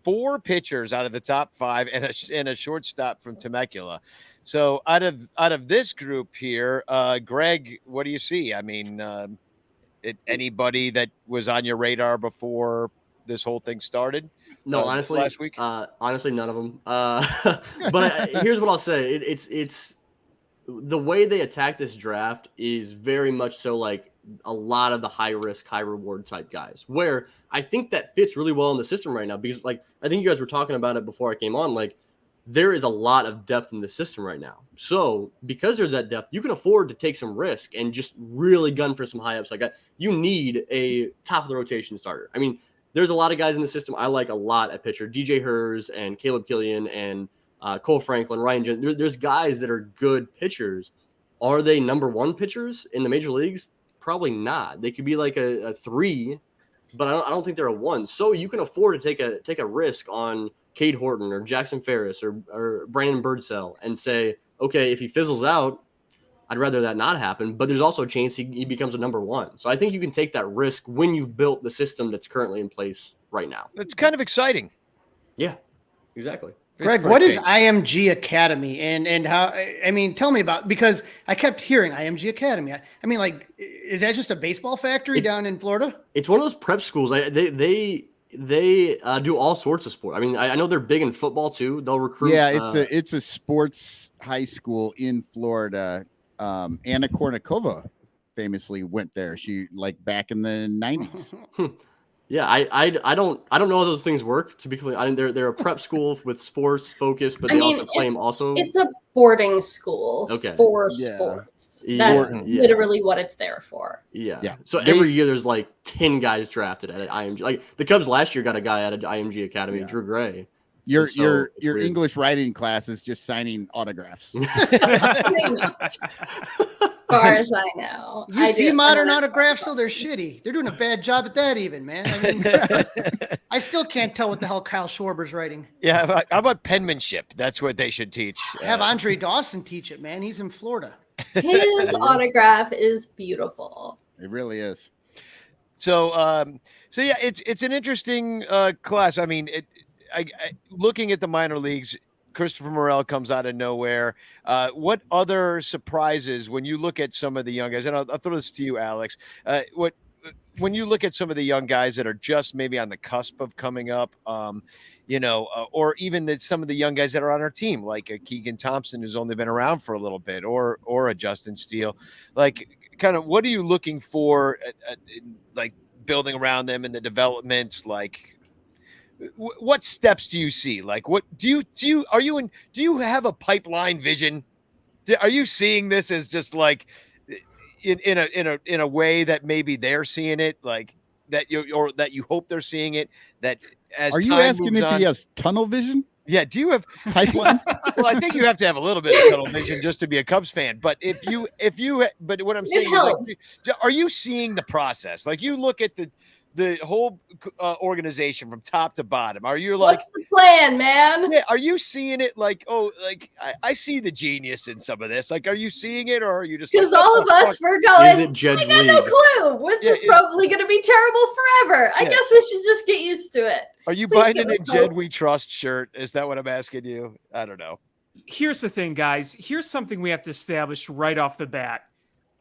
4 pitchers out of the top 5 and a shortstop from Temecula. So out of this group here, Greg, what do you see? I mean, anybody that was on your radar before this whole thing started? No, honestly, last week. Honestly, none of them. But here's what I'll say: it's the way they attack this draft is very much so like a lot of the high risk, high reward type guys. Where I think that fits really well in the system right now because, like, I think you guys were talking about it before I came on. Like, there is a lot of depth in the system right now. So because there's that depth, you can afford to take some risk and just really gun for some high ups. Like, you need a top of the rotation starter. I mean, there's a lot of guys in the system I like a lot at pitcher. DJ Hers and Caleb Killian and Cole Franklin, Ryan Jensen. There's guys that are good pitchers. Are they number 1 pitchers in the major leagues? Probably not. They could be like a 3, but I don't think they're a 1. So you can afford to take a risk on Cade Horton or Jackson Ferris or Brandon Birdsell and say, okay, if he fizzles out, I'd rather that not happen. But there's also a chance he becomes a number 1. So I think you can take that risk when you've built the system that's currently in place right now. It's kind of exciting. Yeah, exactly. Greg, what is IMG Academy and how, I mean, tell me about, because I kept hearing IMG Academy. I mean, like, is that just a baseball factory down in Florida? It's one of those prep schools. They do all sorts of sport. I mean, I know they're big in football too. They'll recruit. Yeah, it's a sports high school in Florida. Anna Kournikova famously went there. She like back in the 90s. Yeah, I don't know how those things work. To be clear, I mean, they're a prep school with sports focus, but they also claim it's a boarding school for sports. That's literally what it's there for. Yeah. So every year there's like 10 guys drafted at IMG. Like the Cubs last year got a guy at an IMG Academy, Drew Gray. Your English writing class is just signing autographs. far as I know. You see modern autographs, so they're shitty. They're doing a bad job at that, even, man. I mean, I still can't tell what the hell Kyle Schwarber's writing. Yeah, how about penmanship? That's what they should teach. Have Andre Dawson teach it, man. He's in Florida. His autograph is beautiful. It really is. So, so yeah, it's an interesting class. I mean, looking at the minor leagues, Christopher Morel comes out of nowhere. What other surprises when you look at some of the young guys? And I'll throw this to you, Alex. When you look at some of the young guys that are just maybe on the cusp of coming up, or even some of the young guys that are on our team, like a Keegan Thompson, who's only been around for a little bit, or a Justin Steele, like kind of what are you looking for, like building around them in the developments, like what steps do you see? Like, what do you have a pipeline vision? Are you seeing this as just like in a way that maybe they're seeing it, like that you hope they're seeing it, that as are you asking if he has tunnel vision? Yeah. Do you have pipeline? Well, I think you have to have a little bit of tunnel vision just to be a Cubs fan. But but what I'm saying is, like, are you seeing the process? Like, you look at the whole organization from top to bottom. Are you like, what's the plan, man? Yeah, are you seeing it like, oh, like I see the genius in some of this? Like, are you seeing it, or are you just because like, all of us were going? I got no clue. This is probably going to be terrible forever. I guess we should just get used to it. Are you buying an "In Jed We Trust" shirt? Is that what I'm asking you? I don't know. Here's the thing, guys. Here's something we have to establish right off the bat.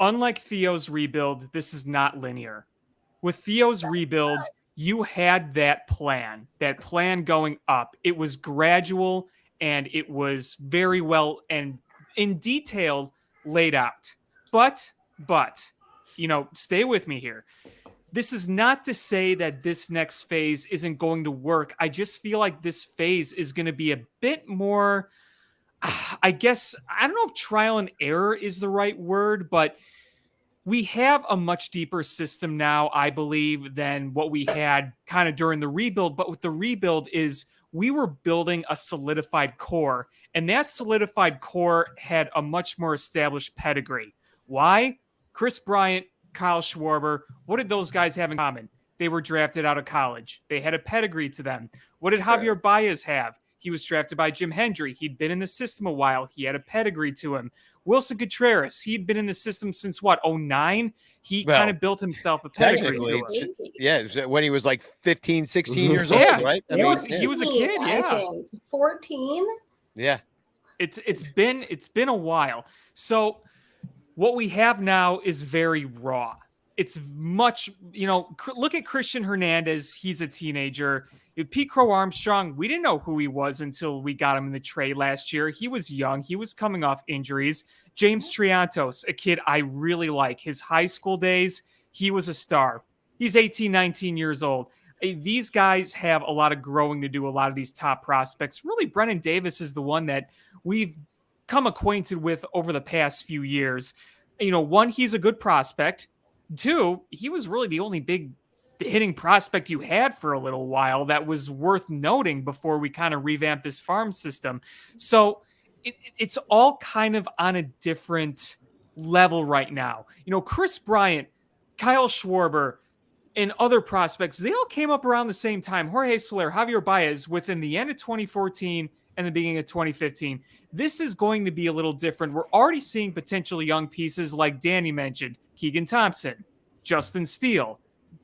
Unlike Theo's rebuild, this is not linear. With Theo's rebuild, you had that plan going up. It was gradual and it was very well and in detail laid out. But, stay with me here. This is not to say that this next phase isn't going to work. I just feel like this phase is going to be a bit more, I guess, I don't know if trial and error is the right word, but we have a much deeper system now, I believe, than what we had kind of during the rebuild. But with the rebuild is we were building a solidified core, and that solidified core had a much more established pedigree. Why? Chris Bryant, Kyle Schwarber, what did those guys have in common? They were drafted out of college. They had a pedigree to them. What did Javier Baez have? He was drafted by Jim Hendry. He'd been in the system a while. He had a pedigree to him. Wilson Contreras, he'd been in the system since what, 2009? He kind of built himself a pedigree to him. Yeah, when he was like 15, 16 years old, right? He was a kid, yeah. 14? Yeah. It's been a while. So what we have now is very raw. It's much, look at Christian Hernandez. He's a teenager. Pete Crow Armstrong, we didn't know who he was until we got him in the trade last year. He was young. He was coming off injuries. James Triantos, a kid I really like. His high school days, he was a star. He's 18, 19 years old. These guys have a lot of growing to do, a lot of these top prospects. Really, Brennan Davis is the one that we've come acquainted with over the past few years. One, he's a good prospect. Two, he was really the only big hitting prospect you had for a little while that was worth noting before we kind of revamped this farm system. So it's all kind of on a different level right now. Chris Bryant, Kyle Schwarber, and other prospects, they all came up around the same time. Jorge Soler, Javier Baez, within the end of 2014 and the beginning of 2015. This is going to be a little different. We're already seeing potential young pieces like Danny mentioned, Keegan Thompson, Justin Steele,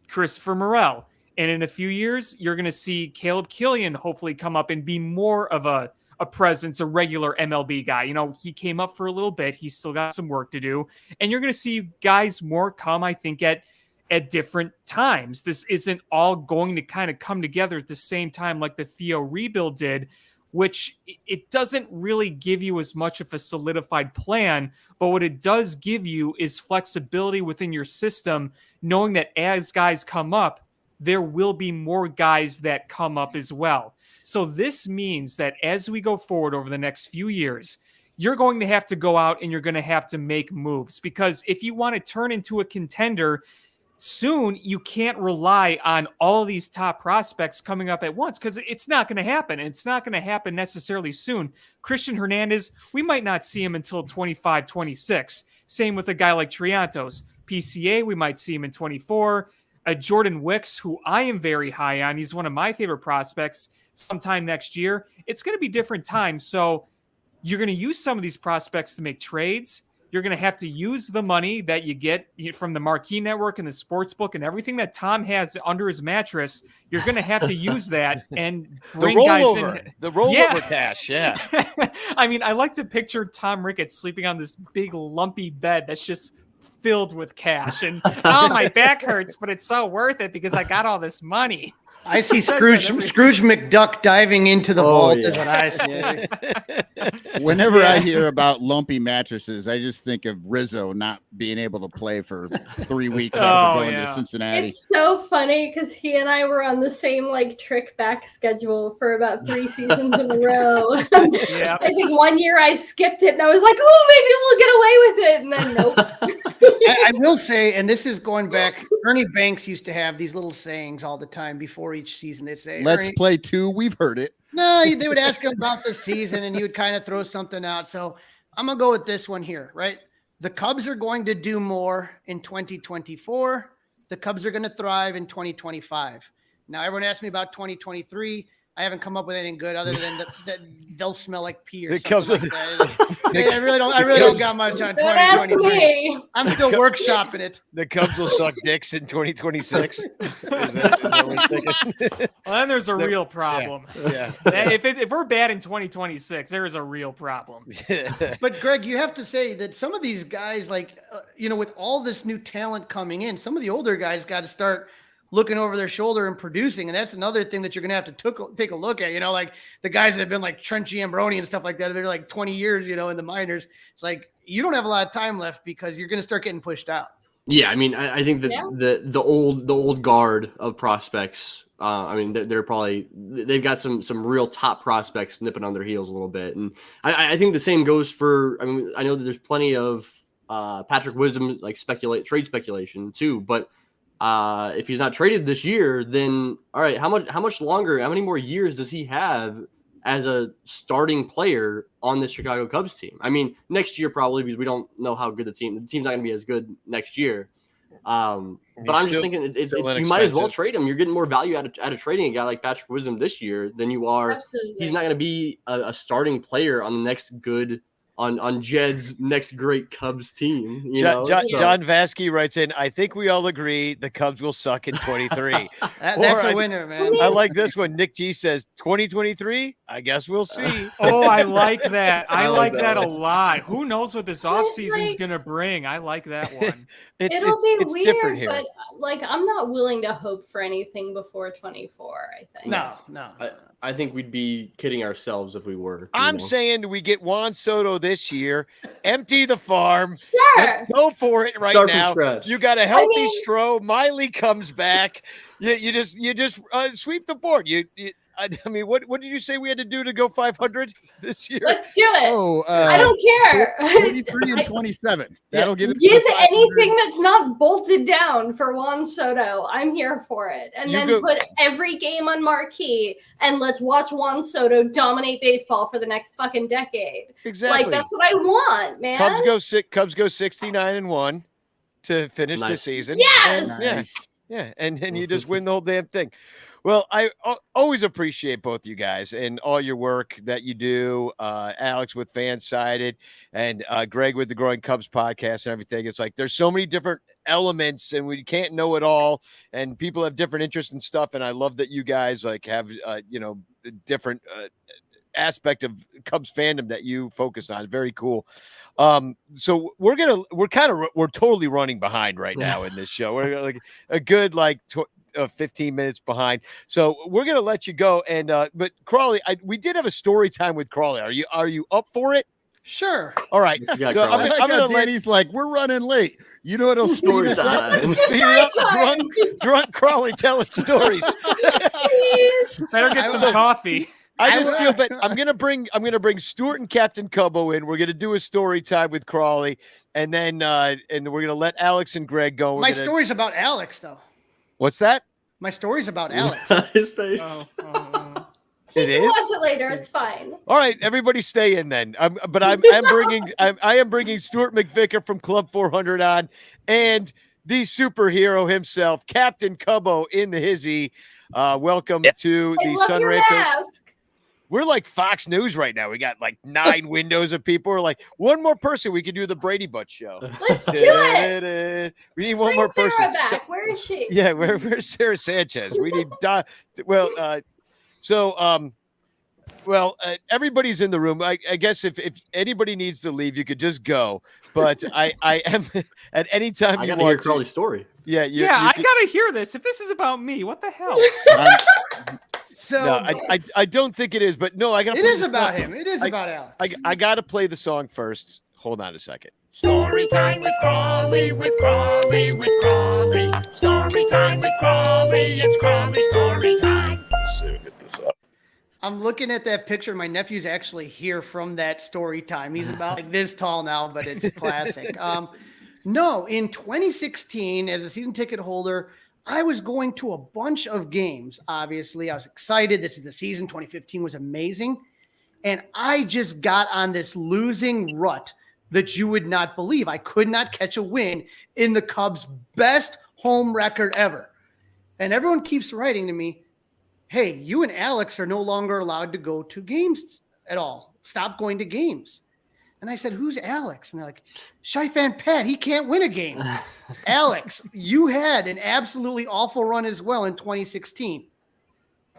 Christopher Morel. And in a few years, you're going to see Caleb Killian hopefully come up and be more of a presence, a regular MLB guy. He came up for a little bit. He's still got some work to do. And you're going to see guys more come, I think, at different times. This isn't all going to kind of come together at the same time like the Theo rebuild did, which it doesn't really give you as much of a solidified plan. But what it does give you is flexibility within your system, knowing that as guys come up, there will be more guys that come up as well. So this means that as we go forward over the next few years, you're going to have to go out and you're going to have to make moves, because if you want to turn into a contender soon, you can't rely on all these top prospects coming up at once, because it's not going to happen. And it's not going to happen necessarily soon. Christian Hernandez, we might not see him until 25, 26. Same with a guy like Triantos. PCA, we might see him in 24. Jordan Wicks, who I am very high on. He's one of my favorite prospects sometime next year. It's going to be different times. So you're going to use some of these prospects to make trades. You're going to have to use the money that you get from the Marquee Network and the sports book and everything that Tom has under his mattress. You're going to have to use that and bring guys in. The rollover cash, yeah. I mean, I like to picture Tom Ricketts sleeping on this big lumpy bed that's just filled with cash. And, oh, my back hurts, but it's so worth it because I got all this money. I see Scrooge McDuck diving into the vault is what I see. Whenever I hear about lumpy mattresses, I just think of Rizzo not being able to play for 3 weeks after going to Cincinnati. It's so funny because he and I were on the same like trick back schedule for about 3 seasons in a row. I think one year I skipped it and I was like, oh, maybe we'll get away with it. And then nope. I will say, and this is going back, Ernie Banks used to have these little sayings all the time before each season. They'd say, let's play 2. We've heard it. No, they would ask him about the season and he would kind of throw something out. So I'm going to go with this one here, right? The Cubs are going to do more in 2024. The Cubs are going to thrive in 2025. Now, everyone asked me about 2023. I haven't come up with anything good other than that they'll smell like pee or something like that. I really don't got much on 2023. I'm still workshopping it. The Cubs will suck dicks in 2026. Well, then there's a real problem. Yeah. If we're bad in 2026, there is a real problem. But Greg, you have to say that some of these guys, like, with all this new talent coming in, some of the older guys got to start looking over their shoulder and producing. And that's another thing that you're going to have to take a look at, like the guys that have been like Trent Giambroni and stuff like that. They're like 20 years, in the minors. It's like, you don't have a lot of time left because you're going to start getting pushed out. Yeah. I mean, I think that the old guard of prospects, they're probably, they've got some real top prospects nipping on their heels a little bit. And I think the same goes for, I know that there's plenty of Patrick Wisdom, like trade speculation too, but if he's not traded this year, then all right, how much longer, how many more years does he have as a starting player on the Chicago Cubs team? I mean, next year probably, because we don't know how good the team's not going to be as good next year. But I'm just thinking you might as well trade him. You're getting more value out of trading a guy like Patrick Wisdom this year than you are. Absolutely. He's not going to be a starting player on the next good on Jed's next great Cubs team. John Vasky writes in, I think we all agree the Cubs will suck in 23. That's a winner, man. I like this one. Nick G says 2023. I guess we'll see. Oh, I like that. I like that a lot. Who knows what this offseason's going to bring? I like that one. It'll be weird, but I'm not willing to hope for anything before 24, I think. No. I think we'd be kidding ourselves if we were. I'm saying we get Juan Soto this year, empty the farm. Sure. Let's go for it Start now. from scratch. You got a healthy Stroh. Miley comes back. You just sweep the board. What did you say we had to do to go 500 this year? Let's do it. I don't care. 23 and 27. That'll get it. Give anything that's not bolted down for Juan Soto. I'm here for it. And then put every game on marquee and let's watch Juan Soto dominate baseball for the next fucking decade. Exactly. That's what I want, man. Cubs go 69-1 to finish the season. Yes. And you just win the whole damn thing. Well, I always appreciate both you guys and all your work that you do. Alex with Fansided and Greg with the Growing Cubs podcast and everything. It's like there's so many different elements and we can't know it all. And people have different interests and stuff. And I love that you guys have different aspect of Cubs fandom that you focus on. Very cool. So we're totally running behind right now in this show. We're like a good 15 minutes behind. So we're going to let you go. And, but Crawly, we did have a story time with Crawly. Are you up for it? Sure. All right. So I'm going to let he's like, we're running late. You know what'll speed us up? Drunk Crawly telling stories. Better get some coffee. I just feel bad. I'm gonna bring Stewart and Captain Cubbo in. We're gonna do a story time with Crawly, and then and we're gonna let Alex and Greg go. My story's about Alex, though. What's that? My story's about Alex. His face. It is. Watch it later. It's fine. All right, everybody, stay in then. I'm bringing Stewart McVicar from Club 400 on, and the superhero himself, Captain Cubbo in the hizzy. Welcome to the Son Ranto. We're like Fox News right now. We got like 9 windows of people. We're like, one more person, we could do the Brady Bunch show. Let's do it. We need one more Sarah person. back. Where is she? Yeah, where's Sarah Sanchez? We need everybody's in the room. I guess if anybody needs to leave, you could just go. But I am at any time you want to hear Crawly's story. Yeah, I gotta hear this. If this is about me, what the hell? I don't think it is, but no, I got. It is about him. It is about Alex. I got to play the song first. Hold on a second. Story time with Crawly, with Crawly, with Crawly. Story time with Crawly. It's Crawly story time. So get this up. I'm looking at that picture. My nephew's actually here from that story time. He's about like this tall now, but it's classic. No, in 2016, as a season ticket holder, I was going to a bunch of games. Obviously, I was excited. This is the season. 2015 was amazing. And I just got on this losing rut that you would not believe. I could not catch a win in the Cubs' best home record ever. And everyone keeps writing to me, hey, you and Alex are no longer allowed to go to games at all. Stop going to games. And I said, who's Alex? And they're like, Shy Fan Patt, he can't win a game. Alex, you had an absolutely awful run as well in 2016.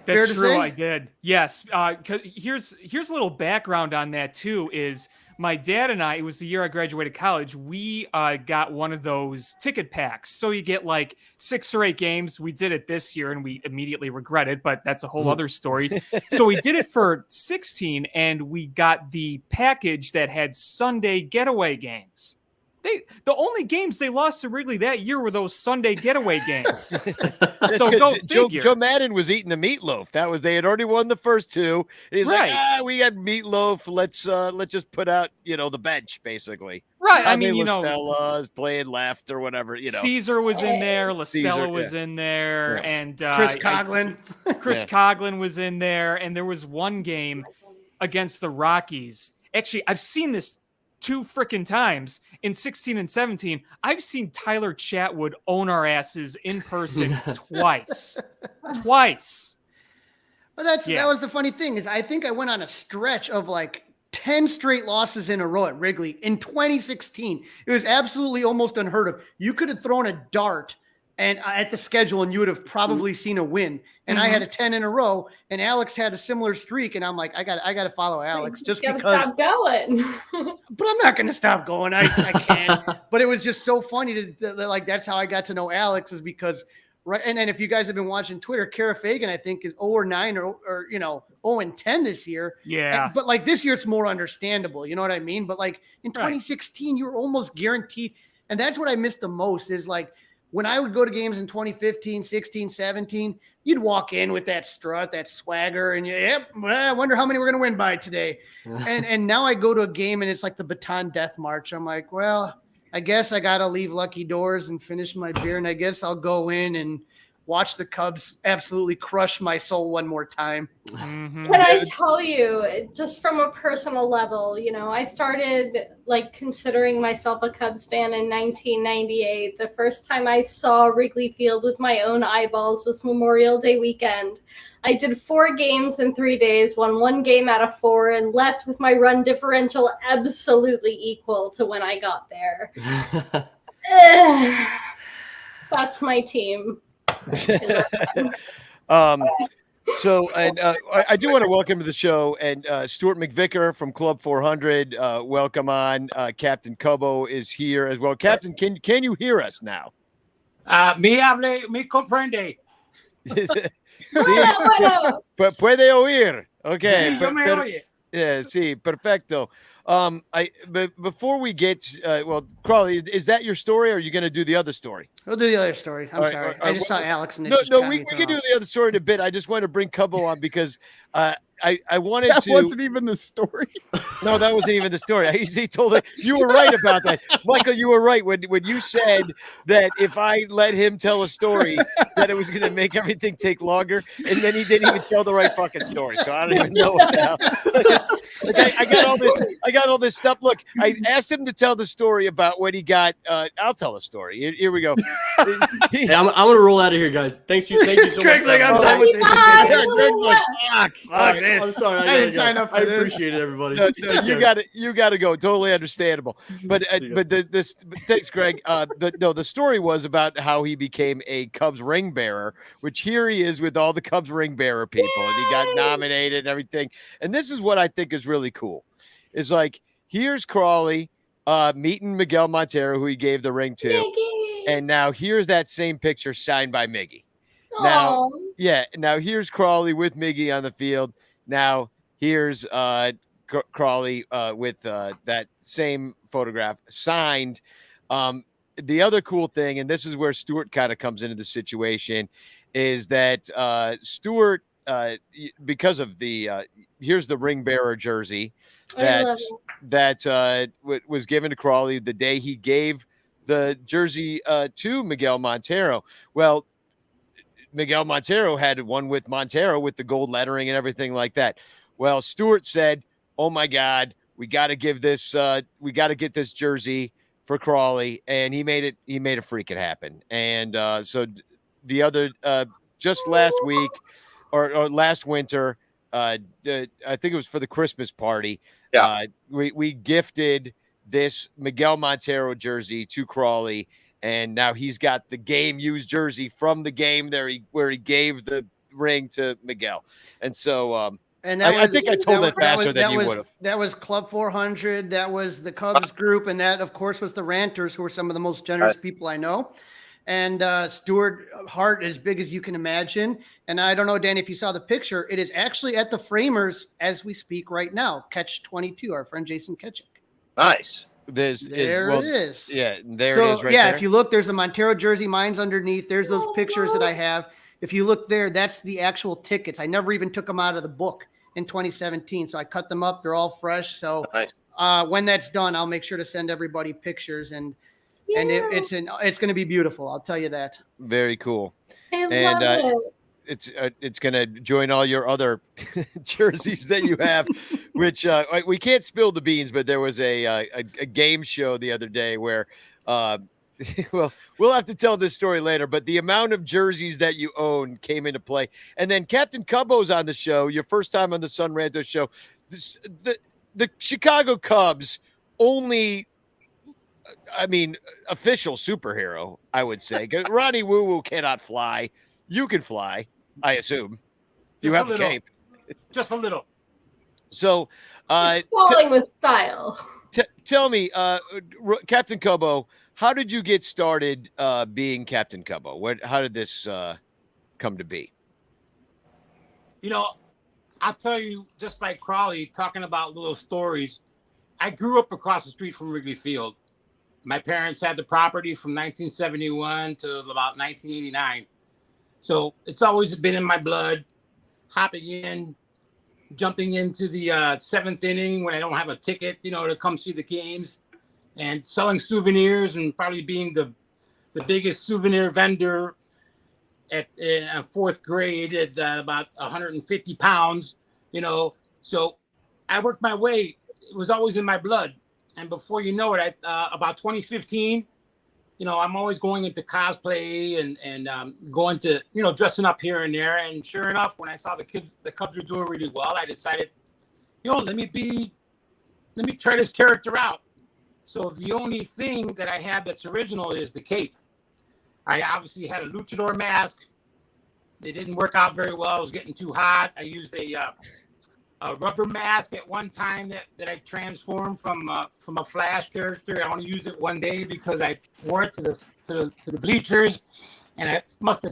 That's true, I did. Yes. Here's a little background on that too, is my dad and I, it was the year I graduated college, we got one of those ticket packs. So you get like 6 or 8 games. We did it this year and we immediately regret it, but that's a whole other story. So we did it for 16 and we got the package that had Sunday getaway games. The only games they lost to Wrigley that year were those Sunday getaway games. So go figure. Joe Madden was eating the meatloaf. They had already won the first 2. And he's like, we got meatloaf. Let's just put out, the bench basically. Right. I mean, Stella's playing left or whatever, Caesar was in there. LaStella was in there. Yeah. And Chris Coughlin. Chris Coughlin was in there. And there was one game against the Rockies. Actually, I've seen this 2 freaking times in 16 and 17. I've seen Tyler Chatwood own our asses in person twice. But that was the funny thing is I think I went on a stretch of like 10 straight losses in a row at Wrigley in 2016. It was absolutely almost unheard of. You could have thrown a dart and at the schedule and you would have probably seen a win. And I had a 10 in a row and Alex had a similar streak. And I'm like, I got to follow Alex just because. Stop going. But I'm not going to stop going. I can't. But it was just so funny to like, that's how I got to know Alex is because right. And if you guys have been watching Twitter, Kara Fagan, I think is 0-9 or 0-10 this year. Yeah. But like this year, it's more understandable. You know what I mean? But like in 2016, you were almost guaranteed. And that's what I missed the most is like, when I would go to games in 2015, 16, 17, you'd walk in with that strut, that swagger, and I wonder how many we're going to win by today. And now I go to a game and it's like the Baton Death March. I'm like, well, I guess I got to leave Lucky Doors and finish my beer. And I guess I'll go in and watch the Cubs absolutely crush my soul one more time. Can I tell you, just from a personal level, I started like considering myself a Cubs fan in 1998. The first time I saw Wrigley Field with my own eyeballs was Memorial Day weekend. I did 4 games in 3 days, won 1 game out of 4, and left with my run differential absolutely equal to when I got there. That's my team. So I do want to welcome to the show and Stewart McVicar from Club 400. Welcome on. Captain Cubbo is here as well. Captain, can you hear us now? Me comprende. Puede oír. Okay. Sí, yo me oye. Sí, perfecto. But before we get, Crawly, is that your story, or are you going to do the other story? We'll do the other story. I'm sorry. I just saw Alex and it just no, got we me can do off. the other story in a bit. I just wanted to bring Cubbo on because I wanted That to. wasn't even the story. No, that wasn't even the story. He told it. You were right about that, Michael. You were right when you said that if I let him tell a story, that it was going to make everything take longer, and then he didn't even tell the right fucking story. So I don't even know what the hell. I got all this. I got all this stuff. Look, I asked him to tell the story about when he got. I'll tell a story. Here we go. Hey, I'm gonna roll out of here, guys. Thank you so Greg's much. like, I'm done with this. Greg's like, fuck. I'm sorry. I didn't sign up for I this. appreciate it, everybody. No, you got to go. Totally understandable. But thanks, Greg. The story was about how he became a Cubs ring bearer, which here he is with all the Cubs ring bearer people, and he got nominated and everything. And this is what I think is really cool. Is like here's Crawly meeting Miguel Montero, who he gave the ring to, and now here's that same picture signed by Miggy. Now, now here's Crawly with Miggy on the field. Now here's Crawly with that same photograph signed. The other cool thing, and this is where Stewart kind of comes into the situation, is that Stewart, because of the here's the ring bearer jersey that was given to Crawly the day he gave the jersey to Miguel Montero. Well, Miguel Montero had one with Montero with the gold lettering and everything like that. Well, Stewart said, "Oh my God, we got to give this. We got to get this jersey for Crawly," and he made it freaking happen. And so the other, just last week or last winter, I think it was for the Christmas party. Yeah. We gifted this Miguel Montero jersey to Crawly, and now he's got the game used jersey from the game there where he gave the ring to Miguel. And so, and I think I told it faster than you would have. That was Club 400. That was the Cubs group. And that, of course, was the Ranters, who are some of the most generous people I know. And Stewart, heart as big as you can imagine. And I don't know, Danny, if you saw the picture, it is actually at the Framers as we speak right now. Catch 22, our friend Jason Ketchuk. Nice. There it is. Yeah, there so, it is right yeah, there. if you look, there's a Montero jersey. Mine's underneath. There's those pictures that I have. If you look there, that's the actual tickets. I never even took them out of the book in 2017. So I cut them up. They're all fresh. So nice. When that's done, I'll make sure to send everybody pictures and it's going to be beautiful. I'll tell you that. Very cool. I love it. It's going to join all your other jerseys that you have, which we can't spill the beans, but there was a game show the other day where, well, we'll have to tell this story later, but the amount of jerseys that you own came into play. And then Captain Cubbo's on the show, your first time on the Son Ranto show. The Chicago Cubs only, official superhero, I would say. Ronnie Woo Woo cannot fly. You can fly, I assume. You have a cape. Just a little. So, falling with style. Tell me, Captain Cubbo, how did you get started being Captain Cubbo? How did this come to be? I'll tell you, just like Crawly, talking about little stories. I grew up across the street from Wrigley Field. My parents had the property from 1971 to about 1989. So it's always been in my blood, hopping in, jumping into the seventh inning when I don't have a ticket, to come see the games, and selling souvenirs and probably being the biggest souvenir vendor at fourth grade at about 150 pounds, So I worked my way. It was always in my blood. And before you know it, about 2015, I'm always going into cosplay and going to, dressing up here and there. And sure enough, when I saw the Cubs were doing really well, I decided, let me try this character out. So the only thing that I have that's original is the cape. I obviously had a luchador mask. It didn't work out very well. It was getting too hot. I used a rubber mask at one time that I transformed from a Flash character. I only used it one day because I wore it to the bleachers, and I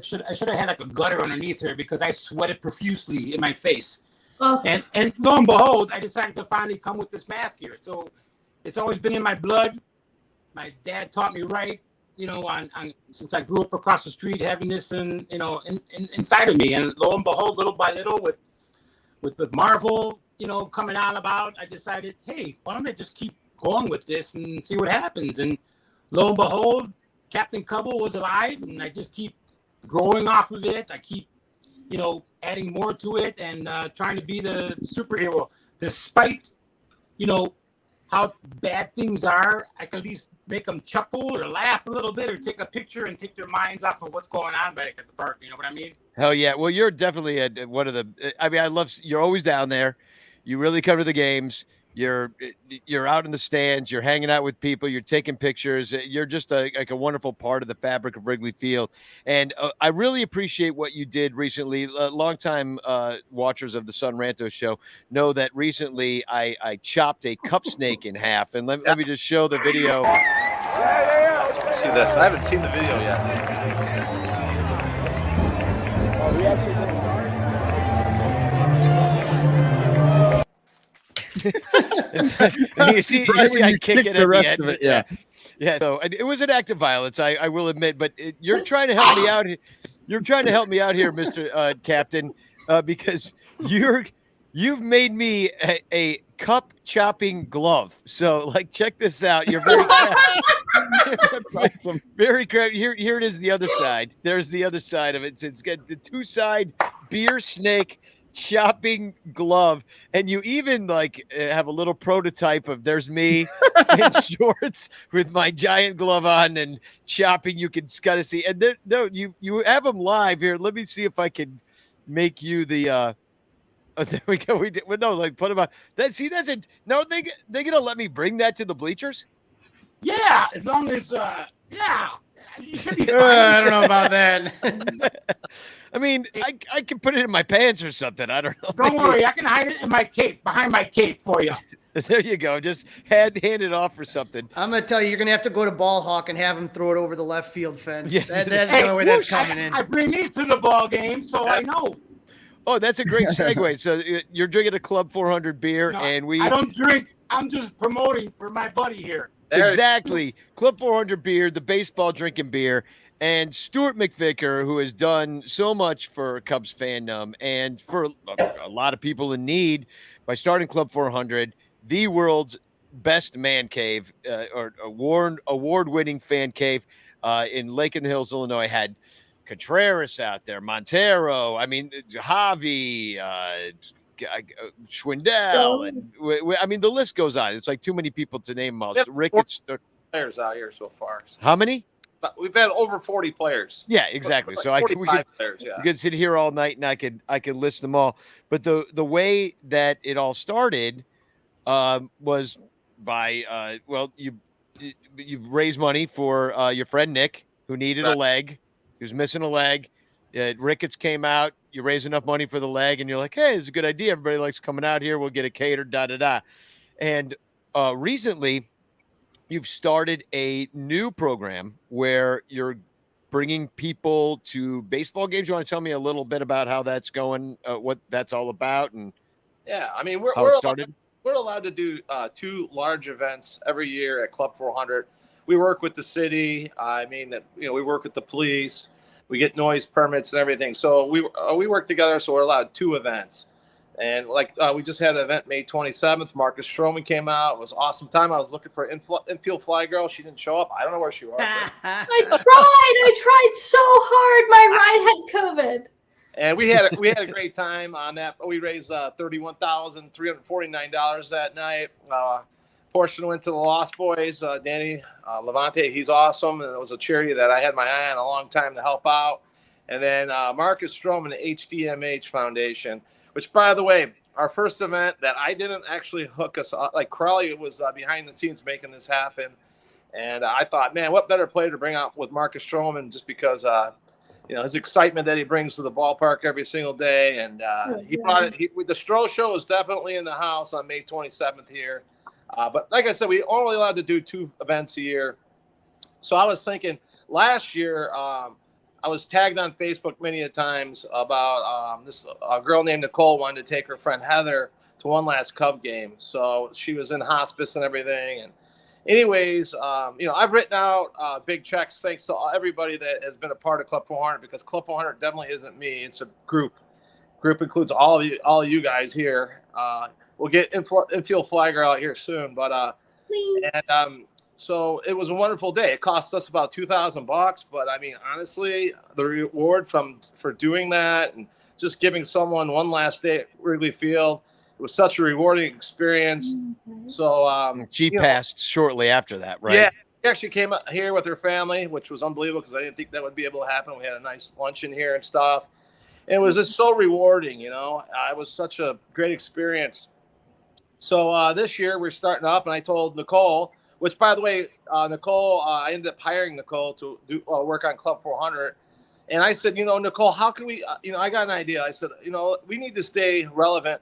should have had like a gutter underneath her because I sweated profusely in my face. And lo and behold, I decided to finally come with this mask here. So it's always been in my blood. My dad taught me right, since I grew up across the street, having this inside of me. And lo and behold, little by little, with Marvel, coming out about, I decided, hey, why don't I just keep going with this and see what happens? And lo and behold, Captain Cubbo was alive, and I just keep growing off of it. I keep, adding more to it and trying to be the superhero. Despite, how bad things are, I can at least make them chuckle or laugh a little bit or take a picture and take their minds off of what's going on back at the park. You know what I mean? Hell yeah. Well, you're definitely one of the, I love, you're always down there. You really come to the games. You're out in the stands. You're hanging out with people. You're taking pictures. You're just a wonderful part of the fabric of Wrigley Field. And I really appreciate what you did recently. Longtime watchers of the Son Ranto show know that recently I chopped a cup snake in half. And let me just show the video. Let's see this. I haven't seen the video yet. You see I kick it the at rest the end. of it, yeah. Yeah. So it was an act of violence, I will admit, but you're trying to help me out. You're trying to help me out here, Mr. Captain, because you've made me a cup chopping glove. So check this out. You're very That's awesome. Very crafty. Here it is. The other side. There's the other side of it. It's got the two-side beer snake chopping glove, and you even have a little prototype of there's me in shorts with my giant glove on and chopping. You can kind of see, and there, no, you have them live here. Let me see if I can make you the. There we go. We did. Well, no, put them on. That's it. No, they gonna let me bring that to the bleachers? Yeah, as long as yeah. You should be fine. I don't know about that. I mean, I can put it in my pants or something. I don't know. Don't worry, I can hide it in my cape, behind my cape for you. There you go. Just hand it off or something. I'm gonna tell you, you're gonna have to go to Ball Hawk and have him throw it over the left field fence. Yeah. That's the only way that's coming in. I bring these to the ball game, so I know. Oh, that's a great segue. So you're drinking a Club 400 beer, and I don't drink. I'm just promoting for my buddy here. Exactly. Club 400 beer, the baseball drinking beer. And Stewart McVicar, who has done so much for Cubs fandom and for a lot of people in need by starting Club 400, the world's best man cave, or award-winning fan cave in Lake in the Hills, Illinois, had Contreras out there, Montero, Javi, Schwindel, and the list goes on. It's too many people to name most. Ricketts players out here so far. How many? We've had over 40 players. Yeah, exactly. So we could sit here all night and I could list them all. But the way that it all started was by you raise money for your friend Nick, who needed a leg, who's missing a leg. Ricketts came out. You raise enough money for the leg, and you're like, hey, it's a good idea. Everybody likes coming out here. We'll get it catered, da-da-da. And recently, you've started a new program where you're bringing people to baseball games. You want to tell me a little bit about how that's going, what that's all about, and how it started? We're allowed to do 2 large events every year at Club 400. We work with the city. We work with the police. We get noise permits and everything. So we work together. So we're allowed 2 events. And we just had an event May 27th. Marcus Stroman came out. It was an awesome time. I was looking for infield fly girl. She didn't show up. I don't know where she was. I tried so hard. My ride had COVID. And we had a great time on that. We raised $31,349 that night. Portion went to the Lost Boys. Danny Levante, he's awesome. And it was a charity that I had my eye on a long time to help out. And then Marcus Stroman, the HDMH Foundation, which, by the way, our first event that I didn't actually hook us up. Crawly was behind the scenes making this happen. And I thought, man, what better player to bring out with Marcus Stroman, just because, his excitement that he brings to the ballpark every single day. And he brought it. The Stroh Show was definitely in the house on May 27th here. But like I said, we only allowed to do 2 events a year. So I was thinking last year, I was tagged on Facebook many a times about this a girl named Nicole wanted to take her friend Heather to one last Cub game. So she was in hospice and everything. And anyways, I've written out big checks thanks to everybody that has been a part of Club 400, because Club 400 definitely isn't me. It's a group. Group includes all of you guys here. We'll get Infield Flagger out here soon, but so it was a wonderful day. It cost us about $2,000, but I mean, honestly, the reward for doing that and just giving someone one last day at Wrigley Field, it was such a rewarding experience. So she passed shortly after that, right? Yeah, she actually came up here with her family, which was unbelievable because I didn't think that would be able to happen. We had a nice luncheon here and stuff. And it was just so rewarding, It was such a great experience. So this year we're starting up, and I told Nicole, which, by the way, Nicole, I ended up hiring Nicole to do work on Club 400. And I said, Nicole, how can we, I got an idea. I said, we need to stay relevant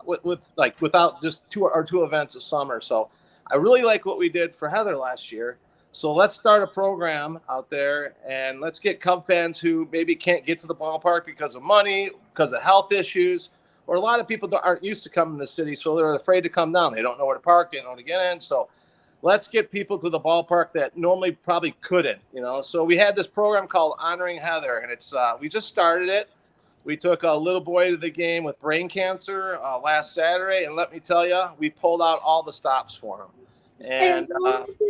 without just two events a summer. So I really like what we did for Heather last year. So let's start a program out there, and let's get Cub fans who maybe can't get to the ballpark because of money, because of health issues, or a lot of people aren't used to coming to the city, so they're afraid to come down. They don't know where to park, they don't know where to get in. So let's get people to the ballpark that normally probably couldn't, So we had this program called Honoring Heather, and it's we just started it. We took a little boy to the game with brain cancer last Saturday, and let me tell you, we pulled out all the stops for him. And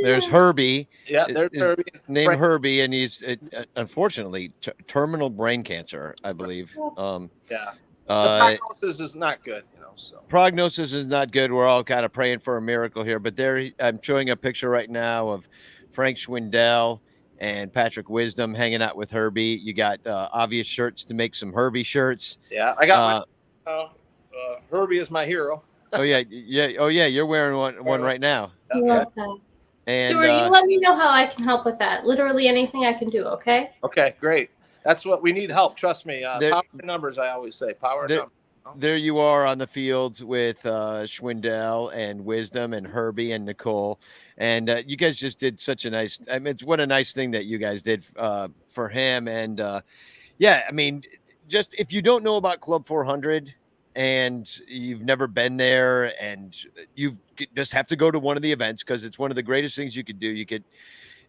there's Herbie. Yeah, there's Herbie. Named Herbie, and he's unfortunately terminal brain cancer, I believe. The prognosis is not good, So prognosis is not good. We're all kind of praying for a miracle here. But there, I'm showing a picture right now of Frank Schwindel and Patrick Wisdom hanging out with Herbie. You got obvious shirts to make some Herbie shirts. Yeah, I got Herbie is my hero. Oh yeah. Oh yeah, you're wearing one right now. Love that. And, Stuart, you let me know how I can help with that. Literally anything I can do, okay? Okay, great. That's what we need help. Trust me. Power numbers, I always say. Power numbers. There you are on the fields with Schwindel and Wisdom and Herbie and Nicole. And you guys just did such a nice, what a nice thing that you guys did for him. And just if you don't know about Club 400, and you've never been there, and you just have to go to one of the events because it's one of the greatest things you could do.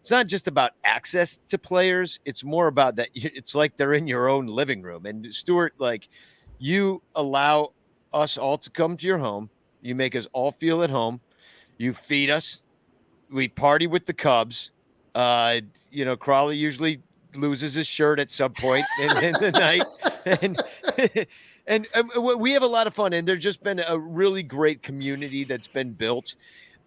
It's not just about access to players. It's more about that. It's like they're in your own living room. And Stewart, you allow us all to come to your home. You make us all feel at home. You feed us. We party with the Cubs. Crawly usually loses his shirt at some point in the night. And we have a lot of fun, and there's just been a really great community that's been built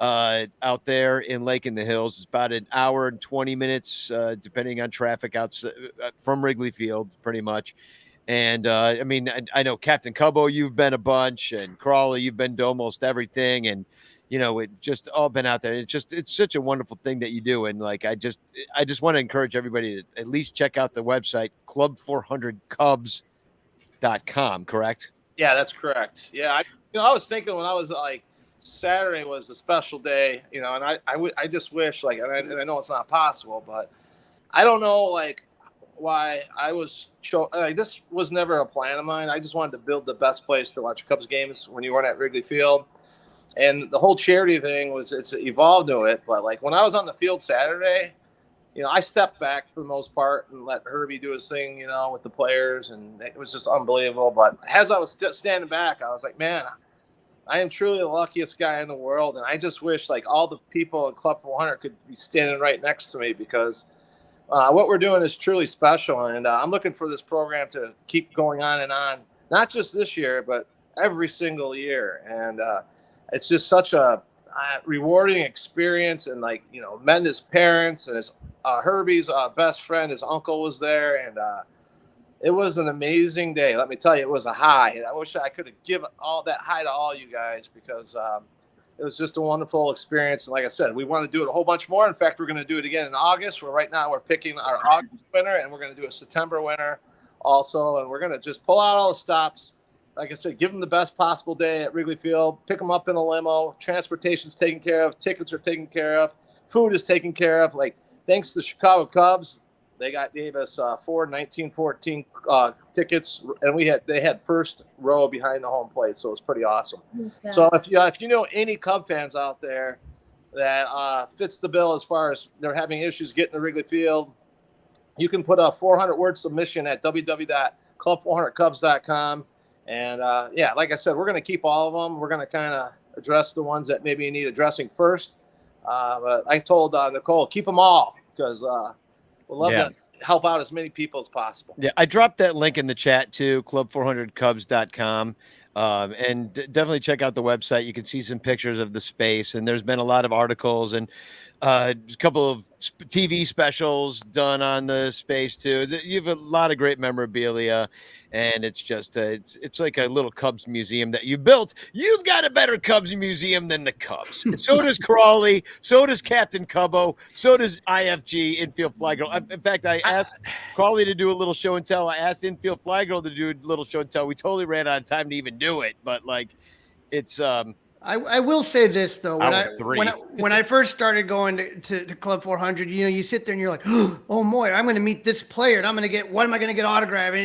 out there in Lake in the Hills. It's about an hour and 20 minutes, depending on traffic outside from Wrigley Field, pretty much. And I know Captain Cubbo, you've been a bunch, and Crawly, you've been to almost everything, and it's just all been out there. It's such a wonderful thing that you do, and I just want to encourage everybody to at least check out the website Club400Cubs.com, correct? Yeah, that's correct. Yeah, I was thinking when I was Saturday was a special day, and I just wish and I know it's not possible, but I don't know why I was this was never a plan of mine. I just wanted to build the best place to watch Cubs games when you weren't at Wrigley Field, and the whole charity thing it's evolved to it. But when I was on the field Saturday, I stepped back for the most part and let Herbie do his thing, with the players, and it was just unbelievable. But as I was standing back, I was like, man, I am truly the luckiest guy in the world, and I just wish all the people in Club 400 could be standing right next to me, because what we're doing is truly special, and I'm looking for this program to keep going on and on, not just this year, but every single year. And it's just such a rewarding experience. And met his parents, and his Herbie's best friend, his uncle was there, and it was an amazing day. Let me tell you, it was a high. And I wish I could have given all that high to all you guys, because it was just a wonderful experience. And like I said, we want to do it a whole bunch more. In fact, we're going to do it again in August. Right now we're picking our August winner, and we're going to do a September winner also. And we're going to just pull out all the stops. Like I said, give them the best possible day at Wrigley Field. Pick them up in a limo. Transportation's taken care of. Tickets are taken care of. Food is taken care of. Thanks to the Chicago Cubs, They gave us 4 1914 tickets, and they had first row behind the home plate, so it was pretty awesome. Yeah. So if you know any Cub fans out there that fits the bill as far as they're having issues getting to Wrigley Field, you can put a 400-word submission at www.club400cubs.com. And like I said, we're going to keep all of them. We're going to kind of address the ones that maybe need addressing first. But I told Nicole, keep them all, because we'd love to help out as many people as possible. Yeah, I dropped that link in the chat too, club400cubs.com. And definitely check out the website. You can see some pictures of the space, and there's been a lot of articles and a couple of TV specials done on the space too. You have a lot of great memorabilia, and it's just it's like a little Cubs museum that you built. You've got a better Cubs museum than the Cubs. And so does Crawly, so does Captain Cubbo, so does IFG, Infield Fly Girl. In fact, I asked Crawly to do a little show and tell. I asked Infield Fly Girl to do a little show and tell. We totally ran out of time to even do it, but like it's I will say this though, when when I first started going to Club 400, you sit there and you're like, oh boy, I'm going to meet this player and I'm going to get, what am I going to get autographed?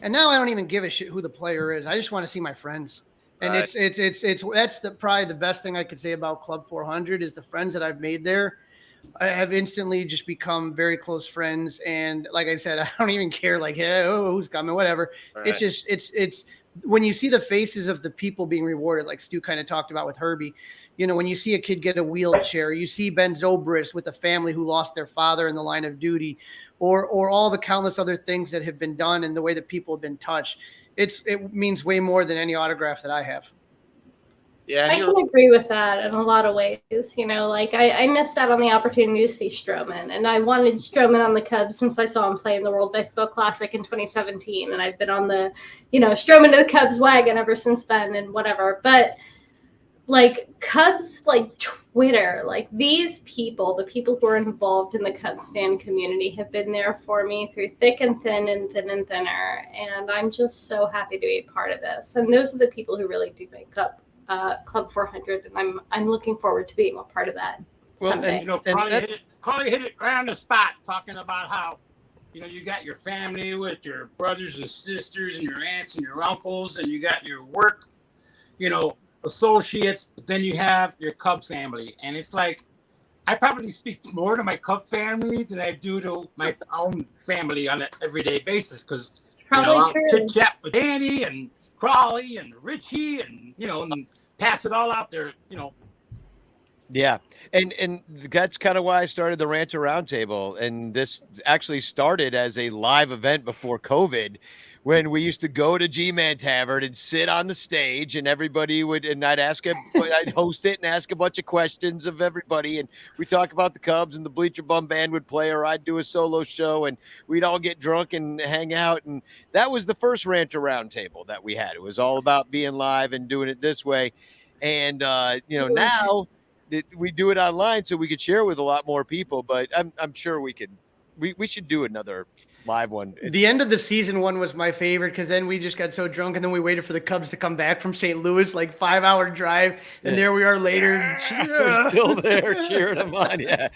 And now I don't even give a shit who the player is. I just want to see my friends. And Right. that's probably the best thing I could say about Club 400 is the friends that I've made there. I have instantly just become very close friends. And like I said, I don't even care like, hey, who's coming, whatever. Right. It's just, it's when you see the faces of the people being rewarded, like Stu kind of talked about with Herbie, when you see a kid get a wheelchair, you see Ben Zobrist with a family who lost their father in the line of duty, or all the countless other things that have been done and the way that people have been touched. It means way more than any autograph that I have. Yeah, I can agree with that in a lot of ways. Like I missed out on the opportunity to see Stroman, and I wanted Stroman on the Cubs since I saw him play in the World Baseball Classic in 2017, and I've been on the, Stroman to the Cubs wagon ever since then, and whatever. But like Cubs, like Twitter, like these people, the people who are involved in the Cubs fan community have been there for me through thick and thin and thin and thinner, and I'm just so happy to be a part of this. And those are the people who really do make up Club 400, and I'm looking forward to being a part of that. Well, someday. Crawly hit it right on the spot, talking about how you got your family with your brothers and sisters and your aunts and your uncles, and you got your work, associates, but then you have your Cub family, and it's like I probably speak more to my Cub family than I do to my own family on an everyday basis, because I'll chit chat with Danny and Crawly and Richie and and pass it all out there, Yeah. And that's kind of why I started the Ranter Roundtable. And this actually started as a live event before COVID, when we used to go to G-Man Tavern and sit on the stage, and everybody would, and I'd host it and ask a bunch of questions of everybody. And we talk about the Cubs, and the Bleacher Bum Band would play, or I'd do a solo show, and we'd all get drunk and hang out. And that was the first Ranter Roundtable that we had. It was all about being live and doing it this way. And, now we do it online so we could share with a lot more people, but I'm sure we should do another live one. The end of the season one was my favorite, because then we just got so drunk, and then we waited for the Cubs to come back from St. Louis, like 5-hour drive, and there we are later. We're still there cheering them on. Yeah,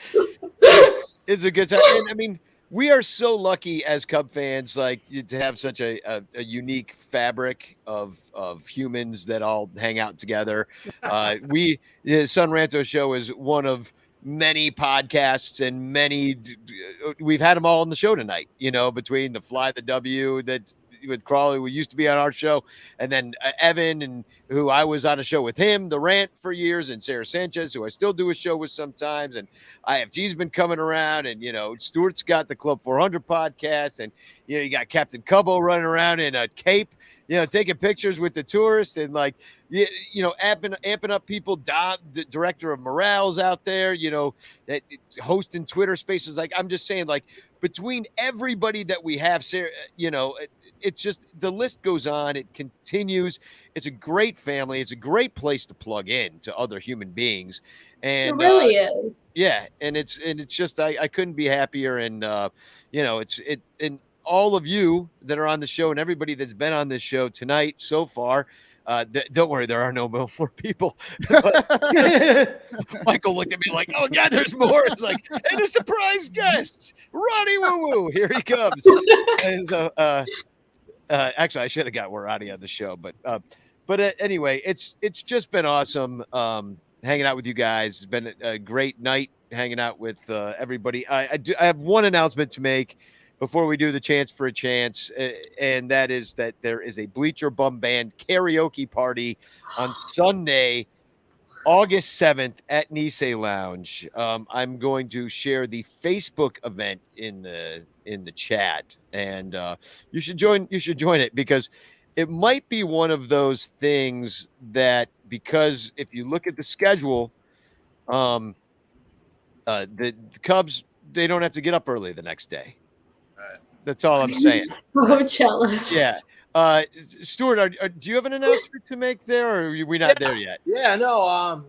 it's a good time. And I mean, we are so lucky as Cub fans, like, to have such a unique fabric of humans that all hang out together. The Son Ranto Show is one of many podcasts, and we've had them all on the show tonight, between the Fly the W that with Crawly, who used to be on our show, and then Evan, and who I was on a show with him, the Rant, for years, and Sara Sanchez, who I still do a show with sometimes, and IFG's been coming around, and Stewart's got the Club 400 podcast, and you got Captain Cubbo running around in a cape, taking pictures with the tourists, and amping up people. Dom, the director of Morale's out there, hosting Twitter spaces. Like, I'm just saying, like, between everybody that we have, Sarah, it's just, the list goes on. It continues. It's a great family. It's a great place to plug in to other human beings. And it really is. Yeah. And it's just, I couldn't be happier. And, and all of you that are on the show, and everybody that's been on this show tonight so far, Don't worry, there are no more people. Michael looked at me like, "Oh yeah, there's more." It's like, and a surprise guest, Ronnie Woo Woo, here he comes. And so, actually, I should have got Ronnie on the show, but anyway, it's just been awesome hanging out with you guys. It's been a great night hanging out with everybody. I have one announcement to make before we do the chance for a chance, and that is that there is a Bleacher Bum Band karaoke party on Sunday, August 7th at Nisei Lounge. I'm going to share the Facebook event in the chat, and you should join it, because it might be one of those things that, because if you look at the schedule, the Cubs, they don't have to get up early the next day. That's all I'm saying. So jealous. Yeah. Stewart, do you have an announcement to make there, or are we not there yet? Yeah, no. I'm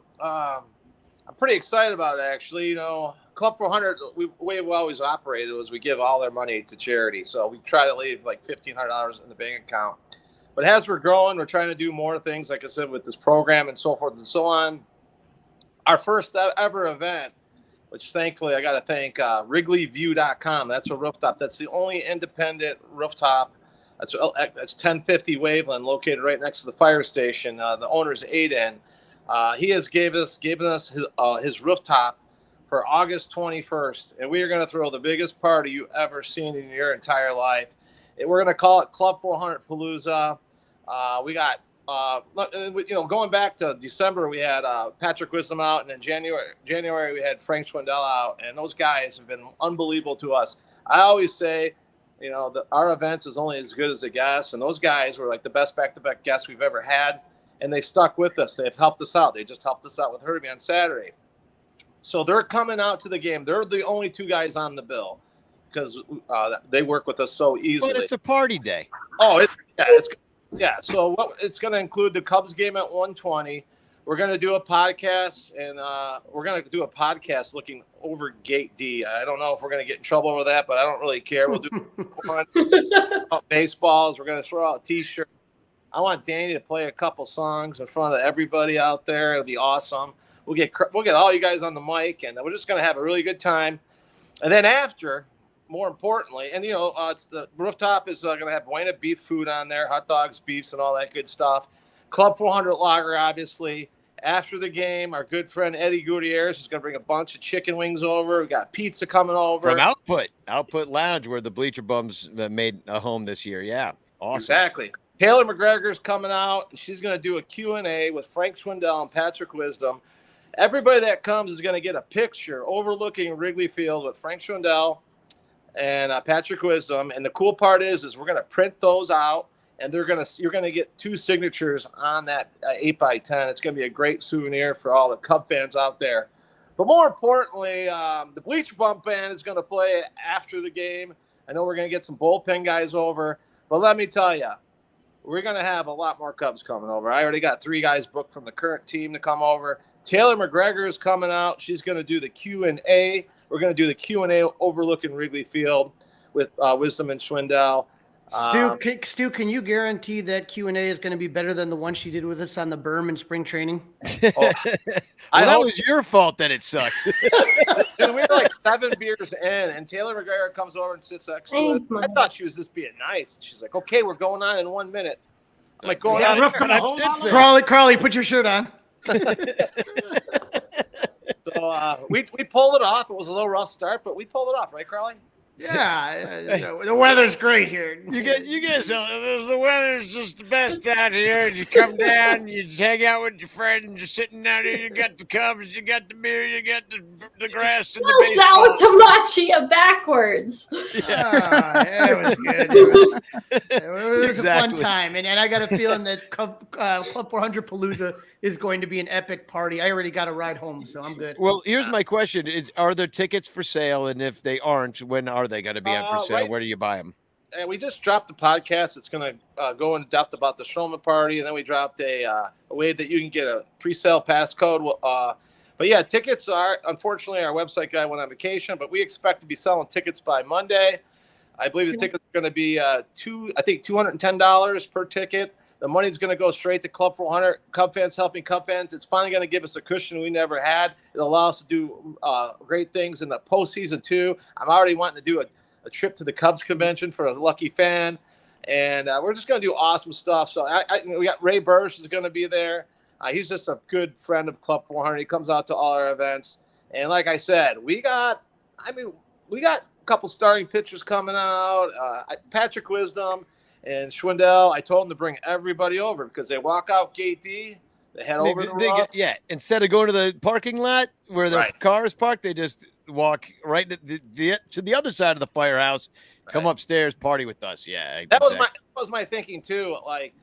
pretty excited about it, actually. You know, Club 400, the way we always operated was we give all their money to charity. So we try to leave like $1,500 in the bank account. But as we're growing, we're trying to do more things, like I said, with this program and so forth and so on. Our first ever event, which thankfully I got to thank WrigleyView.com. That's a rooftop. That's the only independent rooftop. That's 1050 Waveland, located right next to the fire station. The owner's Aiden. He has given us his rooftop for August 21st, and we are going to throw the biggest party you've ever seen in your entire life. We're going to call it Club 400 Palooza. We got, going back to December, we had Patrick Wisdom out, and in January we had Frank Schwindel out, and those guys have been unbelievable to us. I always say, our events is only as good as the guests, and those guys were like the best back-to-back guests we've ever had, and they stuck with us. They've helped us out. They just helped us out with Herbie on Saturday. So they're coming out to the game. They're the only two guys on the bill because they work with us so easily. But it's a party day. Oh, yeah. So it's going to include the Cubs game at 1:20. We're going to do a podcast, and we're going to do a podcast looking over Gate D. I don't know if we're going to get in trouble over that, but I don't really care. We'll do baseballs. We're going to throw out T-shirts. I want Danny to play a couple songs in front of everybody out there. It'll be awesome. We'll get all you guys on the mic, and we're just going to have a really good time. And then after, more importantly, and it's the rooftop is going to have Buena beef food on there, hot dogs, beefs, and all that good stuff. Club 400 Lager, obviously. After the game, our good friend Eddie Gutierrez is going to bring a bunch of chicken wings over. We got pizza coming over from Output Lounge, where the Bleacher Bums made a home this year. Yeah, awesome. Exactly. Taylor McGregor's coming out, and she's going to do a Q&A with Frank Schwindel and Patrick Wisdom. Everybody that comes is going to get a picture overlooking Wrigley Field with Frank Schwindel and Patrick Wisdom. And the cool part is we're going to print those out, and you're going to get 2 signatures on that 8x10. It's going to be a great souvenir for all the Cub fans out there. But more importantly, the Bleacher Bum Band is going to play after the game. I know we're going to get some bullpen guys over, but let me tell you, we're going to have a lot more Cubs coming over. I already got 3 guys booked from the current team to come over. Taylor McGregor is coming out. She's going to do the Q&A. We're going to do the Q&A overlooking Wrigley Field with Wisdom and Schwindel. Stu, can you guarantee that Q&A is going to be better than the one she did with us on the berm in spring training? That was your fault that it sucked. Dude, we were like 7 beers in, and Taylor McGregor comes over and sits next to us. I thought she was just being nice. She's like, "Okay, we're going on in 1 minute." I'm like, "Going on." Crawly, put your shirt on. So we pulled it off. It was a little rough start, but we pulled it off, right, Crawly? Yeah, the weather's great here. You guys, the weather's just the best out here. You come down, you just hang out with your friends, you're sitting down here. You got the Cubs, you got the beer, you got the grass, and the baseball. Saltamachia backwards. Yeah, it was good. It was Exactly. a fun time, and I got a feeling that Club 400 Palooza is going to be an epic party. I already got a ride home, so I'm good. Well, here's my question: are there tickets for sale? And if they aren't, when are they going to be on for sale? Right. Where do you buy them? And we just dropped the podcast. It's going to go in depth about the Strowman party, and then we dropped a way that you can get a pre-sale passcode. But yeah, tickets are, unfortunately, our website guy went on vacation, but we expect to be selling tickets by Monday. I believe the tickets are going to be $210 per ticket. The money's going to go straight to Club 400. Cub fans helping Cub fans. It's finally going to give us a cushion we never had. It'll allow us to do great things in the postseason too. I'm already wanting to do a trip to the Cubs convention for a lucky fan, and we're just going to do awesome stuff. So we got Ray Bursch is going to be there. He's just a good friend of Club 400. He comes out to all our events, and like I said, we got a couple starting pitchers coming out. Patrick Wisdom and Schwindel. I told them to bring everybody over because they walk out gate D. They head over to the yeah. Instead of going to the parking lot where the car is parked, they just walk right to the other side of the firehouse, come upstairs, party with us. Yeah, that was my thinking too. Like,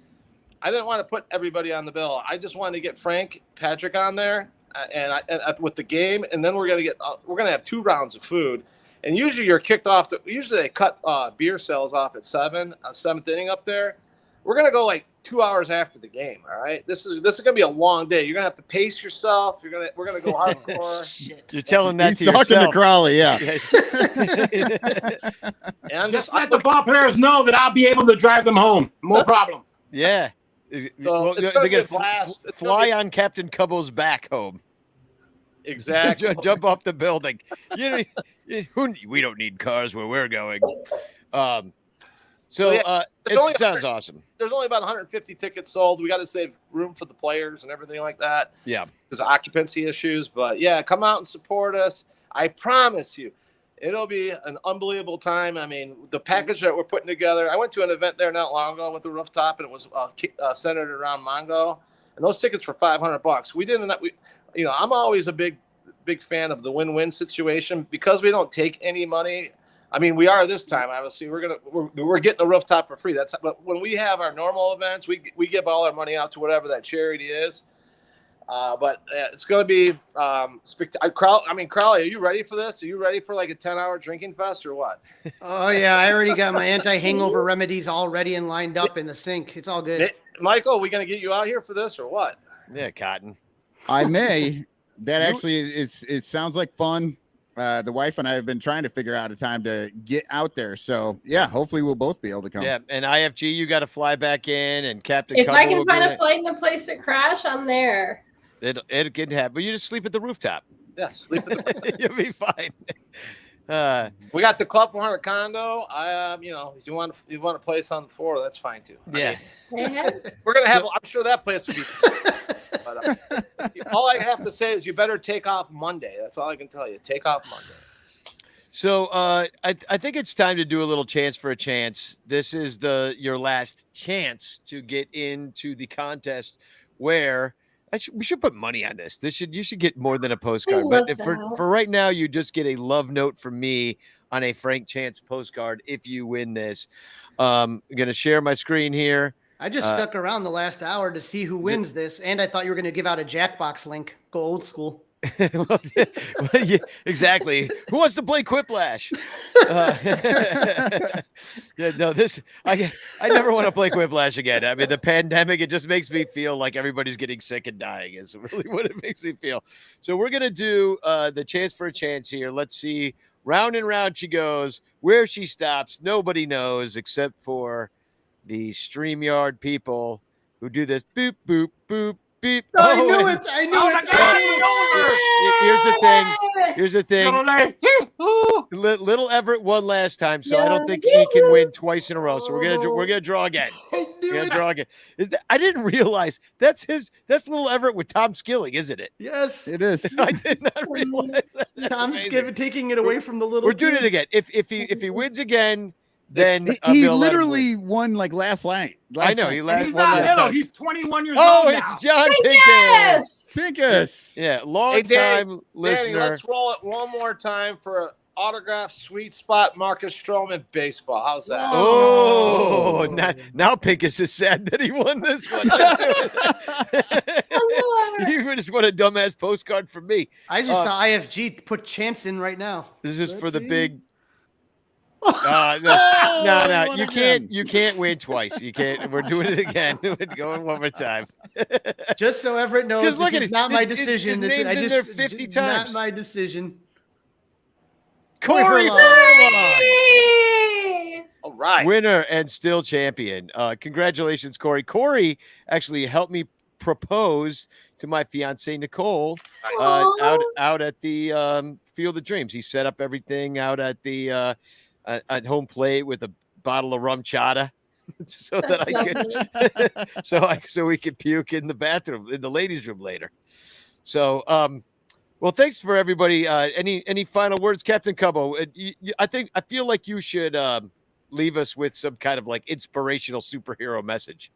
I didn't want to put everybody on the bill. I just wanted to get Frank Patrick on there, and with the game, and then we're gonna have 2 rounds of food. And usually you're kicked off. Usually they cut beer sales off at 7, 7th inning up there. We're gonna go like 2 hours after the game. All right. This is gonna be a long day. You're gonna have to pace yourself. We're gonna go hardcore. You're telling that He's to talking yourself. to Crawly, yeah. And I'm just let the ball players know that I'll be able to drive them home. No problem. Yeah. So they're going to fly on Captain Cubbo's back home. Exactly. Jump off the building. We don't need cars where we're going. It sounds awesome. There's only about 150 tickets sold. We got to save room for the players and everything like that. Yeah. Because of occupancy issues. But yeah, come out and support us. I promise you, it'll be an unbelievable time. I mean, the package that we're putting together. I went to an event there not long ago with the rooftop, and it was centered around Mongo, and those tickets were $500. We didn't. I'm always a big fan of the win-win situation because we don't take any money. I mean, we are this time. Obviously, we're getting the rooftop for free. But when we have our normal events, we give all our money out to whatever that charity is. But it's going to be Crawly, are you ready for this? Are you ready for like a 10-hour drinking fest or what? Oh, yeah. I already got my anti-hangover remedies all ready and lined up in the sink. It's all good. Hey, Michael, are we going to get you out here for this or what? Yeah, Cotton. I may. That actually, it sounds like fun. The wife and I have been trying to figure out a time to get out there. So, yeah, hopefully we'll both be able to come. Yeah, and IFG, you got to fly back in, and Captain If Cubbo I can will find be a flight and a place to crash, I'm there. It can happen. But you just sleep at the rooftop. Yeah, sleep at the rooftop. You'll be fine. We got the Club 400 condo. If you want a place on the floor, that's fine too. Yeah. We're gonna have. I'm sure that place will be. But, all I have to say is you better take off Monday. That's all I can tell you. Take off Monday. So I think it's time to do a little chance for a chance. This is your last chance to get into the contest where we should put money on this. You should get more than a postcard. But for right now, you just get a love note from me on a Frank Chance postcard if you win this. I'm going to share my screen here. I just stuck around the last hour to see who wins this, and I thought you were going to give out a Jackbox link. Go old school. Well, yeah, exactly. Who wants to play Quiplash? I never want to play Quiplash again. I mean, the pandemic, it just makes me feel like everybody's getting sick and dying is really what it makes me feel. So we're going to do the chance for a chance here. Let's see. Round and round she goes. Where she stops, nobody knows except for the StreamYard people who do this boop, boop, boop, beep. I knew it. Here's the thing. Little Everett won last time, so I don't think he can win twice in a row. So we're gonna draw again. I didn't realize that's Little Everett with Tom Skilling, isn't it? Yes, it is. I did not realize that. Tom's taking it away from the little. We're doing it again. If he wins again. Then he literally won like last night. I know. He's not little. He's 21 years old. Oh, it's John Pincus. Pincus. Yeah, long time listener. Danny, let's roll it one more time for an autographed sweet spot Marcus Stroman baseball. How's that? Oh, now Pincus is sad that he won this one. You just want a dumbass postcard from me. I just saw IFG put Chance in right now. This is for the big. No, you can't win twice. You can't. We're doing it again. We're going one more time. Just so Everett knows, this is not my decision. His name's in there 50 times. Not my decision. Corey Furlong. All right. Winner and still champion. Congratulations, Corey. Corey actually helped me propose to my fiance Nicole out at the Field of Dreams. He set up everything out at the at home plate with a bottle of rum chata so that I could so we could puke in the bathroom in the ladies' room later. So well, thanks for everybody. Any final words, Captain Cubbo? I feel like you should leave us with some kind of like inspirational superhero message.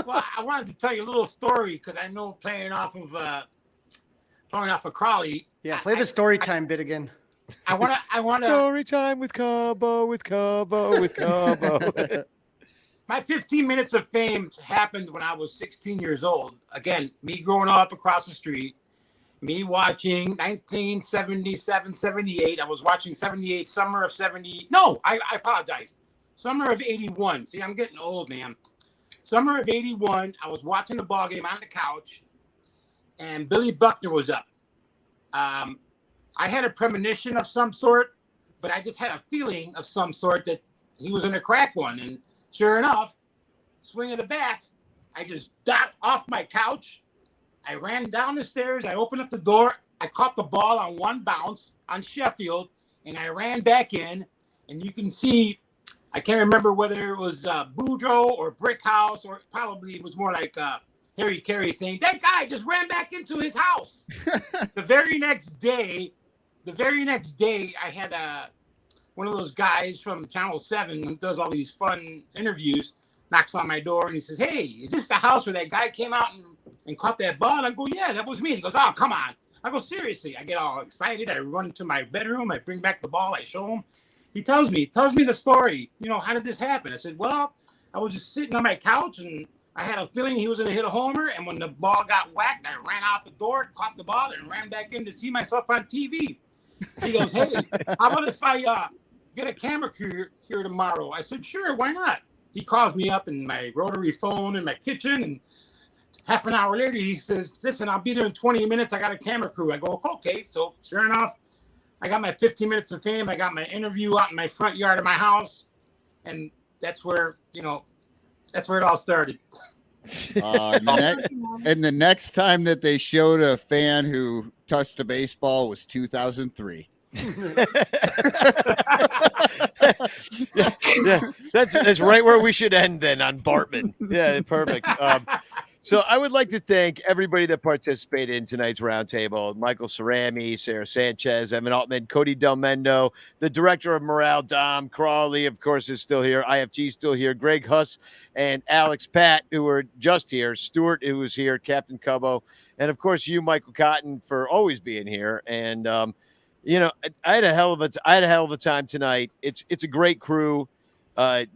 Well, I wanted to tell you a little story because I know playing off of Crawly. Yeah, play the story time bit again. I want to story time with Cubbo. My 15 minutes of fame happened when I was 16 years old. Again, me growing up across the street, me watching 1977, 78. I was watching 78, summer of 70. No, I apologize. Summer of 81. See, I'm getting old, man. Summer of 81, I was watching the ball game on the couch, and Billy Buckner was up. I had a premonition of some sort, but I just had a feeling of some sort that he was going to crack one. And sure enough, swing of the bat, I just got off my couch. I ran down the stairs. I opened up the door. I caught the ball on one bounce on Sheffield, and I ran back in. And you can see, I can't remember whether it was Boudreaux or Brick House, or probably it was more like Harry Carey saying, that guy just ran back into his house. The very next day, I had one of those guys from Channel 7 who does all these fun interviews, knocks on my door, and he says, hey, is this the house where that guy came out and caught that ball? And I go, yeah, that was me. And he goes, oh, come on. I go, seriously. I get all excited. I run to my bedroom. I bring back the ball. I show him. He tells me the story. You know, how did this happen? I said, well, I was just sitting on my couch, and I had a feeling he was going to hit a homer. And when the ball got whacked, I ran out the door, caught the ball, and ran back in to see myself on TV. He goes, hey, how about if I get a camera crew here tomorrow? I said, sure, why not? He calls me up in my rotary phone in my kitchen, and half an hour later, he says, listen, I'll be there in 20 minutes. I got a camera crew. I go, okay. So sure enough, I got my 15 minutes of fame. I got my interview out in my front yard of my house. And that's where it all started. And the next time that they showed a fan who touched a baseball was 2003. yeah, that's right where we should end then, on Bartman. Yeah, perfect. So I would like to thank everybody that participated in tonight's roundtable: Michael Cerami, Sara Sanchez, Evan Altman, Cody Delmendo, the director of morale, Dom Crawly, of course, is still here. IFG still here. Greg Huss and Alex Patt, who were just here. Stewart, who was here. Captain Cubbo, and of course you, Michael Cotton, for always being here. And you know, I had a hell of a time tonight. It's a great crew.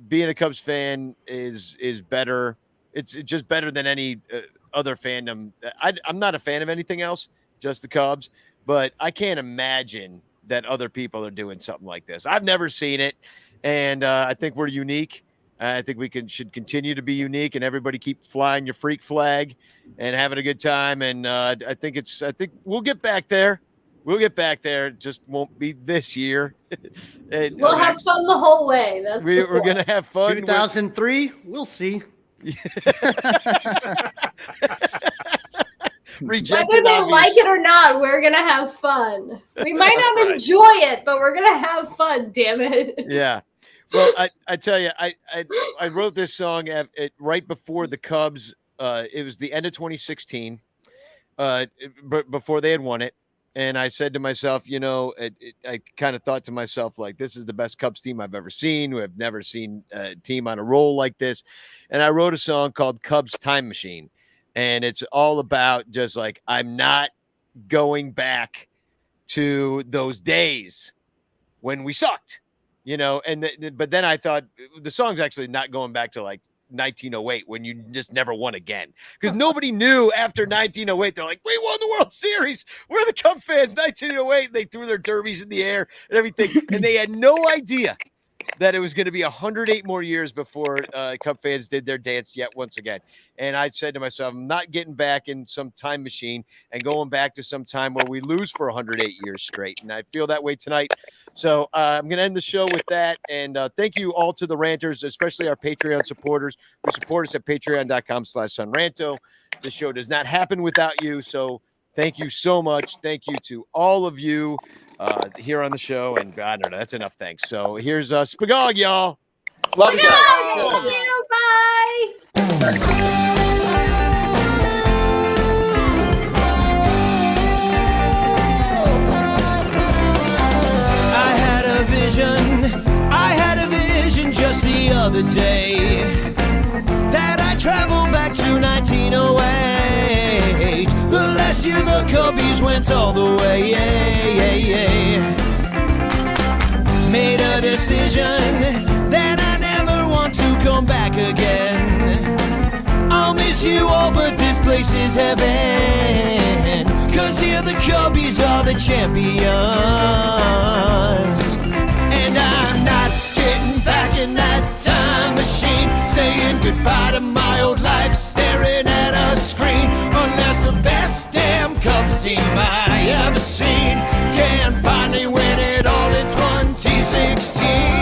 Being a Cubs fan is better. It's just better than any other fandom. I'm not a fan of anything else, just the Cubs, but I can't imagine that other people are doing something like this. I've never seen it, and I think we're unique. I think we should continue to be unique, and everybody keep flying your freak flag and having a good time. And I think we'll get back there. We'll get back there. It just won't be this year. We'll have fun the whole way. We're going to have fun. 2003, we'll see. Rejected, whether they like it or not, we're gonna have fun. We might not enjoy it, but we're gonna have fun. Damn it! Yeah. Well, I tell you, I wrote this song right before the Cubs. It was the end of 2016, before they had won it. And I said to myself, you know, I kind of thought to myself, like, this is the best Cubs team I've ever seen. I've never seen a team on a roll like this. And I wrote a song called Cubs Time Machine. And it's all about just like, I'm not going back to those days when we sucked, you know. And but then I thought the song's actually not going back to like 1908 when you just never won again, because nobody knew after 1908. They're like, we won the World Series, we're the Cub fans. 1908, they threw their derbies in the air and everything, and they had no idea that it was going to be 108 more years before Cub fans did their dance yet once again. And I said to myself, I'm not getting back in some time machine and going back to some time where we lose for 108 years straight. And I feel that way tonight. So I'm going to end the show with that. And thank you all to the ranters, especially our Patreon supporters who support us at patreon.com/Son Ranto. The show does not happen without you. So thank you so much. Thank you to all of you here on the show. And I don't know, that's enough thanks. So here's Spagog, y'all. Love you guys. Love you. Bye. I had a vision just the other day that I traveled back to 1908, the last year the Cubbies went all the way. Made a decision that I never want to come back again. I'll miss you all, but this place is heaven, 'cause here the Cubbies are the champions. And I'm not getting back in that time machine, saying goodbye to my old life, staring at a screen, unless the best damn Cubs team I ever seen can finally win it all in 2016.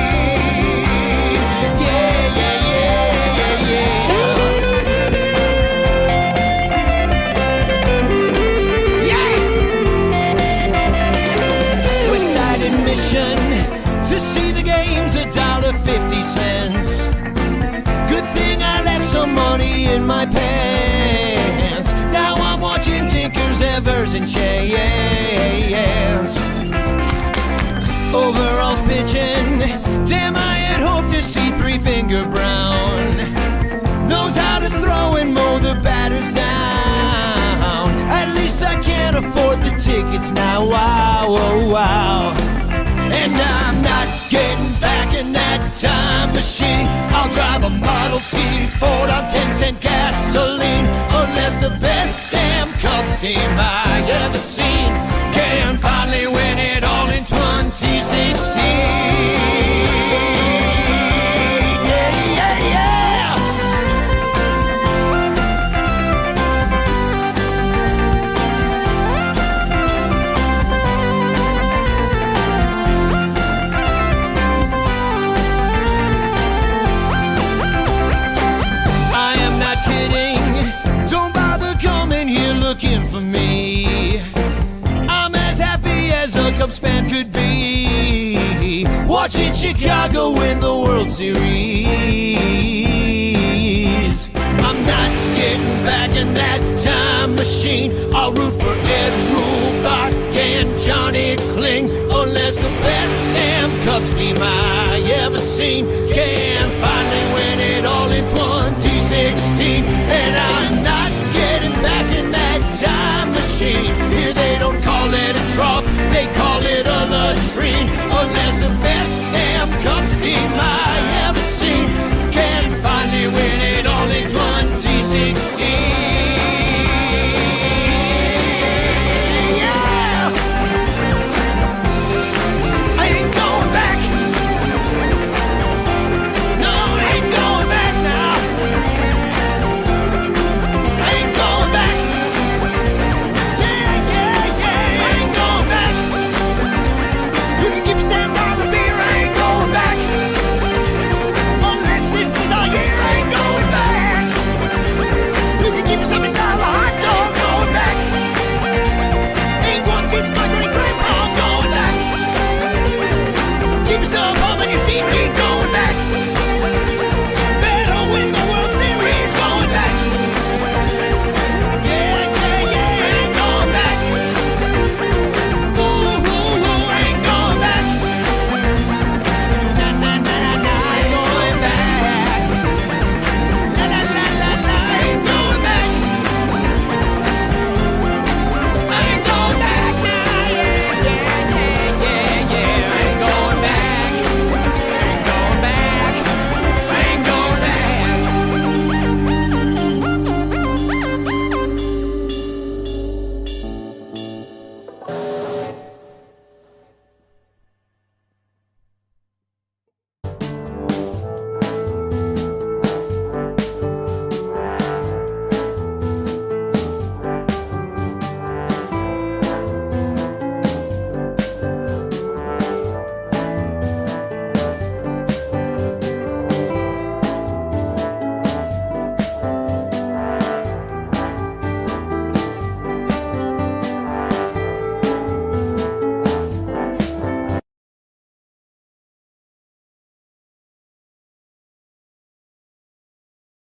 To see the game's $1.50. Good thing I left some money in my pants. Now I'm watching Tinkers, Evers, and Chance. Overall's pitching, damn, I had hoped to see Three-Finger Brown. Knows how to throw and mow the batters down. At least I can't afford the tickets now. Wow, oh, wow. And I'm not getting back in that time machine. I'll drive a Model T Ford on 10-cent gasoline, unless the best damn Cubs team I ever seen can finally win it all in 2016. Looking for me, I'm as happy as a Cubs fan could be, watching Chicago win the World Series. I'm not getting back in that time machine. I'll root for Ed Rubach and Johnny Kling, unless the best damn Cubs team I